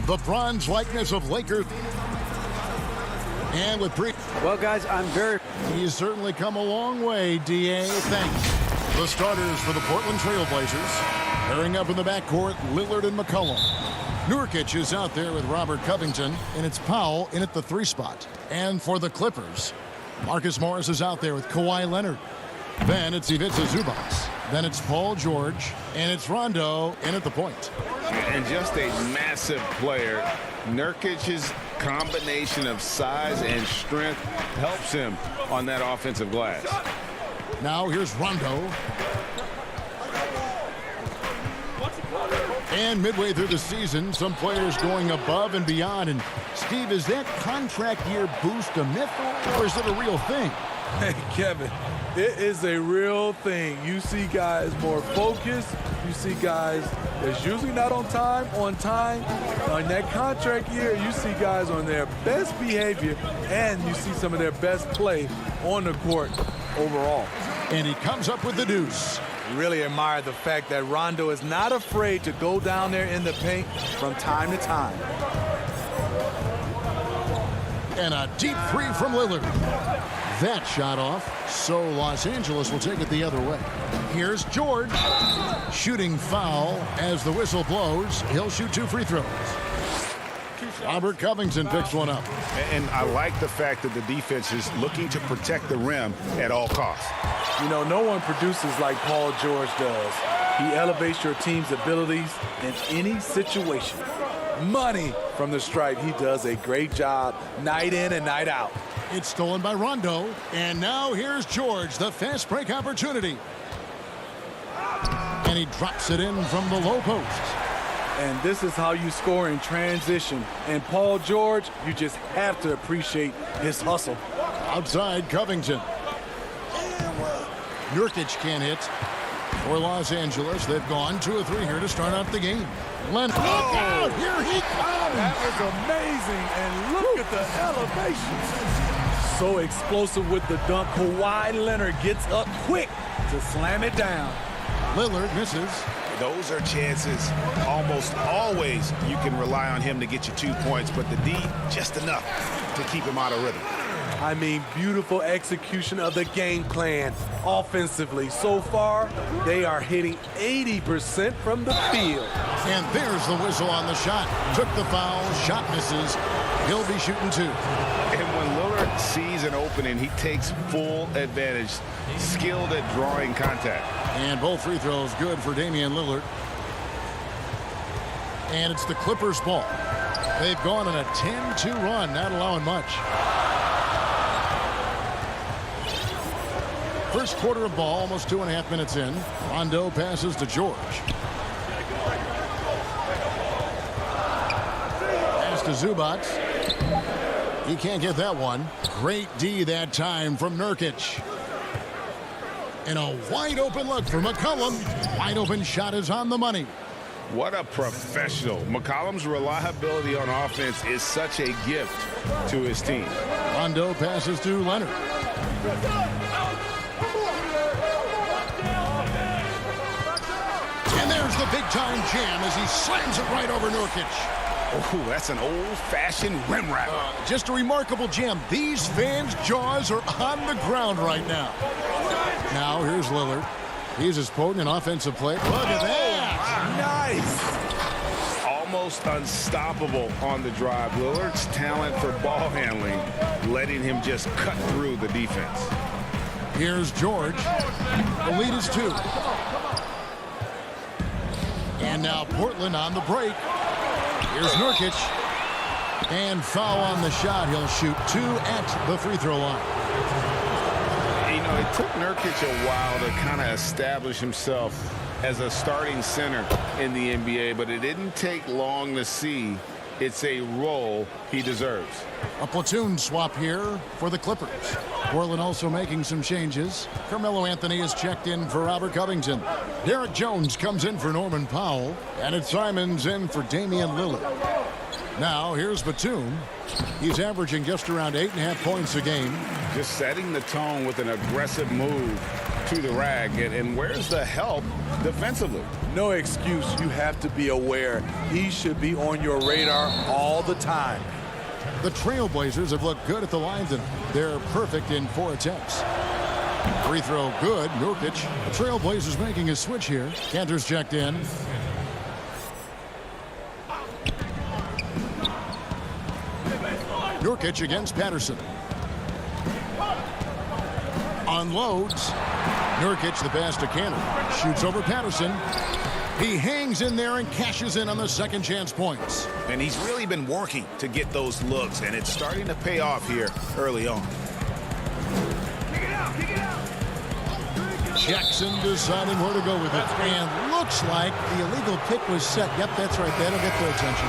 the bronze likeness of Laker. And with
well, guys,
he's certainly come a long way, D.A. Thanks. The starters for the Portland Trail Blazers. Pairing up in the backcourt, Lillard and McCollum. Nurkic is out there with Robert Covington, and it's Powell in at the 3 spot. And for the Clippers, Marcus Morris is out there with Kawhi Leonard. Then it's Ivica Zubac. Then it's Paul George, and it's Rondo in at the point.
And just a massive player. Nurkic's combination of size and strength helps him on that offensive glass.
Now here's Rondo. And midway through the season, some players going above and beyond. And Steve, is that contract year boost a myth, or is it a real thing?
Hey, Kevin, it is a real thing. You see guys more focused. You see guys that's usually not on time. On that contract year, you see guys on their best behavior, and you see some of their best play on the court overall.
And he comes up with the deuce.
Really admire the fact that Rondo is not afraid to go down there in the paint from time to time.
And a deep 3 from Lillard. That shot off, so Los Angeles will take it the other way. Here's George. Shooting foul as the whistle blows. He'll shoot 2 free throws. Robert Covington picks one up.
And I like the fact that the defense is looking to protect the rim at all costs.
You know, no one produces like Paul George does. He elevates your team's abilities in any situation. Money from the stripe. He does a great job night in and night out.
It's stolen by Rondo. And now here's George, the fast break opportunity. And he drops it in from the low post.
And this is how you score in transition. And Paul George, you just have to appreciate his hustle.
Outside Covington. Nurkic can't hit. For Los Angeles, they've gone 2 of 3 here to start out the game. Leonard, look out! Here he comes!
That was amazing, and look at the elevation. So explosive with the dunk. Kawhi Leonard gets up quick to slam it down.
Lillard misses.
Those are chances almost always you can rely on him to get you 2 points, but the D, just enough to keep him out of rhythm.
I mean, beautiful execution of the game plan offensively. So far, they are hitting 80% from the field.
And there's the whistle on the shot. Took the foul, shot misses. He'll be shooting 2.
And when Lillard sees an opening, he takes full advantage. Skilled at drawing contact.
And both free throws good for Damian Lillard. And it's the Clippers' ball. They've gone on a 10-2 run, not allowing much. First quarter of ball, almost 2.5 minutes in. Rondo passes to George. Pass to Zubac. He can't get that one. Great D that time from Nurkic. And a wide open look for McCollum. Wide open shot is on the money.
What a professional. McCollum's reliability on offense is such a gift to his team.
Rondo passes to Leonard. And there's the big-time jam as he slams it right over Nurkic.
Oh, that's an old-fashioned rim wrap.
Just a remarkable jam. These fans' jaws are on the ground right now. Now here's Lillard. He's as potent an offensive play. Look at that.
Nice. Almost unstoppable on the drive. Lillard's talent for ball handling, letting him just cut through the defense.
Here's George. The lead is 2. And now Portland on the break. Here's Nurkic. And foul on the shot. He'll shoot 2 at the free throw line.
You know, it took Nurkic a while to kind of establish himself as a starting center in the NBA, but it didn't take long to see it's a role he deserves.
A platoon swap here for the Clippers. Portland also making some changes. Carmelo Anthony is checked in for Robert Covington. Derek Jones comes in for Norman Powell. And it's Simons in for Damian Lillard. Now here's Batum. He's averaging just around 8.5 points a game.
Just setting the tone with an aggressive move
to the rag. And where's the help defensively?
No excuse. You have to be aware. He should be on your radar all the time.
The Trailblazers have looked good at the line tonight. They're perfect in 4 attempts. Free throw good. Nurkic. The Trailblazers making a switch here. Cantor's checked in. Nurkic against Patterson. Unloads. Nurkic the pass to Cantor. Shoots over Patterson. He hangs in there and cashes in on the second chance points.
And he's really been working to get those looks, and it's starting to pay off here early on.
Jackson deciding where to go with it. And looks like the illegal kick was set. Yep, that's right. That'll get their attention.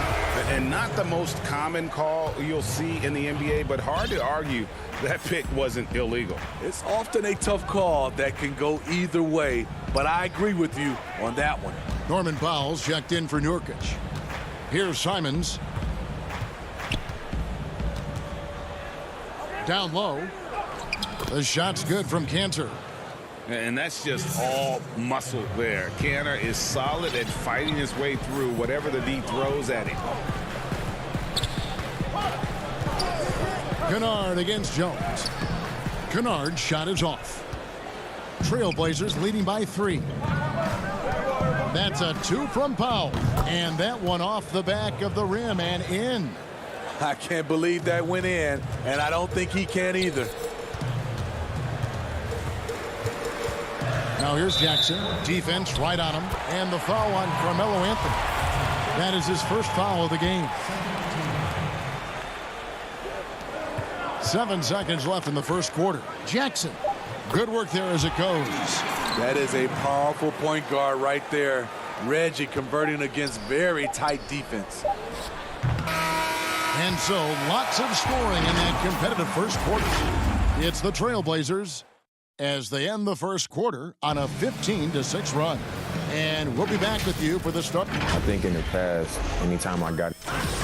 And not the most common call you'll see in the NBA, but hard to argue that pick wasn't illegal.
It's often a tough call that can go either way, but I agree with you on that one.
Norman Powell's checked in for Nurkic. Here's Simons. Down low. The shot's good from Cantor.
And that's just all muscle there. Cantor is solid at fighting his way through whatever the D throws at him.
Kennard against Jones. Kennard's shot is off. Trailblazers leading by 3. That's a 2 from Powell. And that one off the back of the rim and in.
I can't believe that went in, and I don't think he can either.
Now here's Jackson. Defense right on him. And the foul on Carmelo Anthony. That is his first foul of the game. 7 seconds left in the first quarter. Jackson. Good work there as it goes.
That is a powerful point guard right there. Reggie converting against very tight defense.
And so lots of scoring in that competitive first quarter. It's the Trailblazers as they end the first quarter on a 15-6 run. And we'll be back with you for the start.
I think in the past, anytime I got...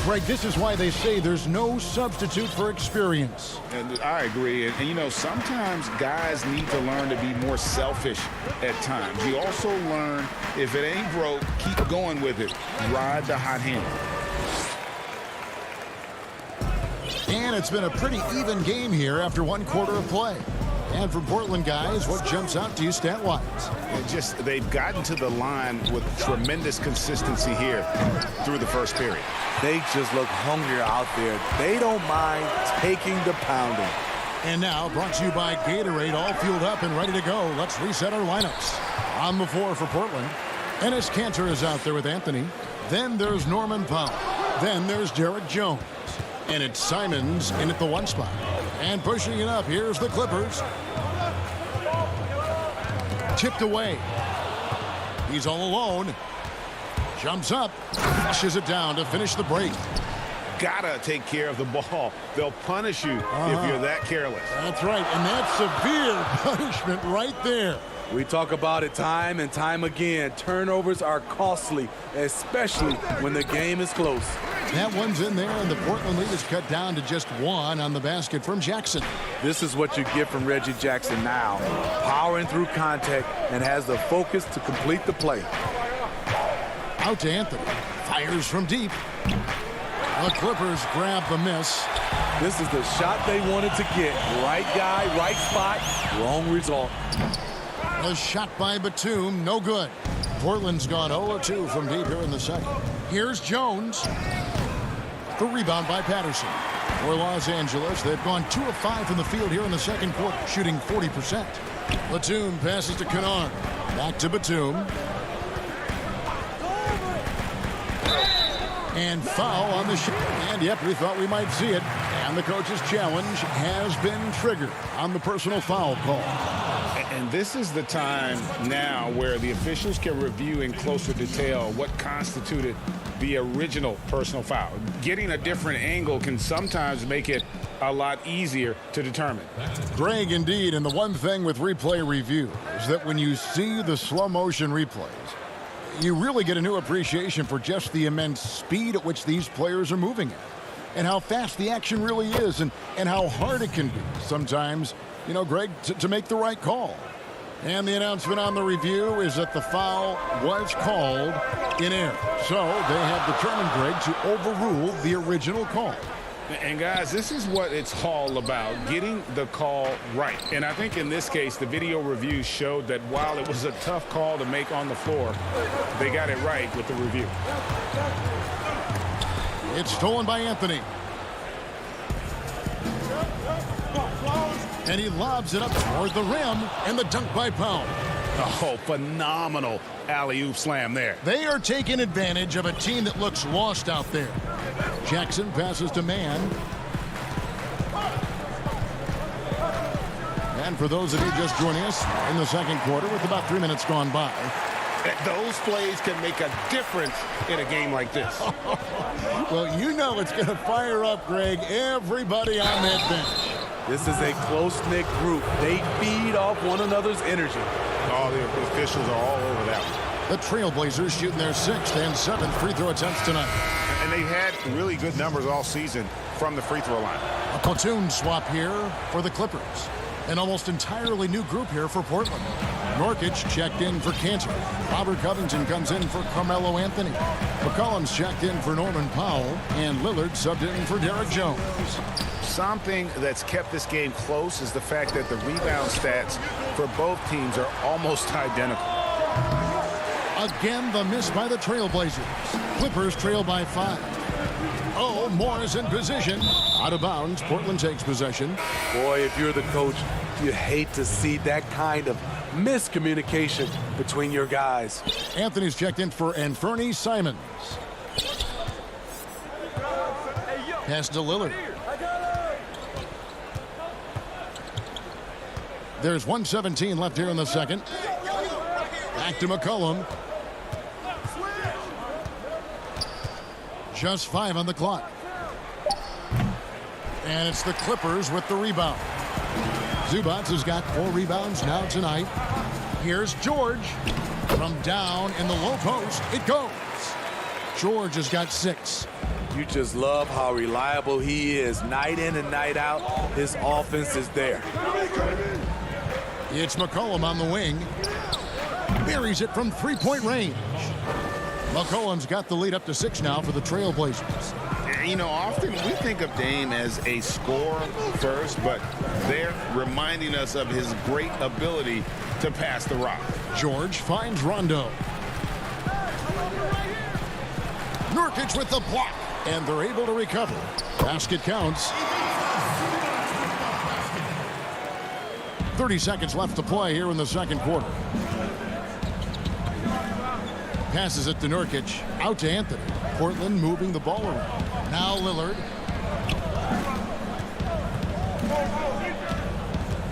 Greg, this is why they say there's no substitute for experience.
And I agree. And, you know, sometimes guys need to learn to be more selfish at times. You also learn if it ain't broke, keep going with it. Ride the hot hand.
And it's been a pretty even game here after 1 quarter of play. And for Portland guys, what jumps out to you stat-wise?
They've gotten to the line with tremendous consistency here through the first period.
They just look hungrier out there. They don't mind taking the pounding.
And now, brought to you by Gatorade, all fueled up and ready to go. Let's reset our lineups. On the floor for Portland, Enes Kanter is out there with Anthony. Then there's Norman Powell. Then there's Derek Jones. And it's Simons in at the 1 spot. And pushing it up, here's the Clippers. Tipped away. He's all alone. Jumps up, flushes it down to finish the break.
Gotta take care of the ball. They'll punish you if you're that careless.
That's right, and that's severe punishment right there.
We talk about it time and time again. Turnovers are costly, especially when the game is close.
That one's in there, and the Portland lead is cut down to just 1 on the basket from Jackson.
This is what you get from Reggie Jackson now. Powering through contact and has the focus to complete the play.
Out to Anthony. Fires from deep. The Clippers grab the miss.
This is the shot they wanted to get. Right guy, right spot, wrong result.
A shot by Batum, no good. Portland's gone 0-2 from deep here in the second. Here's Jones. The rebound by Patterson. For Los Angeles, they've gone 2 of 5 from the field here in the second quarter, shooting 40%. Batum passes to Kennard. Back to Batum. And foul on the shot. And yep, we thought we might see it. And the coach's challenge has been triggered on the personal foul call.
And this is the time now where the officials can review in closer detail what constituted the original personal foul. Getting a different angle can sometimes make it a lot easier to determine.
Greg, indeed, and the one thing with replay review is that when you see the slow motion replays, you really get a new appreciation for just the immense speed at which these players are moving at, and how fast the action really is, and how hard it can be sometimes, you know, Greg, to make the right call. And the announcement on the review is that the foul was called in air. So they have determined, Greg, to overrule the original call.
And guys, this is what it's all about, getting the call right. And I think in this case, the video review showed that while it was a tough call to make on the floor, they got it right with the review.
It's stolen by Anthony. And he lobs it up toward the rim, and the dunk by Powell.
Oh, phenomenal alley-oop slam there.
They are taking advantage of a team that looks lost out there. Jackson passes to Mann. And for those of you just joining us in the second quarter with about 3 minutes gone by.
Those plays can make a difference in a game like this.
Well, you know it's going to fire up, Greg, everybody on that bench.
This is a close-knit group. They feed off one another's energy.
All the officials are all over that one.
The Trailblazers shooting their 6th and 7th free throw attempts tonight.
And they've had really good numbers all season from the free throw line.
A platoon swap here for the Clippers. An almost entirely new group here for Portland. Nurkic checked in for Cantor. Robert Covington comes in for Carmelo Anthony. McCollum's checked in for Norman Powell. And Lillard subbed in for Derek Jones.
Something that's kept this game close is the fact that the rebound stats for both teams are almost identical.
Again, the miss by the Trailblazers. Clippers trail by 5. Oh, Morris in position. Out of bounds. Portland takes possession.
Boy, if you're the coach, you hate to see that kind of miscommunication between your guys.
Anthony's checked in for Anferny Simons. Pass to Lillard. There's 1:17 left here in the second. Back to McCollum. Just 5 on the clock. And it's the Clippers with the rebound. Zubac has got 4 rebounds now tonight. Here's George. From down in the low post, it goes. George has got 6.
You just love how reliable he is. Night in and night out, his offense is there.
It's McCollum on the wing. Buries it from 3-point range. McCollum's got the lead up to 6 now for the Trailblazers.
You know, often we think of Dame as a scorer first, but they're reminding us of his great ability to pass the rock.
George finds Rondo. Nurkic with the block, and they're able to recover. Basket counts. 30 seconds left to play here in the second quarter. Passes it to Nurkic. Out to Anthony. Portland moving the ball around. Now Lillard.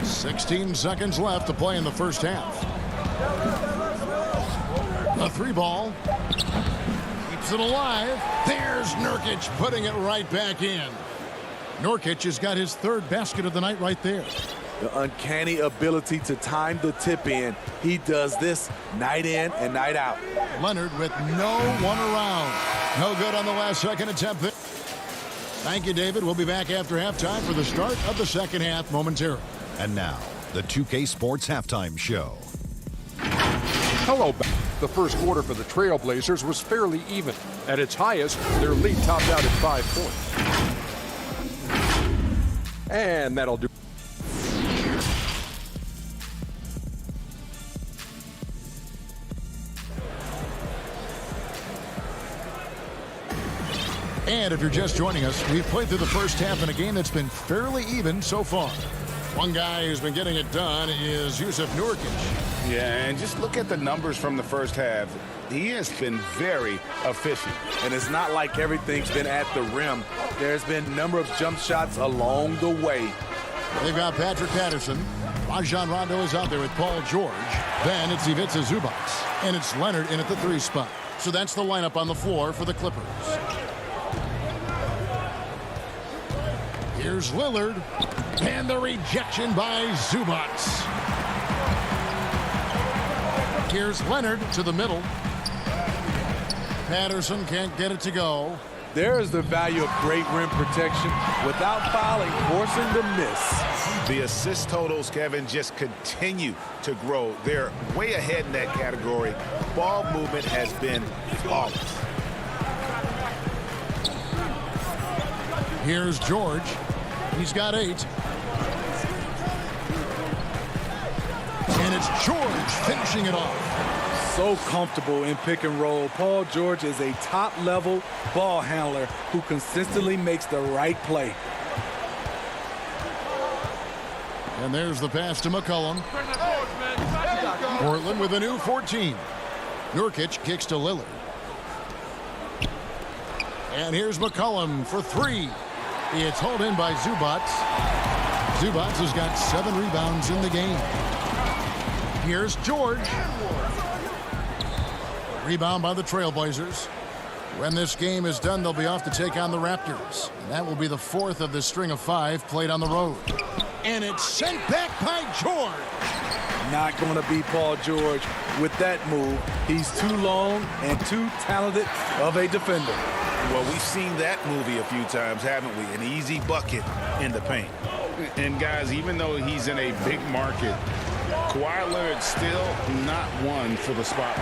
16 seconds left to play in the first half. A 3 ball. Keeps it alive. There's Nurkic putting it right back in. Nurkic has got his 3rd basket of the night right there.
The uncanny ability to time the tip in. He does this night in and night out.
Leonard with no one around. No good on the last second attempt. Thank you, David. We'll be back after halftime for the start of the second half momentarily.
And now, the 2K Sports Halftime Show.
Hello. The first quarter for the Trailblazers was fairly even. At its highest, their lead topped out at 5 points. And that'll do.
And if you're just joining us, we've played through the first half in a game that's been fairly even so far. One guy who's been getting it done is Jusuf Nurkic.
Yeah, and just look at the numbers from the first half. He has been very efficient.
And it's not like everything's been at the rim. There's been a number of jump shots along the way.
They've got Patrick Patterson. Rajon Rondo is out there with Paul George. Then it's Ivica Zubac. And it's Leonard in at the 3 spot. So that's the lineup on the floor for the Clippers. Here's Lillard, and the rejection by Zubac. Here's Leonard to the middle. Patterson can't get it to go.
There is the value of great rim protection without fouling, forcing the miss.
The assist totals, Kevin, just continue to grow. They're way ahead in that category. Ball movement has been flawless.
Here's George. He's got 8. And it's George finishing it off.
So comfortable in pick and roll. Paul George is a top-level ball handler who consistently makes the right play.
And there's the pass to McCollum. Portland with a new 14. Nurkic kicks to Lillard. And here's McCollum for 3. It's hauled in by Zubac. Zubac has got 7 rebounds in the game. Here's George. Rebound by the Trailblazers. When this game is done, they'll be off to take on the Raptors. And that will be the 4th of the string of 5 played on the road. And it's sent back by George.
Not going to be Paul George with that move. He's too long and too talented of a defender.
Well, we've seen that movie a few times, haven't we? An easy bucket in the paint.
And guys, even though he's in a big market, Kawhi Leonard's still not one for the spotlight.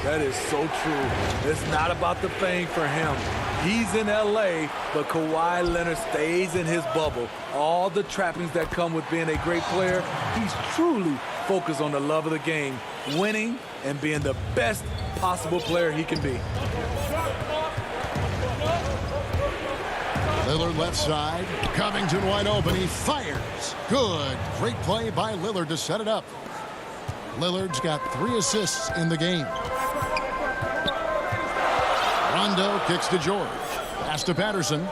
That is so true. It's not about the fame for him. He's in LA, but Kawhi Leonard stays in his bubble. All the trappings that come with being a great player, he's truly focused on the love of the game, winning and being the best possible player he can be.
Lillard left side. Covington wide open. He fires. Good. Great play by Lillard to set it up. Lillard's got 3 assists in the game. Rondo kicks to George. Pass to Patterson.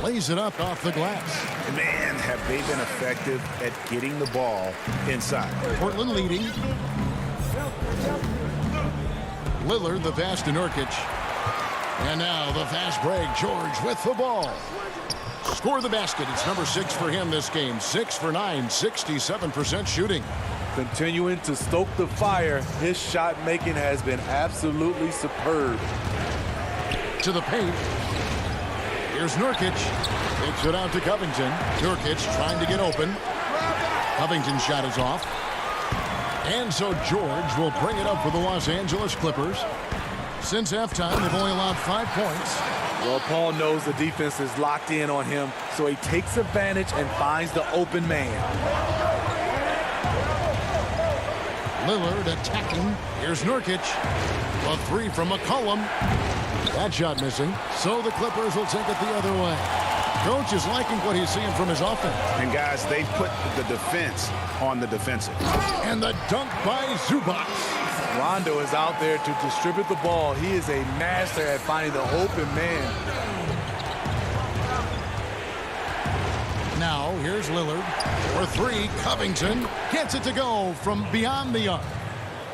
Lays it up off the glass.
Man, have they been effective at getting the ball inside.
Portland leading. Lillard the pass to Nurkic. And now the fast break. George with the ball. Score the basket. It's number 6 for him this game. 6 for 9, 67% shooting.
Continuing to stoke the fire, his shot making has been absolutely superb.
To the paint. Here's Nurkic. Takes it out to Covington. Nurkic trying to get open. Covington's shot is off. And so George will bring it up for the Los Angeles Clippers. Since halftime, they've only allowed 5 points.
Well, Paul knows the defense is locked in on him, so he takes advantage and finds the open man.
Lillard attacking. Here's Nurkic. A 3 from McCollum. That shot missing. So the Clippers will take it the other way. Coach is liking what he's seeing from his offense.
And guys, they put the defense on the defensive.
And the dunk by Zubac.
Rondo is out there to distribute the ball. He is a master at finding the open man.
Now, here's Lillard. For 3, Covington gets it to go from beyond the arc.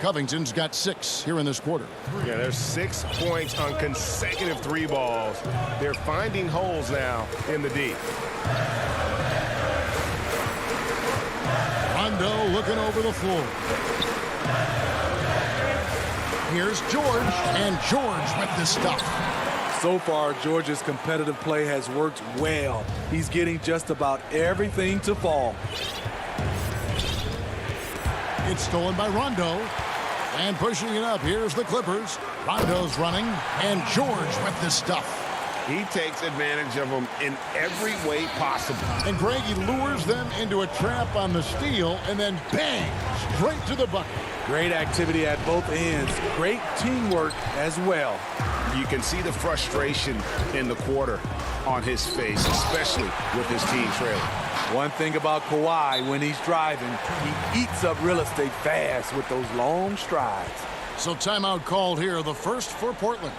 Covington's got 6 here in this quarter.
Yeah, there's 6 points on consecutive 3 balls. They're finding holes now in the D.
Rondo looking over the floor. Here's George, and George with the stuff.
So far, George's competitive play has worked well. He's getting just about everything to fall.
It's stolen by Rondo. And pushing it up, here's the Clippers. Rondo's running, and George with the stuff.
He takes advantage of them in every way possible.
And Greg, he lures them into a trap on the steal, and then bang, straight to the bucket.
Great activity at both ends. Great teamwork as well.
You can see the frustration in the quarter on his face, especially with his team trailing.
One thing about Kawhi, when he's driving, he eats up real estate fast with those long strides.
So timeout called here, the first for Portland.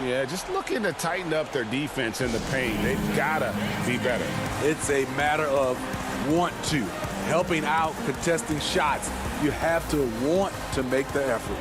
Yeah, just looking to tighten up their defense in the paint. They've got to be better.
It's a matter of want to. Helping out, contesting shots. You have to want to make the effort.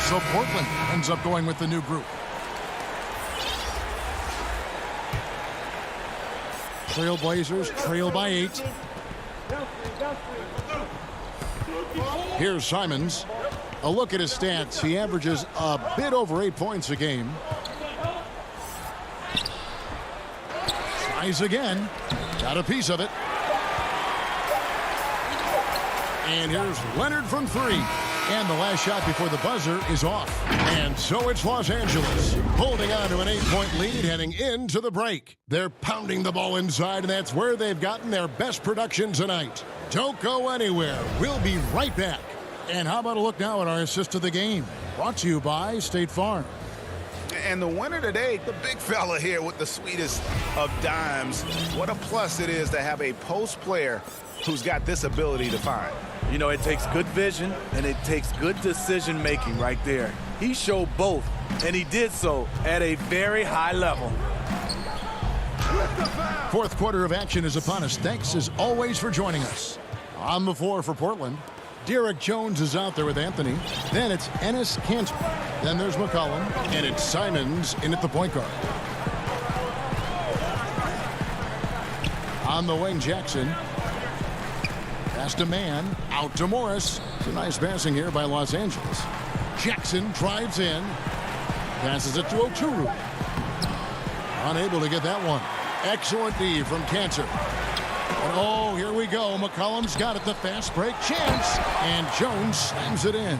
So Portland ends up going with the new group. Trailblazers trail by 8. Here's Simons. A look at his stats. He averages a bit over 8 points a game. Tries again. Got a piece of it. And here's Leonard from 3. And the last shot before the buzzer is off. And so it's Los Angeles holding on to an 8-point lead heading into the break. They're pounding the ball inside, and that's where they've gotten their best production tonight. Don't go anywhere. We'll be right back. And how about a look now at our assist of the game? Brought to you by State Farm.
And the winner today, the big fella here with the sweetest of dimes. What a plus it is to have a post player who's got this ability to find.
You know, it takes good vision and it takes good decision making right there. He showed both, and he did so at a very high level.
Fourth quarter of action is upon us. Thanks as always for joining us. On the floor for Portland, Derek Jones is out there with Anthony. Then it's Enes Kanter. Then there's McCollum, and it's Simons in at the point guard. On the wing, Jackson. Pass to man, out to Morris. It's a nice passing here by Los Angeles. Jackson drives in, passes it to Oturu. Unable to get that one. Excellent D from Kanter. And oh, here we go. McCollum's got it, the fast break chance, and Jones slams it in.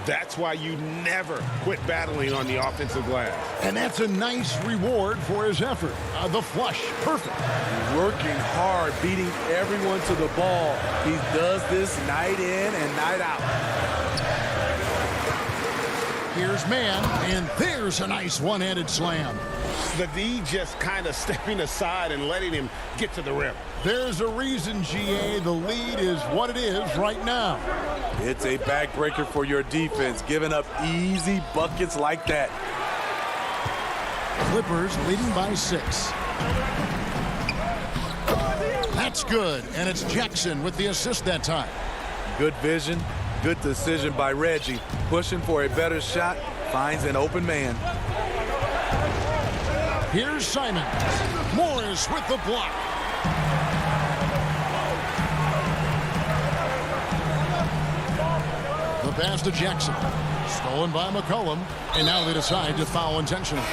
That's why you never quit battling on the offensive glass.
And that's a nice reward for his effort. The flush, perfect.
Working hard, beating everyone to the ball. He does this night in and night out.
Here's man, and there's a nice one-handed slam.
The D just kind of stepping aside and letting him get to the rim.
There's a reason, GA, the lead is what it is right now.
It's a backbreaker for your defense, giving up easy buckets like that.
Clippers leading by 6. That's good, and it's Jackson with the assist that time.
Good vision, good decision by Reggie. Pushing for a better shot, finds an open man.
Here's Simons. Morris with the block. The pass to Jackson. Stolen by McCollum. And now they decide to foul intentionally.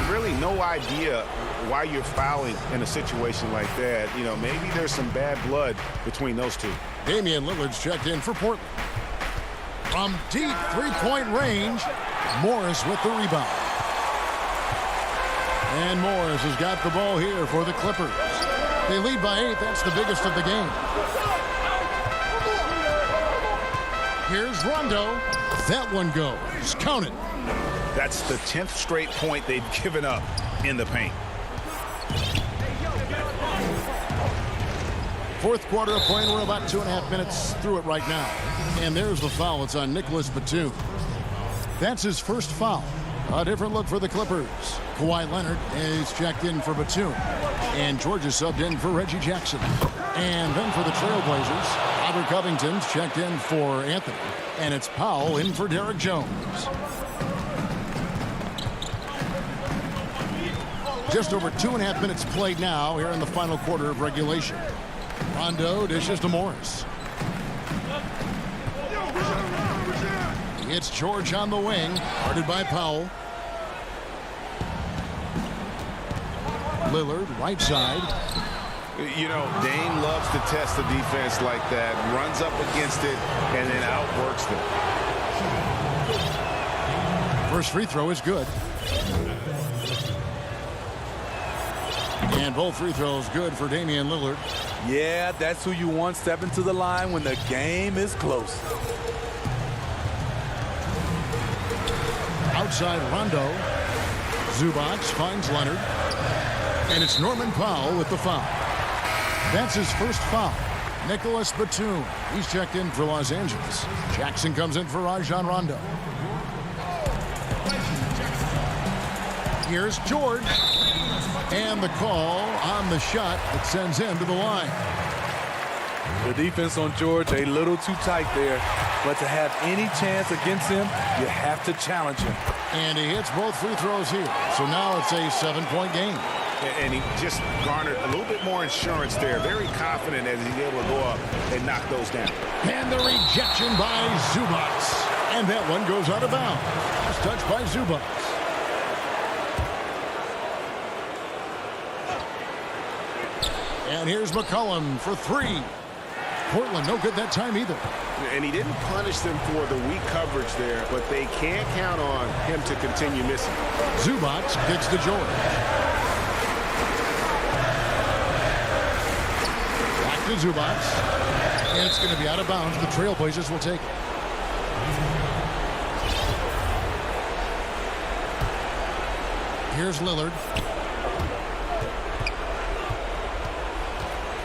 Really no idea why you're fouling in a situation like that. You know, maybe there's some bad blood between those two.
Damian Lillard's checked in for Portland. From deep three-point range, Morris with the rebound. And Morris has got the ball here for the Clippers. They lead by 8. That's the biggest of the game. Here's Rondo. That one goes. Count it.
That's the 10th straight point they've given up in the paint.
Fourth quarter of play, and we're about 2.5 minutes through it right now. And there's the foul. It's on Nicholas Batum. That's his first foul. A different look for the Clippers. Kawhi Leonard is checked in for Batum. And George is subbed in for Reggie Jackson. And then for the Trailblazers, Robert Covington's checked in for Anthony. And it's Powell in for Derek Jones. Just over 2.5 minutes played now here in the final quarter of regulation. Rondo dishes to Morris. It's George on the wing, guarded by Powell. Lillard, right side.
You know, Dame loves to test the defense like that, runs up against it, and then outworks them.
First free throw is good. And both free throws good for Damian Lillard.
Yeah, that's who you want stepping to the line when the game is close.
Outside Rondo. Zubac finds Leonard. And it's Norman Powell with the foul. That's his first foul. Nicholas Batum. He's checked in for Los Angeles. Jackson comes in for Rajon Rondo. Here's George. And the call on the shot that sends him to the line.
The defense on George a little too tight there, but to have any chance against him, you have to challenge him.
And he hits both free throws here. So now it's a 7-point game.
And he just garnered a little bit more insurance there. Very confident as he's able to go up and knock those down.
And the rejection by Zubac. And that one goes out of bounds. Last touch by Zubac. And here's McCollum for three. Portland no good that time either.
And he didn't punish them for the weak coverage there, but they can't count on him to continue missing.
Zubac kicks to George. Back to Zubac. And it's going to be out of bounds. The Trailblazers will take it. Here's Lillard.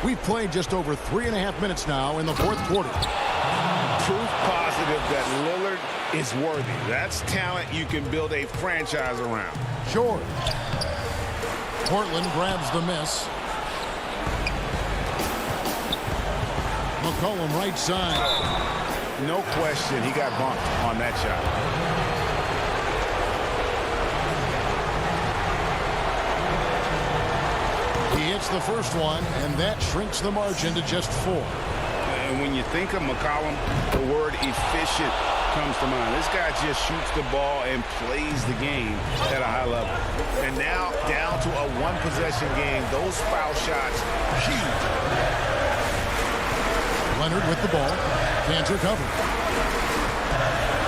We've played just over 3.5 minutes now in the fourth quarter.
Proof positive that Lillard is worthy. That's talent you can build a franchise around.
George. Portland grabs the miss. McCollum right side.
No question he got bumped on that shot.
He hits the first one, and that shrinks the margin to just 4.
And when you think of McCollum, the word efficient comes to mind. This guy just shoots the ball and plays the game at a high level. And now down to a one-possession game. Those foul shots, huge.
Leonard with the ball. Can't recover.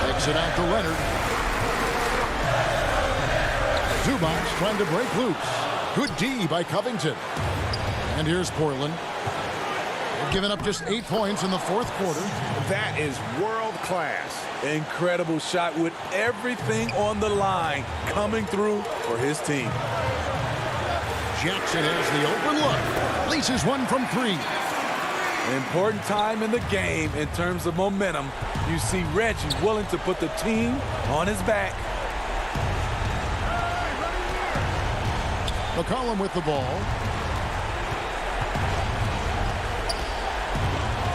Takes it out to Leonard. Zubac trying to break loose. Good D by Covington. And here's Portland. They've given up just 8 points in the fourth quarter.
That is world class.
Incredible shot with everything on the line coming through for his team.
Jackson has the open look. Leases one from 3.
Important time in the game in terms of momentum. You see Reggie willing to put the team on his back.
McCollum with the ball.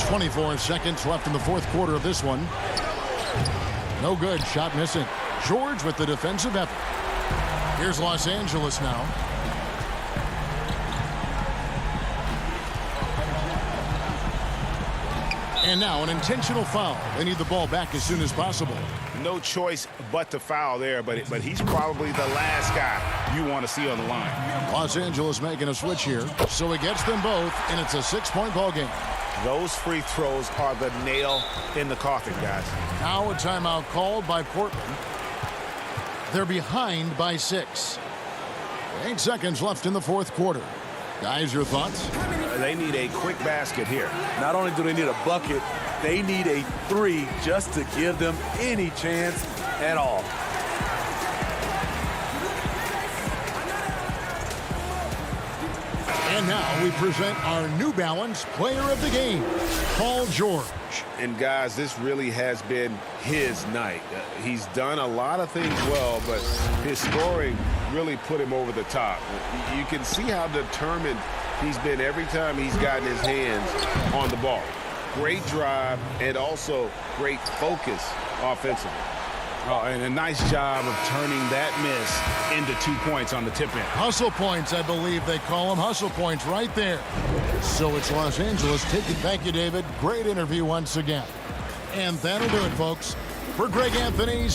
24 seconds left in the fourth quarter of this one. No good. Shot missing. George with the defensive effort. Here's Los Angeles now. And now an intentional foul. They need the ball back as soon as possible.
No choice but to foul there, but he's probably the last guy you want to see on the line.
Los Angeles making a switch here, so he gets them both, and it's a 6-point ball game.
Those free throws are the nail in the coffin, guys.
Now a timeout called by Portland. They're behind by 6. 8 seconds left in the fourth quarter. Guys, your thoughts?
They need a quick basket here.
Not only do they need a bucket, they need a 3 just to give them any chance at all.
And now we present our New Balance Player of the Game, Paul George.
And guys, this really has been his night. He's done a lot of things well, but his scoring really put him over the top. You can see how determined he's been every time he's gotten his hands on the ball. Great drive and also great focus offensively. Oh, and a nice job of turning that miss into 2 points on the tip end.
Hustle points, I believe they call them. Hustle points right there. So it's Los Angeles taking. Thank you, David. Great interview once again. And that'll do it, folks. For Greg Anthony,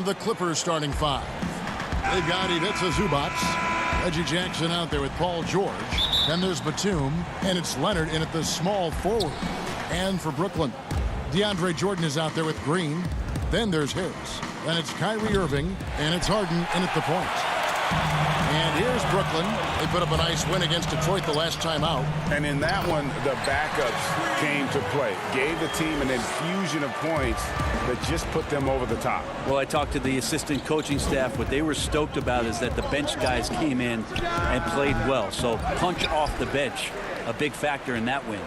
And the Clippers starting five. They've got Ivica Zubac, Reggie Jackson out there with Paul George. Then there's Batum, and it's Leonard in at the small forward. And for Brooklyn, DeAndre Jordan is out there with Green. Then there's his. Then it's Kyrie Irving, and it's Harden in at the point. And here's Brooklyn. They put up a nice win against Detroit the last time out.
And in that one, the backups came to play. Gave the team an infusion of points that just put them over the top.
Well, I talked to the assistant coaching staff. What they were stoked about is that the bench guys came in and played well. So punch off the bench. a big factor in that win.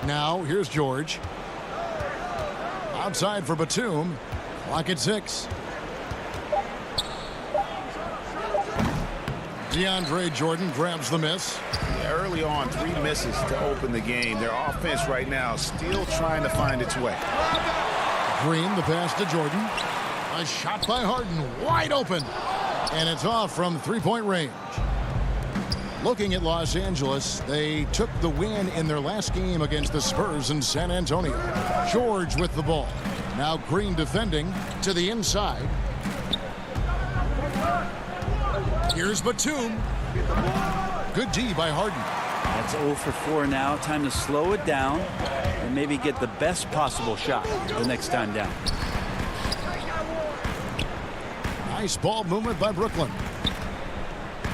Now here's George. Outside for Batum. Clock at 6. DeAndre Jordan grabs the miss.
Early on, 3 misses to open the game. Their offense right now still trying to find its way.
Green, the pass to Jordan. A shot by Harden, wide open. And it's off from three-point range. Looking at Los Angeles, they took the win in their last game against the Spurs in San Antonio. George with the ball. Now Green defending to the inside. Here's Batum. Good D by Harden.
That's 0 for 4 now. Time to slow it down and maybe get the best possible shot the next time down.
Nice ball movement by Brooklyn.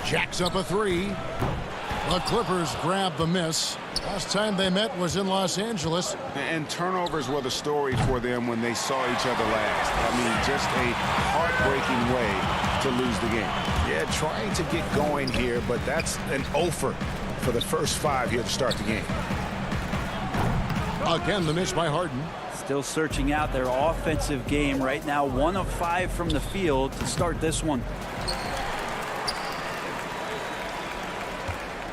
Jacks up a 3. The Clippers grab the miss. Last time they met was in Los Angeles.
And turnovers were the story for them when they saw each other last. I mean, just a heartbreaking way to lose the game. Yeah, trying to get going here, but that's an offer for the first 5 here to start the game.
Again, the miss by Harden.
Still searching out their offensive game right now. 1 of 5 from the field to start this one.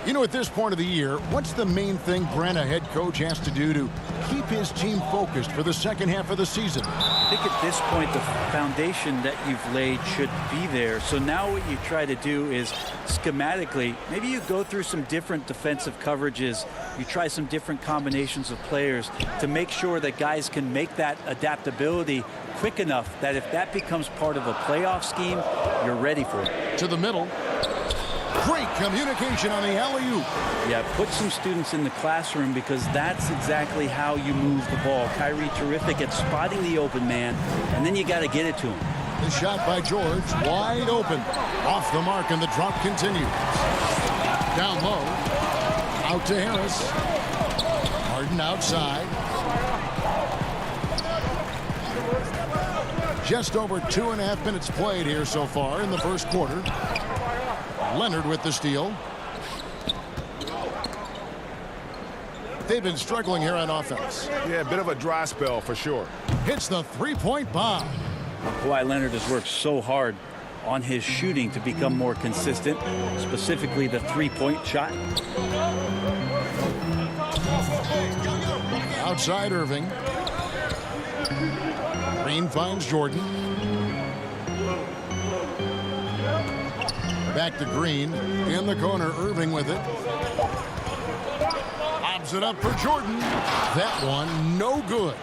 You know, at this point of the year, what's the main thing Brent, a head coach, has to do to keep his team focused for the second half of the season?
I think at this point, the foundation that you've laid should be there. So now what you try to do is schematically, maybe you go through some different defensive coverages. You try some different combinations of players to make sure that guys can make that adaptability quick enough that if that becomes part of a playoff scheme, you're ready for it.
To the middle. Great communication on the alley-oop.
Yeah, put some students in the classroom because that's exactly how you move the ball. Kyrie terrific at spotting the open man, and then you got to get it to him.
The shot by George, wide open. Off the mark, and the drop continues. Down low. Out to Harris. Harden outside. Just over 2.5 minutes played here so far in the first quarter. Leonard with the steal. They've been struggling here on offense.
Yeah, a bit of a dry spell for sure.
Hits the three-point bomb.
Kawhi Leonard has worked so hard on his shooting to become more consistent, specifically the three-point shot.
Outside Irving. Green finds Jordan. Back to Green. In the corner, Irving with it. Lobs it up for Jordan. That one, no good.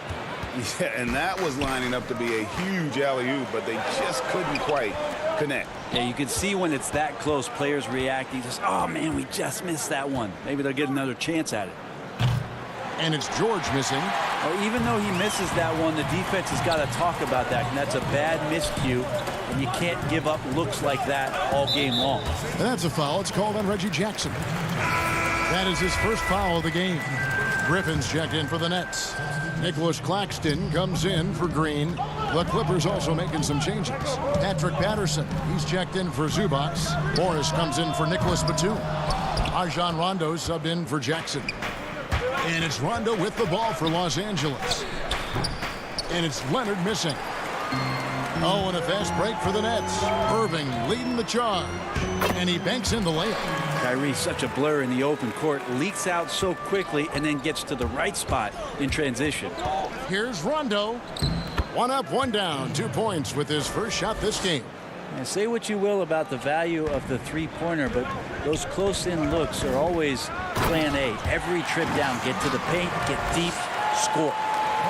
Yeah, and that was lining up to be a huge alley-oop, but they just couldn't quite connect.
Yeah, you can see when it's that close, players reacting. Just, oh, man, we just missed that one. Maybe they'll get another chance at it.
And it's George missing.
Oh, even though he misses that one, the defense has got to talk about that. And that's a bad miscue. And you can't give up looks like that all game long.
And that's a foul. It's called on Reggie Jackson. That is his first foul of the game. Griffin's checked in for the Nets. Nicholas Claxton comes in for Green. The Clippers also making some changes. Patrick Patterson, he's checked in for Zubac. Morris comes in for Nicholas Batum. Rajon Rondo subbed in for Jackson. And it's Rondo with the ball for Los Angeles. And it's Leonard missing. Oh, and a fast break for the Nets. Irving leading the charge. And he banks in the layup.
Kyrie's such a blur in the open court. Leaks out so quickly and then gets to the right spot in transition.
Here's Rondo. 1 up, 1 down. 2 points with his first shot this game.
And say what you will about the value of the three-pointer, but those close-in looks are always plan A. Every trip down, get to the paint, get deep, score.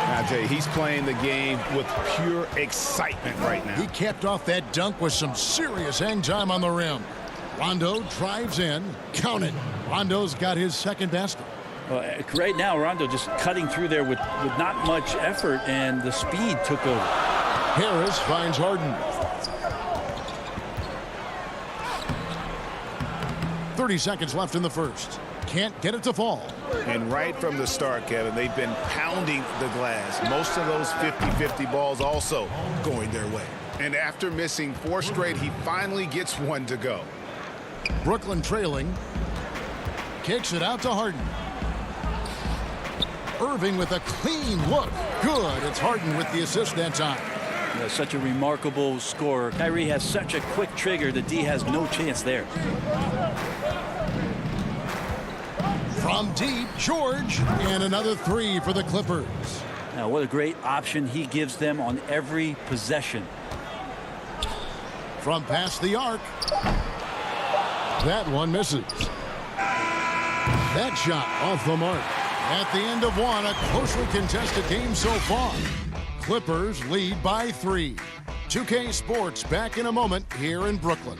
Now, Jay, he's playing the game with pure excitement right now.
He capped off that dunk with some serious hang time on the rim. Rondo drives in. Count it. Rondo's got his second basket.
Right now, Rondo just cutting through there with not much effort, and the speed took over.
Harris finds Harden. 30 seconds left in the first. Can't get it to fall.
And right from the start, Kevin, they've been pounding the glass. Most of those 50-50 balls also going their way. And after missing 4 straight, he finally gets one to go.
Brooklyn trailing. Kicks it out to Harden. Irving with a clean look. Good. It's Harden with the assist that time.
Yeah, such a remarkable scorer. Kyrie has such a quick trigger. The D has no chance there.
From deep, George. And another three for the Clippers.
Now, what a great option he gives them on every possession.
From past the arc. That one misses. That shot off the mark. At the end of one, a closely contested game so far. Clippers lead by 3. 2K Sports back in a moment here in Brooklyn.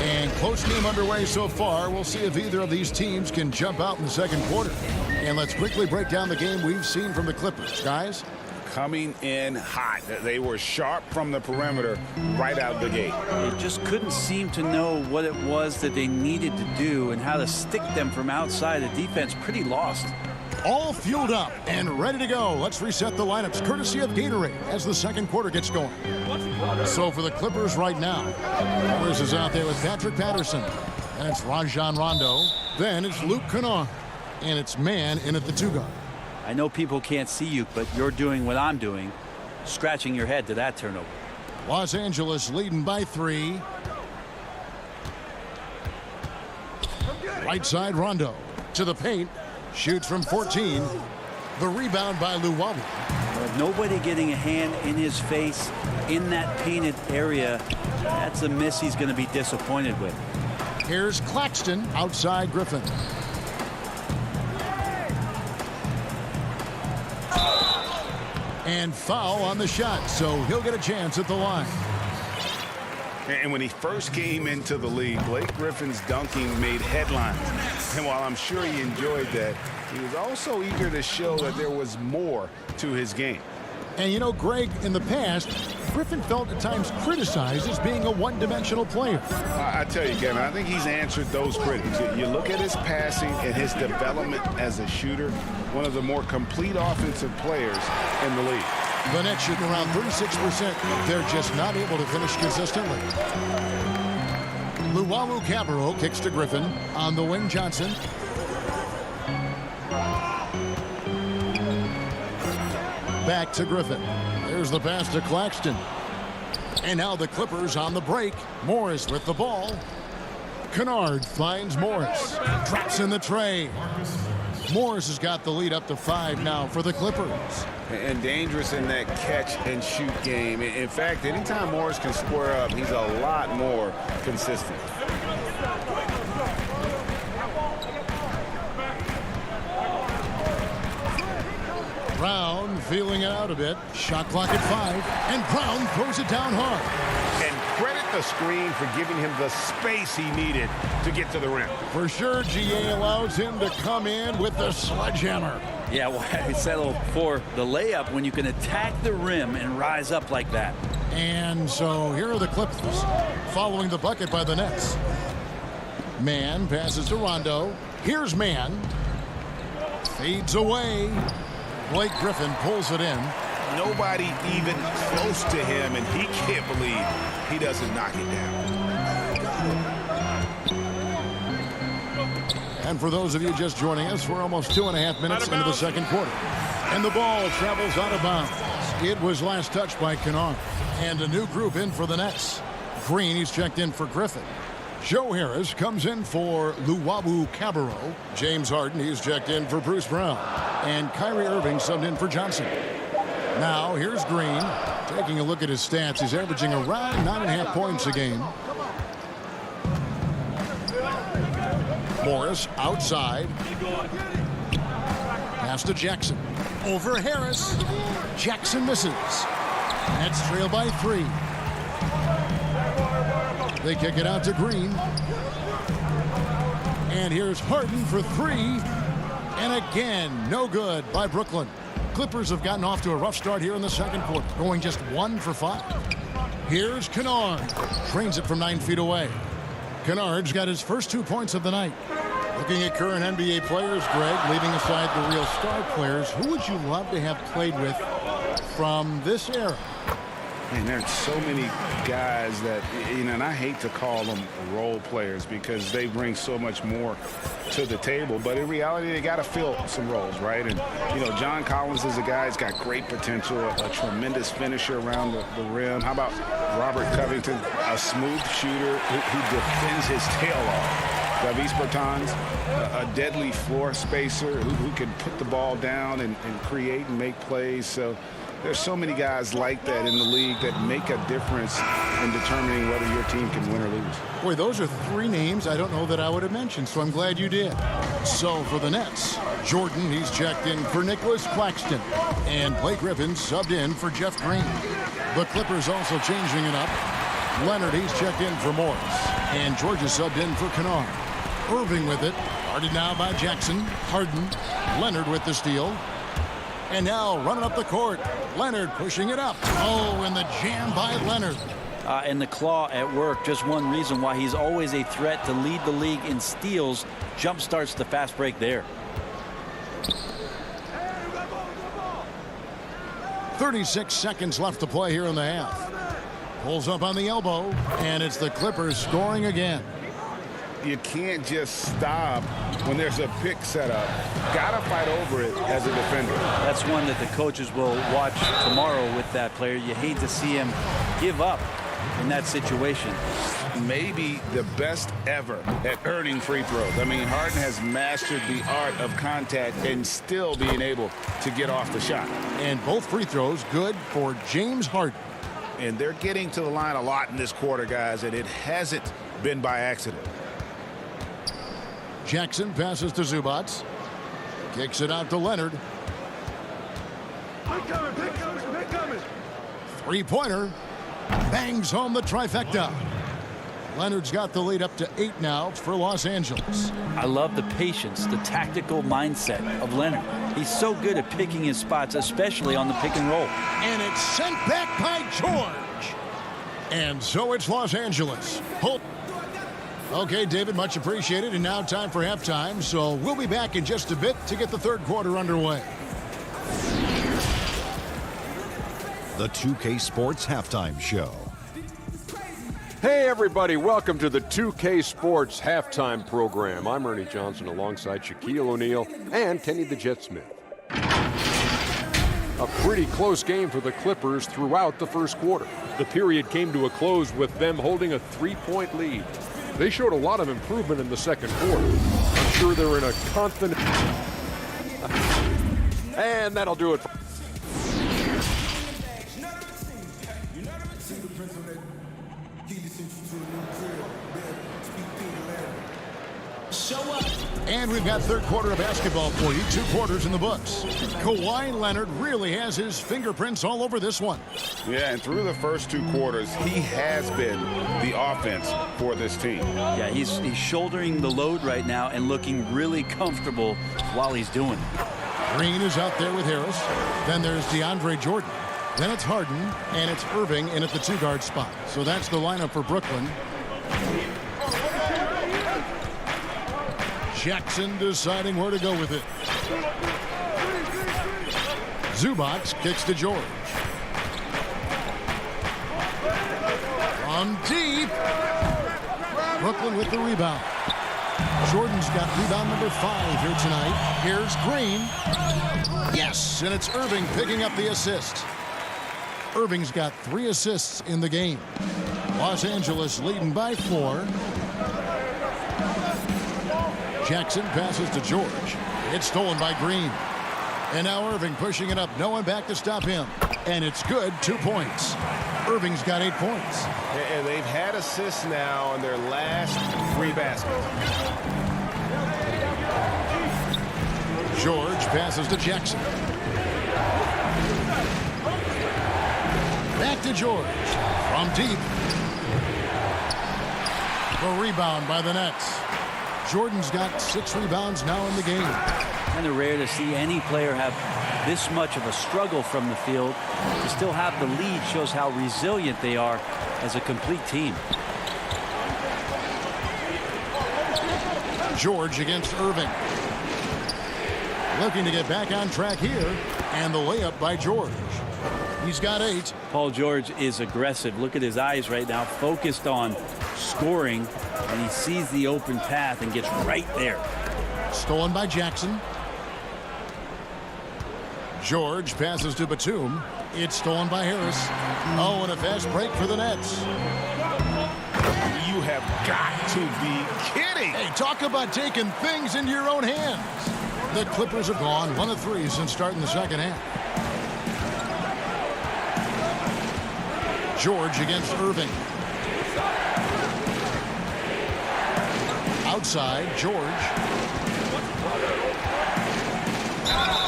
And close game underway so far. We'll see if either of these teams can jump out in the second quarter. And let's quickly break down the game we've seen from the Clippers. Guys?
Coming in hot. They were sharp from the perimeter right out the gate.
They just couldn't seem to know what it was that they needed to do and how to stick them from outside. The defense pretty lost.
All fueled up and ready to go. Let's reset the lineups courtesy of Gatorade as the second quarter gets going. So for the Clippers right now, Morris is out there with Patrick Patterson. And it's Rajon Rondo. Then it's Luke Kennard. And it's Man in at the 2 guard.
I know people can't see you, but you're doing what I'm doing, scratching your head to that turnover.
Los Angeles leading by 3. Right side Rondo to the paint. Shoots from 14. The rebound by Luwawu.
Nobody getting a hand in his face in that painted area. That's a miss he's going to be disappointed with.
Here's Claxton outside Griffin. And foul on the shot, so he'll get a chance at the line.
And when he first came into the league, Blake Griffin's dunking made headlines. And while I'm sure he enjoyed that, he was also eager to show that there was more to his game.
And you know, Greg, in the past, Griffin felt at times criticized as being a one-dimensional player.
I tell you, Kevin, I think he's answered those critics. You look at his passing and his development as a shooter, one of the more complete offensive players in the league.
The Nets shooting around 36%. They're just not able to finish consistently. Luwawu-Cabarrot kicks to Griffin. On the wing, Johnson. Back to Griffin. There's the pass to Claxton. And now the Clippers on the break. Morris with the ball. Kennard finds Morris. Drops in the tray. Morris has got the lead up to 5 now for the Clippers.
And dangerous in that catch and shoot game. In fact, anytime Morris can square up, he's a lot more consistent.
Brown feeling it out a bit. Shot clock at 5. And Brown throws it down hard.
And credit the screen for giving him the space he needed to get to the rim.
For sure, GA allows him to come in with the sledgehammer.
Yeah, well, I settled for the layup when you can attack the rim and rise up like that.
And so here are the Clippers following the bucket by the Nets. Man passes to Rondo. Here's Man. Fades away. Blake Griffin pulls it in.
Nobody even close to him, and he can't believe he doesn't knock it down.
And for those of you just joining us, we're almost 2.5 minutes into the second quarter. And the ball travels out of bounds. It was last touched by Kennard. And a new group in for the Nets. Green, he's checked in for Griffin. Joe Harris comes in for Luwawu-Cabarrot. James Harden, he's checked in for Bruce Brown. And Kyrie Irving subbed in for Johnson. Now, here's Green. Taking a look at his stats, he's averaging around 9.5 points a game. Morris outside. Pass to Jackson. Over Harris. Jackson misses. Nets trail by 3. They kick it out to Green. And here's Harden for 3. And again, no good by Brooklyn. Clippers have gotten off to a rough start here in the second quarter, going just 1 for 5. Here's Kennard. Trains it from 9 feet away. Kennard's got his first 2 points of the night. Looking at current NBA players, Greg, leaving aside the real star players, who would you love to have played with from this era?
And there's so many guys that, you know, and I hate to call them role players because they bring so much more to the table. But in reality, they got to fill some roles, right? And, you know, John Collins is a guy who's got great potential, a tremendous finisher around the rim. How about Robert Covington, a smooth shooter who defends his tail off? Davis Bertans, a deadly floor spacer who can put the ball down and create and make plays. So there's so many guys like that in the league that make a difference in determining whether your team can win or lose.
Boy, those are three names I don't know that I would have mentioned, so I'm glad you did. So for the Nets, Jordan, he's checked in for Nicholas Claxton, and Blake Griffin subbed in for Jeff Green. The Clippers also changing it up. Leonard, he's checked in for Morris, and Georgia subbed in for Kennard. Irving with it, guarded now by Jackson. Harden, Leonard with the steal. And now running up the court, Leonard pushing it up. Oh, and the jam by Leonard.
And the claw at work, just one reason why he's always a threat to lead the league in steals. Jump starts the fast break there.
36 seconds left to play here in the half. Pulls up on the elbow, and it's the Clippers scoring again.
You can't just stop when there's a pick set up. Got to fight over it as a defender.
That's one that the coaches will watch tomorrow with that player. You hate to see him give up in that situation.
Maybe the best ever at earning free throws. I mean, Harden has mastered the art of contact and still being able to get off the shot.
And both free throws good for James Harden.
And they're getting to the line a lot in this quarter, guys, and it hasn't been by accident.
Jackson passes to Zubats. Kicks it out to Leonard. Three-pointer. Bangs home the trifecta. Leonard's got the lead up to 8 now for Los Angeles.
I love the patience, the tactical mindset of Leonard. He's so good at picking his spots, especially on the pick and roll.
And it's sent back by George. And so it's Los Angeles. Okay, David, much appreciated. And now time for halftime. So we'll be back in just a bit to get the third quarter underway.
The 2K Sports Halftime Show.
Hey, everybody. Welcome to the 2K Sports Halftime Program. I'm Ernie Johnson alongside Shaquille O'Neal and Kenny the Jet Smith. A pretty close game for the Clippers throughout the first quarter. The period came to a close with them holding a 3-point lead. They showed a lot of improvement in the second quarter. I'm sure they're in a confident... And that'll do it.
And we've got third quarter of basketball for you. 2 quarters in the books. Kawhi Leonard really has his fingerprints all over this one.
Yeah, and through the first 2 quarters, he has been the offense for this team.
Yeah, he's shouldering the load right now and looking really comfortable while he's doing it.
Green is out there with Harris. Then there's DeAndre Jordan. Then it's Harden, and it's Irving in at the 2-guard spot. So that's the lineup for Brooklyn. Jackson deciding where to go with it. Zubats kicks to George. From deep. Brooklyn with the rebound. Jordan's got rebound number 5 here tonight. Here's Green. Yes, and it's Irving picking up the assist. Irving's got 3 assists in the game. Los Angeles leading by 4. Jackson passes to George. It's stolen by Green. And now Irving pushing it up. No one back to stop him. And it's good. 2 points. Irving's got 8 points.
And they've had assists now on their last 3 baskets.
George passes to Jackson. Back to George. From deep. The rebound by the Nets. Jordan's got 6 rebounds now in the game.
Kind of rare to see any player have this much of a struggle from the field. To still have the lead shows how resilient they are as a complete team.
George against Irving. Looking to get back on track here. And the layup by George. He's got 8.
Paul George is aggressive. Look at his eyes right now, focused on scoring, and he sees the open path and gets right there.
Stolen by Jackson. George passes to Batum. It's stolen by Harris. Oh, and a fast break for the Nets.
You have got to be kidding.
Hey, talk about taking things into your own hands. The Clippers have gone 1 of 3 since starting the second half. George against Irving. Outside, George.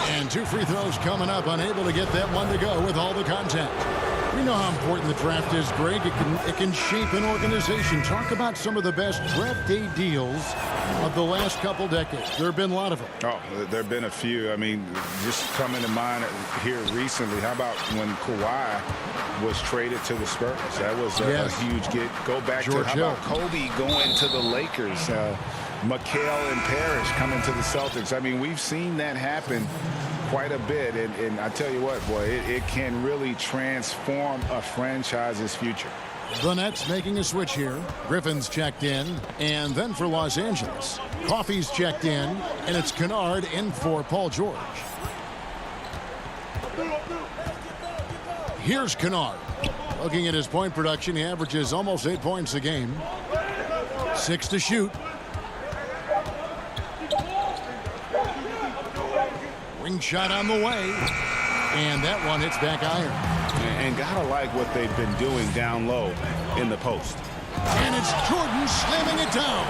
And 2 free throws coming up, unable to get that one to go with all the contact. We know how important the draft is, Greg. It can shape an organization. Talk about some of the best draft day deals of the last couple decades. There have been a lot of them.
Oh, there have been a few. I mean, just coming to mind here recently, how about when Kawhi was traded to the Spurs? That was a huge get. Go back
George
to how about Kobe going to the Lakers? McHale and Parrish coming to the Celtics. I mean, we've seen that happen quite a bit, and I tell you what, boy, it can really transform a franchise's future.
The Nets making a switch here. Griffin's checked in, and then for Los Angeles, Coffey's checked in, and it's Kennard in for Paul George. Here's Kennard. Looking at his point production, he averages almost 8 points a game. 6 to shoot. Ring shot on the way, and that one hits back iron.
And gotta like what they've been doing down low in the post.
And it's Jordan slamming it down.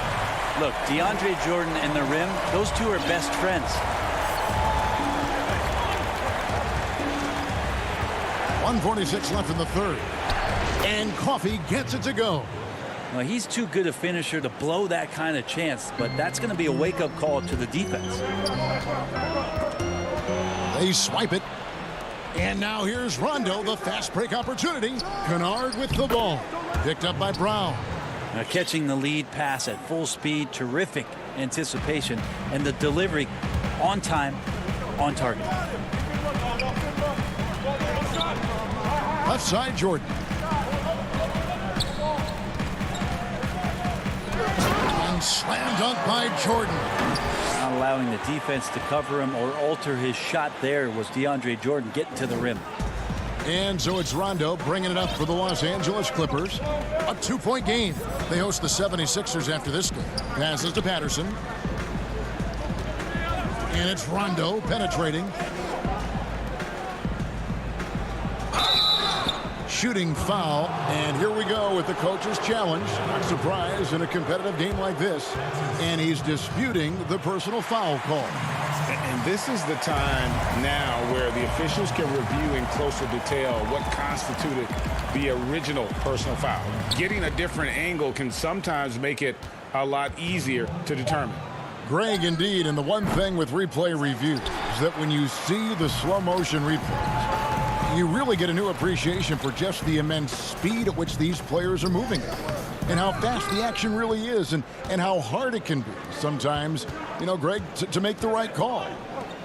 Look, DeAndre Jordan and the rim, those two are best friends.
1:46 left in the third. And Coffey gets it to go.
Well, he's too good a finisher to blow that kind of chance, but that's going to be a wake-up call to the defense.
They swipe it. And now here's Rondo, the fast break opportunity. Kennard with the ball. Picked up by Brown.
Now catching the lead pass at full speed, terrific anticipation, and the delivery on time, on target.
Left side, Jordan. And slam dunk by Jordan.
Not allowing the defense to cover him or alter his shot there was DeAndre Jordan getting to the rim.
And so it's Rondo bringing it up for the Los Angeles Clippers. A 2-point game. They host the 76ers after this game. Passes to Patterson. And it's Rondo penetrating. Shooting foul. And here we go with the coach's challenge. Not surprised in a competitive game like this. And he's disputing the personal foul call.
And this is the time now where the officials can review in closer detail what constituted the original personal foul. Getting a different angle can sometimes make it a lot easier to determine.
Greg, indeed, and the one thing with replay review is that when you see the slow motion replays, you really get a new appreciation for just the immense speed at which these players are moving and how fast the action really is and how hard it can be sometimes, you know, Greg, to make the right call.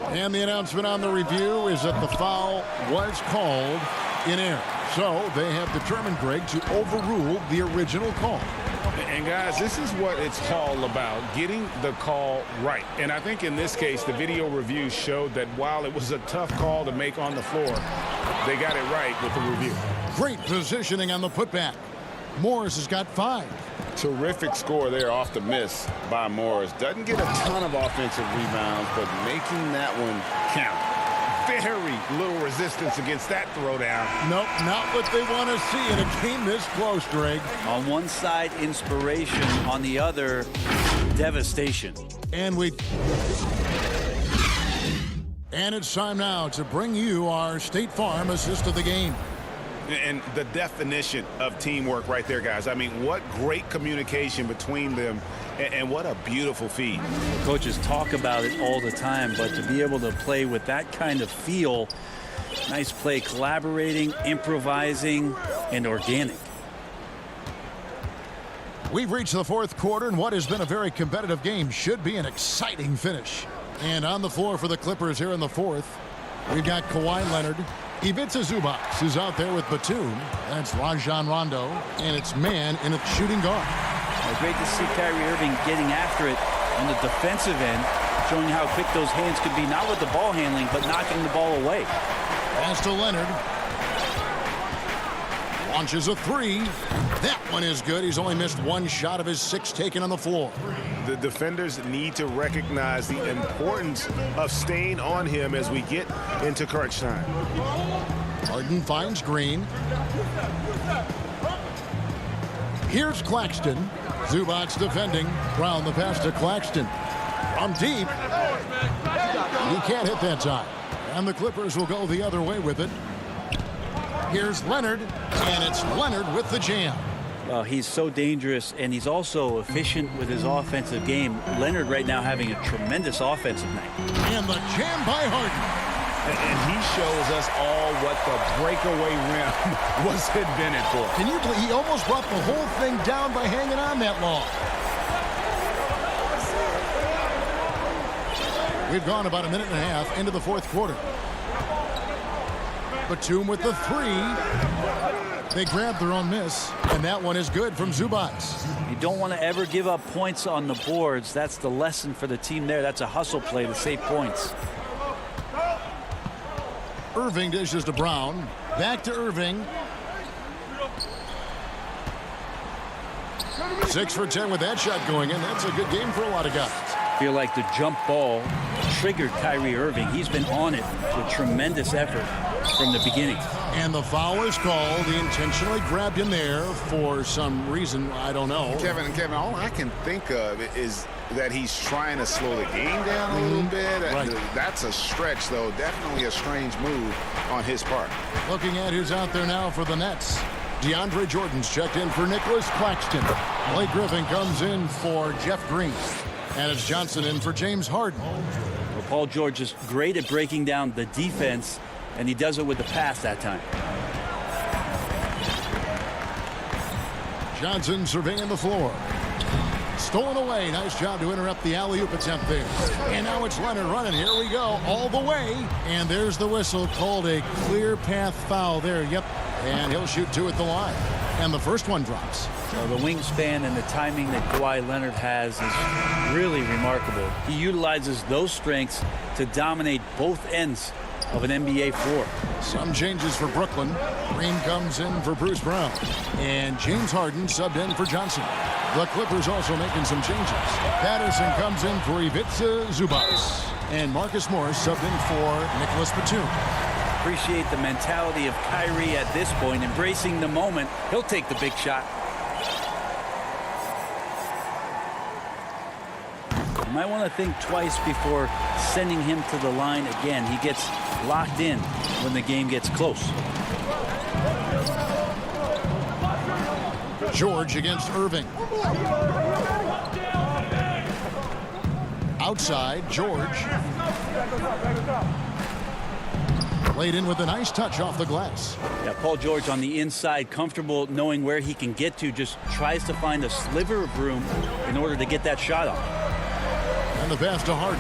And the announcement on the review is that the foul was called in error. So they have determined, Greg, to overrule the original call.
And guys, this is what it's all about, getting the call right. And I think in this case, the video review showed that while it was a tough call to make on the floor, they got it right with the review.
Great positioning on the putback. Morris has got 5.
Terrific score there off the miss by Morris. Doesn't get a ton of offensive rebounds, but making that one count. Very little resistance against that throwdown.
Nope, not what they want to see in a game this close, Greg.
On one side, inspiration. On the other, devastation.
And it's time now to bring you our State Farm assist of the game.
And the definition of teamwork right there, guys. I mean, what great communication between them, and what a beautiful feed.
Coaches talk about it all the time, but to be able to play with that kind of feel, nice play, collaborating, improvising, and organic.
We've reached the fourth quarter, and what has been a very competitive game should be an exciting finish. And on the floor for the Clippers here in the fourth, we've got Kawhi Leonard Ivica Zubac is out there with Batum. That's Rajon Rondo, and it's man in a shooting guard.
Great to see Kyrie Irving getting after it on the defensive end, showing how quick those hands could be, not with the ball handling, but knocking the ball away.
Pass to Leonard. Launches a three. That one is good. He's only missed one shot of his 6 taken on the floor.
The defenders need to recognize the importance of staying on him as we get into crunch time.
Harden finds Green. Here's Claxton. Zubac's defending. Brown the pass to Claxton. From deep. He can't hit that time. And the Clippers will go the other way with it. Here's Leonard. And it's Leonard with the jam.
Well, he's so dangerous, and he's also efficient with his offensive game. Leonard right now having a tremendous offensive night.
And the jam by Harden.
And he shows us all what the breakaway rim was invented for.
Can you believe he almost brought the whole thing down by hanging on that long? We've gone about a minute and a half into the fourth quarter. Batum with the three. They grabbed their own miss, and that one is good from Zubac.
You don't want to ever give up points on the boards. That's the lesson for the team there. That's a hustle play to save points.
Irving dishes to Brown. Back to Irving. 6 for 10 with that shot going in. That's a good game for a lot of guys.
Feel like the jump ball triggered Kyrie Irving. He's been on it with tremendous effort from the beginning.
And the foul is called. He intentionally grabbed him there for some reason. I don't know.
Kevin, all I can think of is that he's trying to slow the game down a little bit.
Right.
That's a stretch, though. Definitely a strange move on his part.
Looking at who's out there now for the Nets. DeAndre Jordan's checked in for Nicholas Claxton. Blake Griffin comes in for Jeff Green. And it's Johnson in for James Harden.
Well, Paul George is great at breaking down the defense, and he does it with the pass that time.
Johnson surveying the floor. Stolen away. Nice job to interrupt the alley-oop attempt there. And now it's Leonard running. Here we go. All the way. And there's the whistle called a clear path foul there. Yep. And he'll shoot 2 at the line. And the first one drops.
So the wingspan and the timing that Kawhi Leonard has is really remarkable. He utilizes those strengths to dominate both ends of an NBA floor.
Some changes for Brooklyn. Green comes in for Bruce Brown. And James Harden subbed in for Johnson. The Clippers also making some changes. Patterson comes in for Ivica Zubac. And Marcus Morris subbed in for Nicholas Batum.
Appreciate the mentality of Kyrie at this point, embracing the moment. He'll take the big shot. You might want to think twice before sending him to the line again. He gets locked in when the game gets close.
George against Irving. Outside, George. Laid in with a nice touch off the glass.
Yeah, Paul George on the inside, comfortable knowing where he can get to, just tries to find a sliver of room in order to get that shot off.
And the pass to Harden.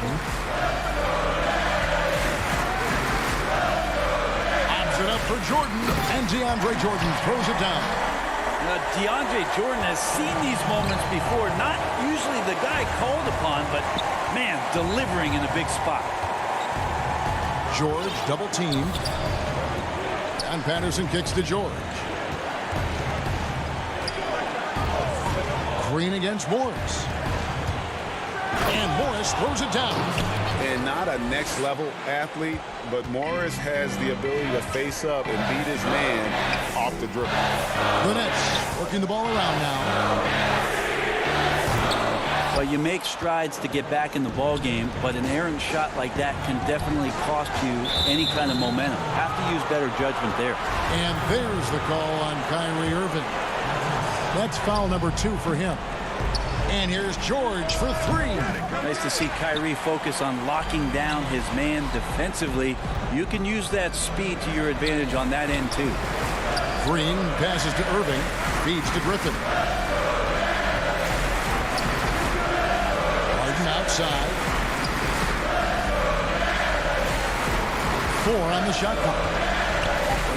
Opts it up for Jordan, and DeAndre Jordan throws it down.
DeAndre Jordan has seen these moments before. Not usually the guy called upon, but, man, delivering in a big spot.
George double teamed. And Patterson kicks to George. Green against Morris. And Morris throws it down.
And not a next level athlete, but Morris has the ability to face up and beat his man off the dribble.
The Nets working the ball around now.
Well, you make strides to get back in the ball game, but an errant shot like that can definitely cost you any kind of momentum. Have to use better judgment there.
And there's the call on Kyrie Irving. That's foul number 2 for him. And here's George for 3.
Nice to see Kyrie focus on locking down his man defensively. You can use that speed to your advantage on that end, too.
Green passes to Irving. Feeds to Griffin. Harden outside. 4 on the shot clock.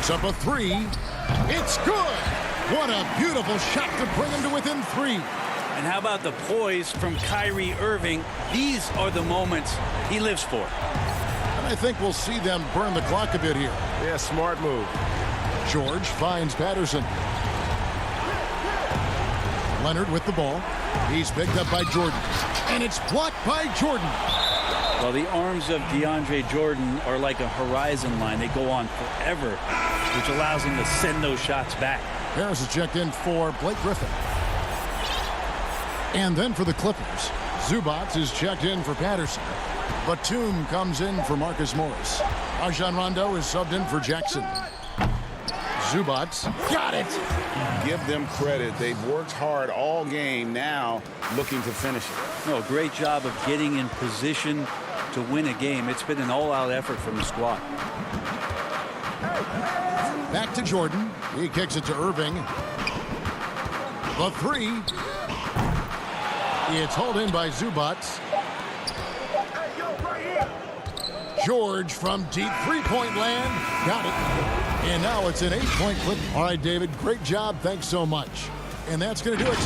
Puts up a three. It's good. What a beautiful shot to bring him to within 3.
And how about the poise from Kyrie Irving? These are the moments he lives for.
And I think we'll see them burn the clock a bit here.
Yeah, smart move.
George finds Patterson. Leonard with the ball. He's picked up by Jordan. And it's blocked by Jordan.
Well, the arms of DeAndre Jordan are like a horizon line. They go on forever, which allows him to send those shots back.
Harris is checked in for Blake Griffin. And then for the Clippers, Zubac is checked in for Patterson. Batum comes in for Marcus Morris. Rajon Rondo is subbed in for Jackson. Zubac got it.
Give them credit. They've worked hard all game, now looking to finish it.
No, great job of getting in position to win a game. It's been an all-out effort from the squad.
Back to Jordan. He kicks it to Irving. The three. It's hauled in by Zubac. George from deep three-point land. Got it. And now it's an 8-point clip. All right, David, great job. Thanks so much. And that's going to do it.